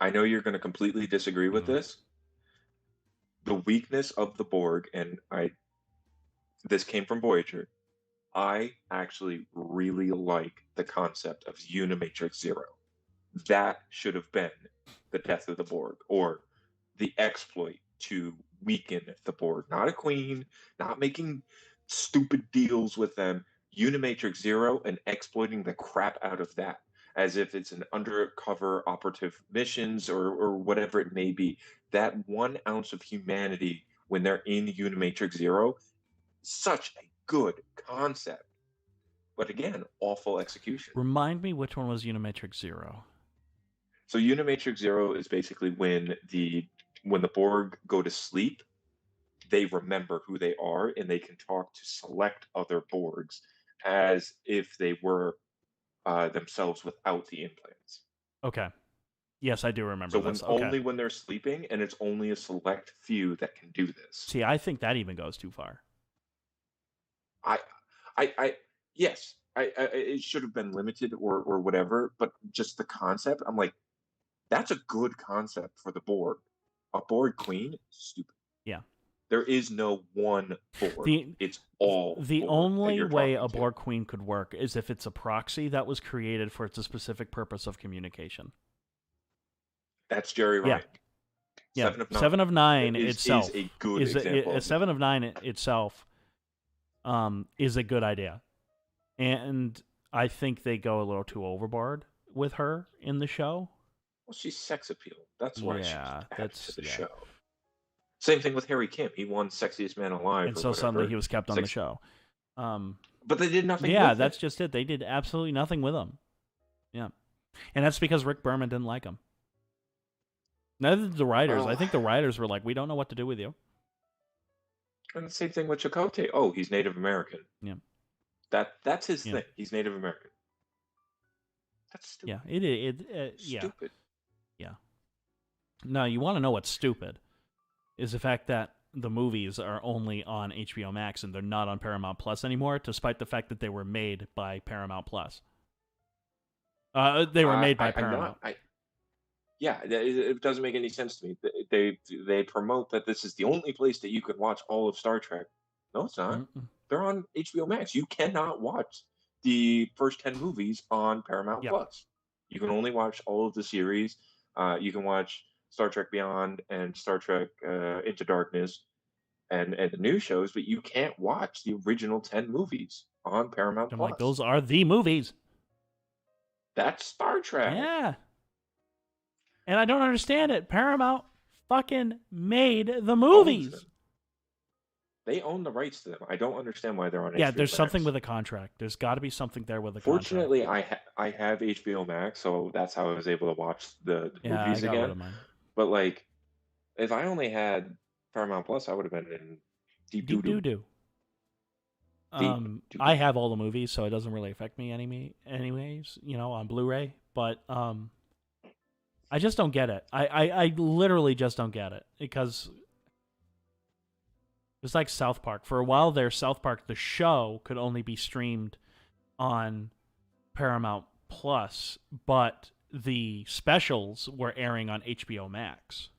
I know you're going to completely disagree with this. The weakness of the Borg, and this came from Voyager, I actually really like the concept of Unimatrix Zero. That should have been the death of the Borg, or the exploit to weaken the Borg. Not a queen, not making stupid deals with them. Unimatrix Zero and exploiting the crap out of that as if it's an undercover operative missions or whatever it may be. That 1 ounce of humanity when they're in Unimatrix Zero, such a good concept. but again, awful execution.
Remind me which one was Unimatrix Zero.
So Unimatrix Zero is basically when the Borg go to sleep, they remember who they are and they can talk to select other Borgs as if they were themselves without the implants.
Okay. Yes, I do remember this.
Only when they're sleeping, and it's only a select few that can do this.
See, I think that even goes too far.
Yes, it should have been limited or whatever, but just the concept, I'm like, that's a good concept for the Borg. A Borg queen, stupid.
Yeah.
There is no one Borg. It's all
the
Borg
only way a Borg queen could work is if it's a proxy that was created for its specific purpose of communication.
That's Jerry Ryan.
Yeah. Seven of Nine
itself is a good example.
7 of 9 itself is a good idea. And I think they go a little too overboard with her in the show.
Well, she's sex appeal. That's why she's added to the show. Same thing with Harry Kim. He won Sexiest Man Alive.
And so suddenly he was kept on the show.
But they did nothing with
him. That's just it. They did absolutely nothing with him. Yeah. And that's because Rick Berman didn't like him. Neither did the writers. I think the writers were like, we don't know what to do with you.
And the same thing with Chakotay. Oh, he's Native American.
Yeah.
That's his thing. He's Native American. That's stupid.
Yeah.
Stupid.
Yeah. No, you want to know what's stupid is the fact that the movies are only on HBO Max and they're not on Paramount Plus anymore, despite the fact that they were made by Paramount Plus. They were made by Paramount.
It doesn't make any sense to me. They promote that this is the only place that you could watch all of Star Trek. No, it's not. They're on HBO Max. You cannot watch the first 10 movies on Paramount Plus. You can only watch all of the series. You can watch Star Trek Beyond and Star Trek Into Darkness and the new shows, but you can't watch the original 10 movies on Paramount Plus.
Like, those are the movies.
That's Star Trek.
Yeah. And I don't understand it. Paramount fucking made the movies.
They own the rights to them. I don't understand why they're on HBO
Max. There's something with a contract. There's got to be something there with a contract.
Fortunately, I have HBO Max, so that's how I was able to watch the movies again. Rid of mine. But like, if I only had Paramount Plus, I would have been in deep doo-doo.
I have all the movies, so it doesn't really affect me anyways, on Blu-ray. But I just don't get it. I literally just don't get it. Because it's like South Park. For a while there, South Park, the show, could only be streamed on Paramount Plus, but the specials were airing on HBO Max.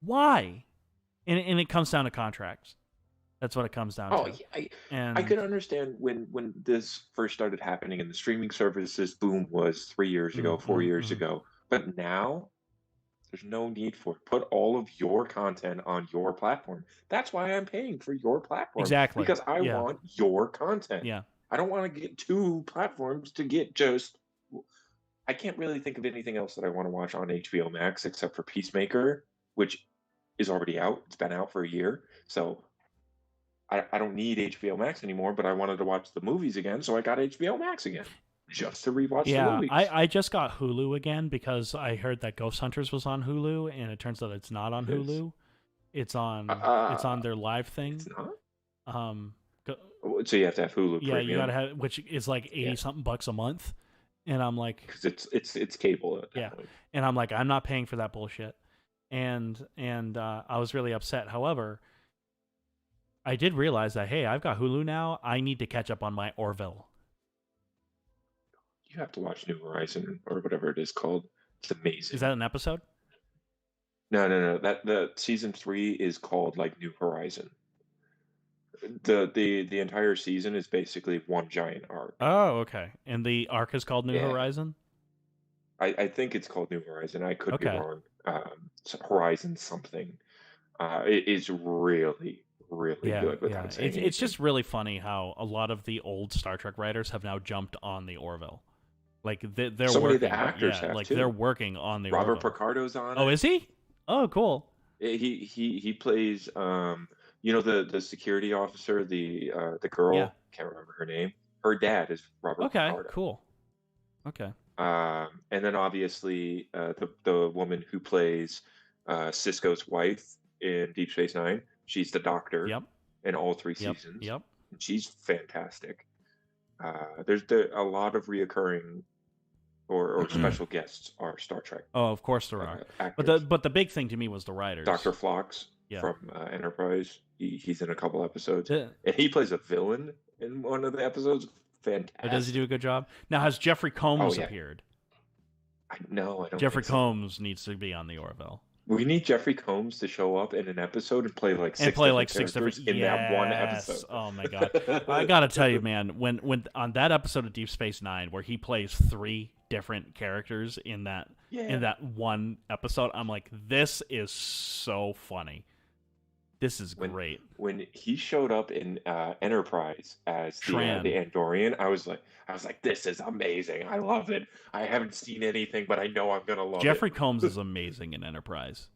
Why? And it comes down to contracts. That's what it comes down to.
I could understand when this first started happening and the streaming services boom was 3 years ago, 4 years ago. But now, there's no need for it. Put all of your content on your platform. That's why I'm paying for your platform.
Exactly.
Because I want your content.
Yeah.
I don't want to get 2 platforms to get just... I can't really think of anything else that I want to watch on HBO Max except for Peacemaker, which is already out. It's been out for a year. So I don't need HBO Max anymore, but I wanted to watch the movies again, so I got HBO Max again just to rewatch the movies.
Yeah, I just got Hulu again because I heard that Ghost Hunters was on Hulu, and it turns out it's not on Hulu. It's on their live thing.
It's not? So you have to have Hulu
Yeah,
Premium.
You gotta have, which is like $80-something bucks a month. And I'm like...
Because it's cable at that point.
And I'm like, I'm not paying for that bullshit. And I was really upset. However, I did realize that, hey, I've got Hulu now. I need to catch up on my Orville.
You have to watch New Horizon or whatever it is called. It's amazing.
Is that an episode?
No. The season 3 is called like New Horizon. The entire season is basically one giant arc.
Oh, okay. And the arc is called New Horizon?
I think it's called New Horizon. I could be wrong. Horizon something. It is really good without saying anything.
It's just really funny how a lot of the old Star Trek writers have now jumped on the Orville. Like they're
so
working.
Many of the actors have too.
They're working on the
Robert
Orville.
Picardo's on.
Oh, is he? Oh, cool.
He plays You know the security officer, the girl,
Yeah.
can't remember her name. Her dad is Robert
Okay.
Picardo.
Cool. Okay.
And then obviously the woman who plays Cisco's wife in Deep Space Nine, she's the doctor
Yep.
in all 3
Yep.
seasons.
Yep.
And she's fantastic. There's a lot of reoccurring or special guests are Star Trek
Oh, of course there are.
actors.
But the big thing to me was the writers.
Dr. Phlox from Enterprise. He's in a couple episodes, and he plays a villain in one of the episodes. Fantastic.
Does he do a good job? Now, has Jeffrey Combs appeared?
I don't.
Jeffrey
think
Combs needs to be on the Orville.
We need Jeffrey Combs to show up in an episode and play like six different in that one episode.
Oh my god! I gotta tell you, man, when on that episode of Deep Space Nine where he plays 3 different characters in that one episode, I'm like, this is so funny. This is great.
When he showed up in Enterprise as the Andorian, I was like, this is amazing. I love it. I haven't seen anything, but I know I'm gonna love
Jeffrey Combs is amazing in Enterprise.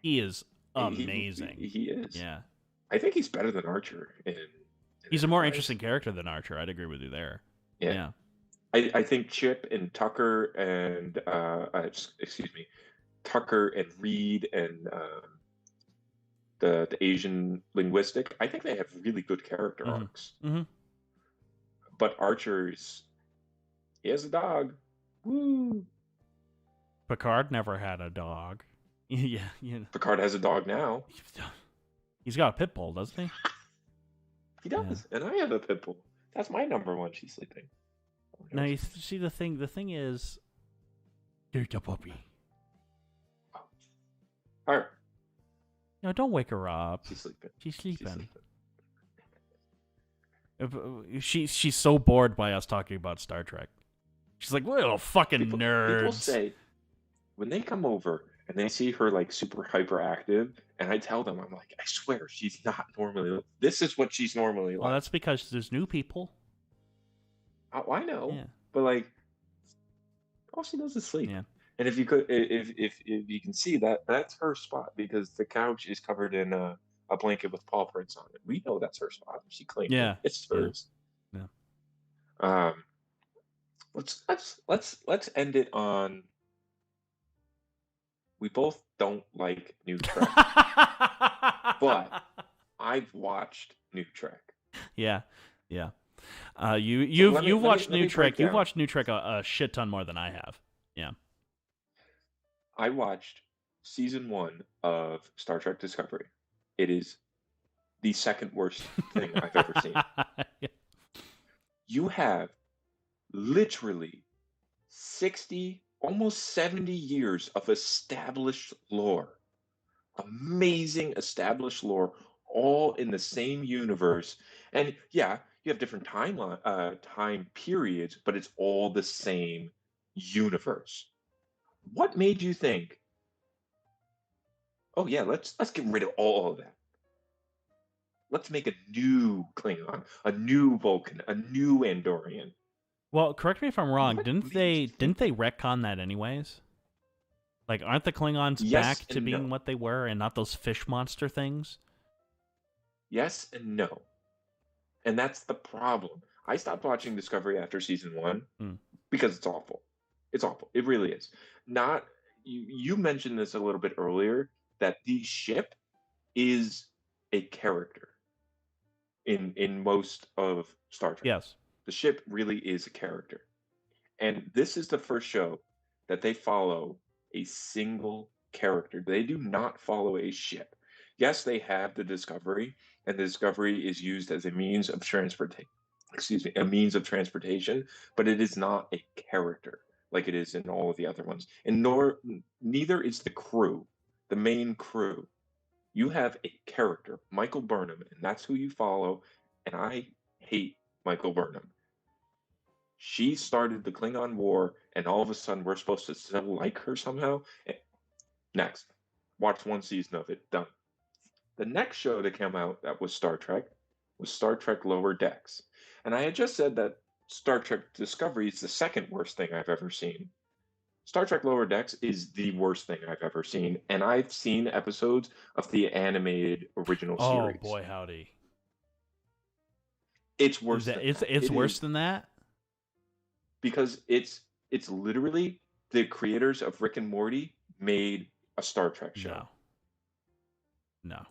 He is amazing.
He is.
Yeah.
I think he's better than Archer.
He's a more interesting character than Archer. I'd agree with you there. Yeah.
I think Chip and Tucker and Tucker and Reed and the Asian linguistic, I think they have really good character arcs.
Mm-hmm.
But Archer's, he has a dog. Woo!
Picard never had a dog. Yeah.
Picard has a dog now.
He's got a pit bull, doesn't he?
He does, and I have a pit bull. That's my number one. She's sleeping.
Now you see the thing. The thing is, there's a puppy.
Oh. All right.
No, don't wake her up.
She's sleeping.
She's sleeping. She's so bored by us talking about Star Trek. She's like, little fucking nerds.
People say when they come over and they see her like super hyperactive, and I tell them, I'm like, I swear she's not normally. This is what she's normally like.
Well, that's because there's new people.
Oh, I know, but like, all she does is sleep.
Yeah.
And if you could, if you can see that, that's her spot because the couch is covered in a blanket with paw prints on it. We know that's her spot. She claimed it. It's hers.
Yeah.
Let's end it on. We both don't like New Trek, but I've watched New Trek.
Yeah. You've watched New Trek. You've watched New Trek a shit ton more than I have. Yeah.
I watched season 1 of Star Trek Discovery. It is the second worst thing I've ever seen.
Yeah.
You have literally 60, almost 70 years of established lore. Amazing established lore, all in the same universe. And yeah, you have different time periods, but it's all the same universe. What made you think, oh yeah, let's get rid of all of that. Let's make a new Klingon, a new Vulcan, a new Andorian.
Well, correct me if I'm wrong. Didn't they retcon that anyways? Like, aren't the Klingons back to being what they were and not those fish monster things?
Yes and no. And that's the problem. I stopped watching Discovery after season 1 because it's awful. It's awful. It really is. Not you mentioned this a little bit earlier that the ship is a character in most of Star Trek.
Yes.
The ship really is a character. And this is the first show that they follow a single character. They do not follow a ship. Yes, they have the Discovery, and the Discovery is used as a means of transportation. A means of transportation, but it is not a character like it is in all of the other ones. And neither is the crew, the main crew. You have a character, Michael Burnham, and that's who you follow. And I hate Michael Burnham. She started the Klingon War, and all of a sudden we're supposed to still like her somehow. Next, watch 1 season of it, done. The next show that came out that was Star Trek was Star Trek Lower Decks. And I had just said that Star Trek Discovery is the second worst thing I've ever seen. Star Trek Lower Decks is the worst thing I've ever seen, and I've seen episodes of the animated original
Oh
series.
boy, howdy!
It's worse than that.
It's
It
worse
is
than that
because it's literally the creators of Rick and Morty made a Star Trek show.
No.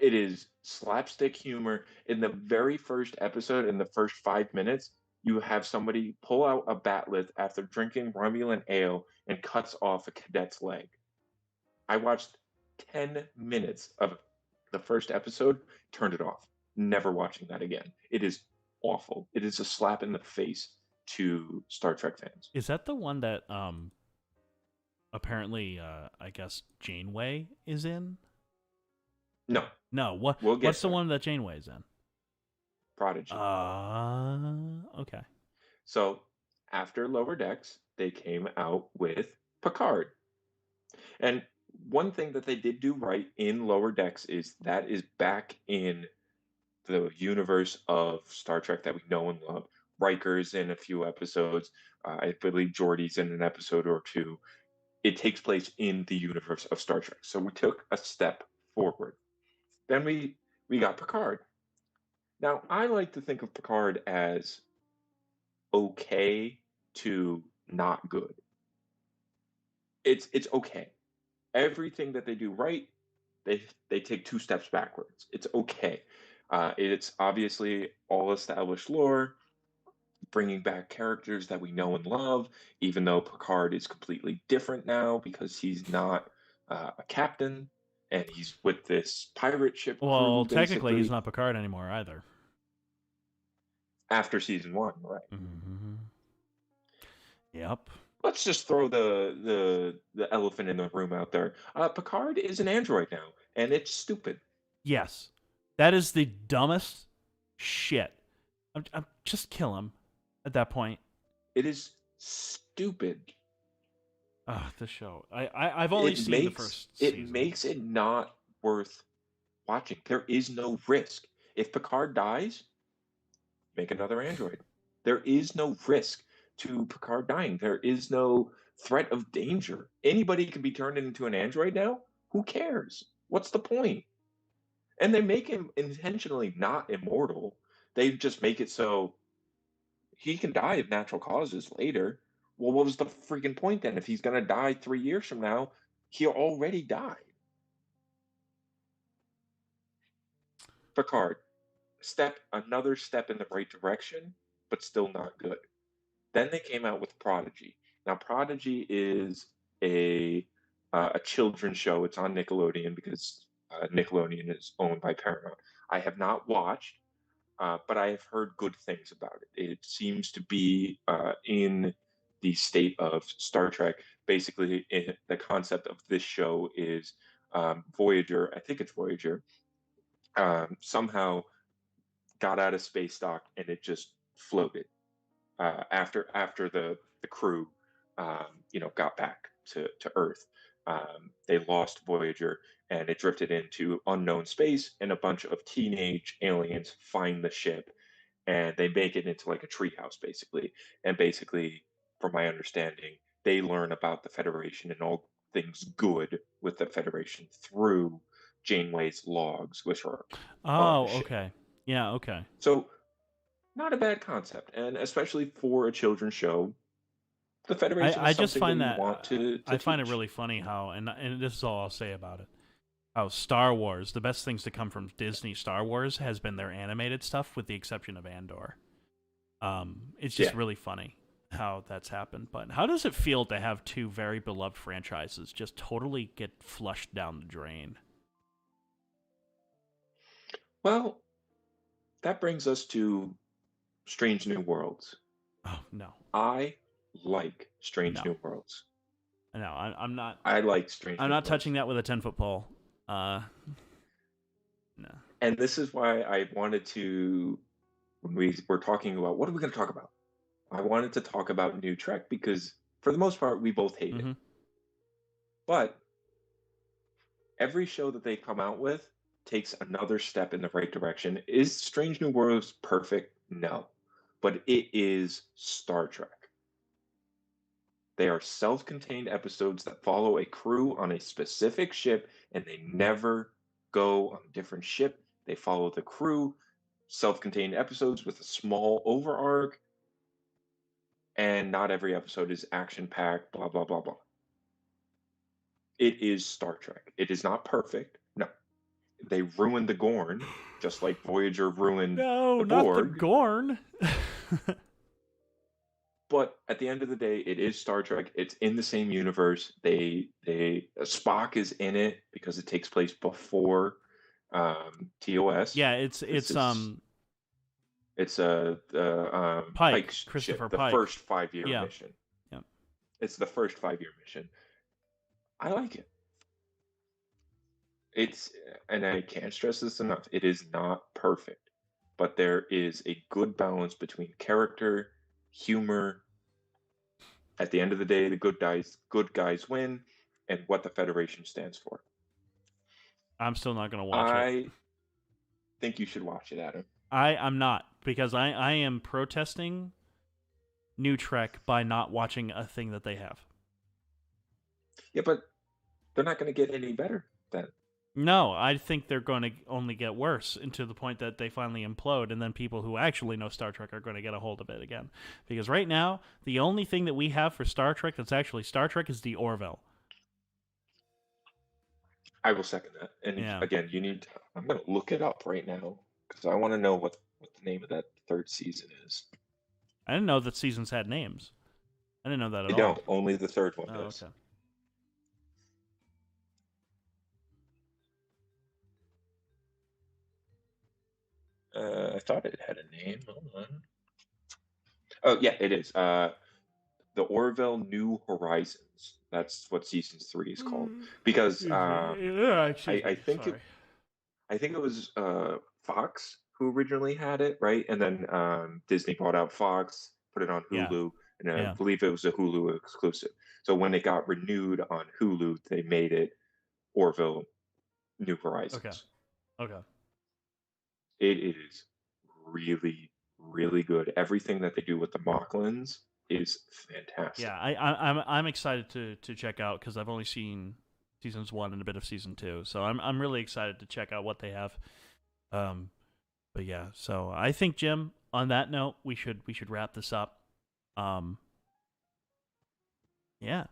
It is slapstick humor. In the very first episode, in the first 5 minutes, you have somebody pull out a batleth after drinking Romulan ale and cuts off a cadet's leg. I watched 10 minutes of the first episode, turned it off. Never watching that again. It is awful. It is a slap in the face to Star Trek fans.
Is that the one that apparently I guess Janeway is in?
No.
No. What's the one that Janeway's in?
Prodigy.
Okay.
So after Lower Decks, they came out with Picard. And one thing that they did do right in Lower Decks is that is back in the universe of Star Trek that we know and love. Riker's in a few episodes. I believe Geordi's in an episode or two. It takes place in the universe of Star Trek. So we took a step forward. Then we got Picard. Now, I like to think of Picard as okay to not good. It's okay. Everything that they do right, they take 2 steps backwards. It's okay. It's obviously all established lore, bringing back characters that we know and love, even though Picard is completely different now because he's not a captain and he's with this pirate ship crew.
Well,
basically.
Technically, he's not Picard anymore either.
After season 1, right?
Mm-hmm. Yep.
Let's just throw the elephant in the room out there. Picard is an android now, and it's stupid.
Yes, that is the dumbest shit. I'm just kill him at that point.
It is stupid.
The show. I've only seen the first season.
It makes it not worth watching. There is no risk. If Picard dies, make another android. There is no risk to Picard dying. There is no threat of danger. Anybody can be turned into an android now. Who cares? What's the point? And they make him intentionally not immortal. They just make it so he can die of natural causes later. Well, what was the freaking point then? If he's going to die 3 years from now, he already died. Picard, another step in the right direction, but still not good. Then they came out with Prodigy. Now, Prodigy is a children's show. It's on Nickelodeon because Nickelodeon is owned by Paramount. I have not watched, but I have heard good things about it. It seems to be in the state of Star Trek. Basically, the concept of this show is Voyager, I think it's Voyager, somehow got out of space dock and it just floated after the crew got back to Earth. They lost Voyager and it drifted into unknown space, and a bunch of teenage aliens find the ship and they make it into like a treehouse basically. And basically, from my understanding, they learn about the Federation and all things good with the Federation through Janeway's logs, which are
oh, okay. Yeah, okay.
So not a bad concept, and especially for a children's show, the Federation
I
is
just
something
find
that you want to
I find
teach.
it really funny how, and this is all I'll say about it. How Star Wars, the best things to come from Disney Star Wars has been their animated stuff, with the exception of Andor. It's just really funny how that's happened. But how does it feel to have 2 very beloved franchises just totally get flushed down the drain?
Well, that brings us to Strange New Worlds.
Oh, no.
I like Strange New Worlds.
No, I'm not.
I like Strange New Worlds.
I'm not touching that with a 10-foot pole. No.
And this is why I wanted to, when we were talking about what are we going to talk about, I wanted to talk about New Trek because for the most part we both hate it. But every show that they come out with takes another step in the right direction. Is Strange New Worlds perfect? No. But it is Star Trek. They are self-contained episodes that follow a crew on a specific ship, and they never go on a different ship. They follow the crew, self-contained episodes with a small overarc, and not every episode is action-packed, blah, blah, blah, blah. It is Star Trek. It is not perfect. No. They ruined the Gorn, just like Voyager ruined the Borg.
No, not the Gorn.
But at the end of the day, it is Star Trek. It's in the same universe. Spock is in it because it takes place before TOS.
Yeah, it's
Pike's
Christopher
ship, the
Pike.
first 5-year mission.
Yeah.
It's the first 5-year mission. I like it. And I can't stress this enough, it is not perfect, but there is a good balance between character, humor. At the end of the day, the good guys win, and what the Federation stands for.
I'm still not going to watch it.
I think you should watch it, Adam.
I'm not, because I am protesting New Trek by not watching a thing that they have.
Yeah, but they're not going to get any better then.
No, I think they're going to only get worse, and to the point that they finally implode, and then people who actually know Star Trek are going to get a hold of it again. Because right now, the only thing that we have for Star Trek that's actually Star Trek is the Orville.
I will second that. And again, I'm going to look it up right now, because I want to know what the name of that third season is.
I didn't know that seasons had names. I didn't know that at all.
No, only the third one does.
Okay.
I thought it had a name. Hold on. Oh, yeah, it is. The Orville New Horizons. That's what season 3 is called. Because I think it was Fox who originally had it, right? And then Disney bought out Fox, put it on Hulu, and I believe it was a Hulu exclusive. So when it got renewed on Hulu, they made it Orville New Horizons.
Okay.
It is really, really good. Everything that they do with the Mocklins is fantastic.
Yeah, I'm excited to check out, because I've only seen seasons 1 and a bit of season 2, so I'm really excited to check out what they have. But yeah, so I think, Jim, on that note, we should wrap this up. Yeah.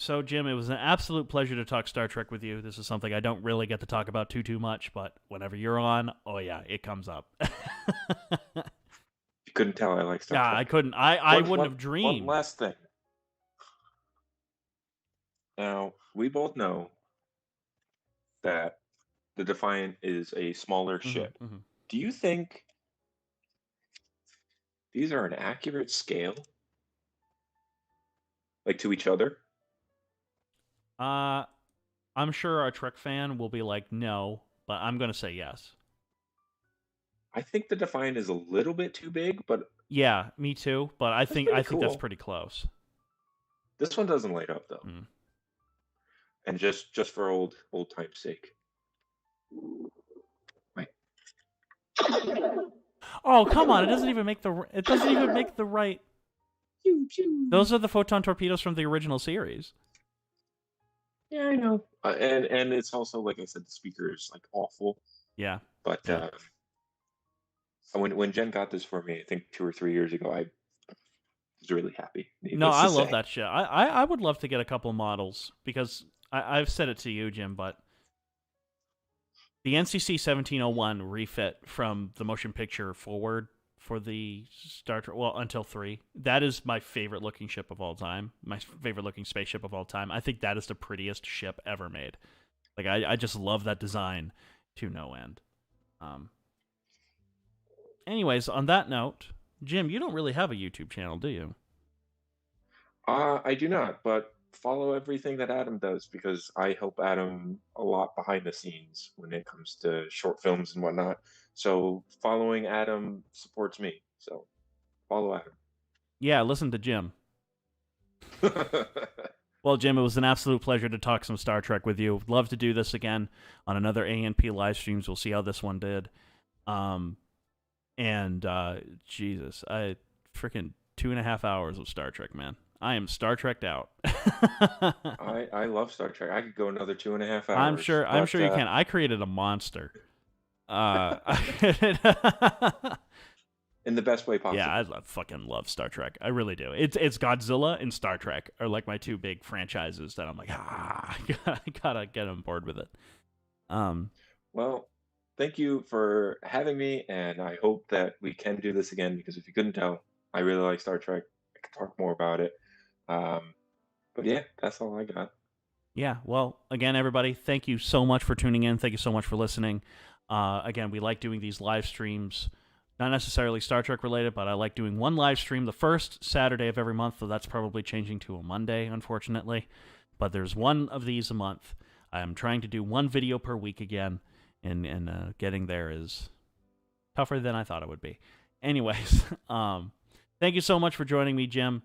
So, Jim, it was an absolute pleasure to talk Star Trek with you. This is something I don't really get to talk about too much, but whenever you're on, oh yeah, it comes up.
You couldn't tell I like Star Trek.
Yeah, I couldn't. I wouldn't have dreamed.
One last thing. Now, we both know that the Defiant is a smaller ship.
Mm-hmm.
Do you think these are an accurate scale? Like, to each other?
I'm sure our Trek fan will be like, no, but I'm going to say yes.
I think the Defiant is a little bit too big, but...
Yeah, me too, but I think that's pretty close.
This one doesn't light up, though.
Mm.
And just for old time's sake. Wait.
Oh, come on, it doesn't even make the right... Those are the photon torpedoes from the original series.
Yeah, I know. And it's also, like I said, the speaker is like awful.
Yeah.
But when Jen got this for me, I think 2 or 3 years ago, I was really happy.
No, I love that shit. I would love to get a couple models, because I've said it to you, Jim, but the NCC 1701 refit from the motion picture forward for the Star Trek, well, until 3, that is my favorite looking ship of all time. My favorite looking spaceship of all time. I think that is the prettiest ship ever made. Like, I just love that design to no end. Anyways, on that note, Jim, you don't really have a YouTube channel, do you?
I do not, but follow everything that Adam does, because I help Adam a lot behind the scenes when it comes to short films and whatnot. So following Adam supports me. So follow Adam.
Yeah, listen to Jim. Well, Jim, it was an absolute pleasure to talk some Star Trek with you. Love to do this again on another ANP live streams. We'll see how this one did. Jesus, I freaking 2.5 hours of Star Trek, man. I am Star Trek'd out.
I love Star Trek. I could go another 2.5 hours.
I'm sure you can. I created a monster.
In the best way possible.
Yeah, I fucking love Star Trek. I really do. It's Godzilla and Star Trek are like my two big franchises that I'm like, I gotta get on board with it.
Well, thank you for having me, and I hope that we can do this again, because if you couldn't tell, I really like Star Trek. I could talk more about it. But yeah, that's all I got.
Yeah, well, again, everybody, thank you so much for tuning in. Thank you so much for listening. Again, we like doing these live streams, not necessarily Star Trek related, but I like doing one live stream the first Saturday of every month, so that's probably changing to a Monday, unfortunately. But there's one of these a month. I'm trying to do one video per week again, and getting there is tougher than I thought it would be. Anyways, thank you so much for joining me, Jim.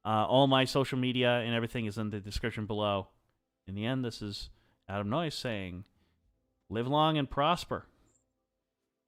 All my social media and everything is in the description below. In the end, this is Adam Noyce saying, live long and prosper.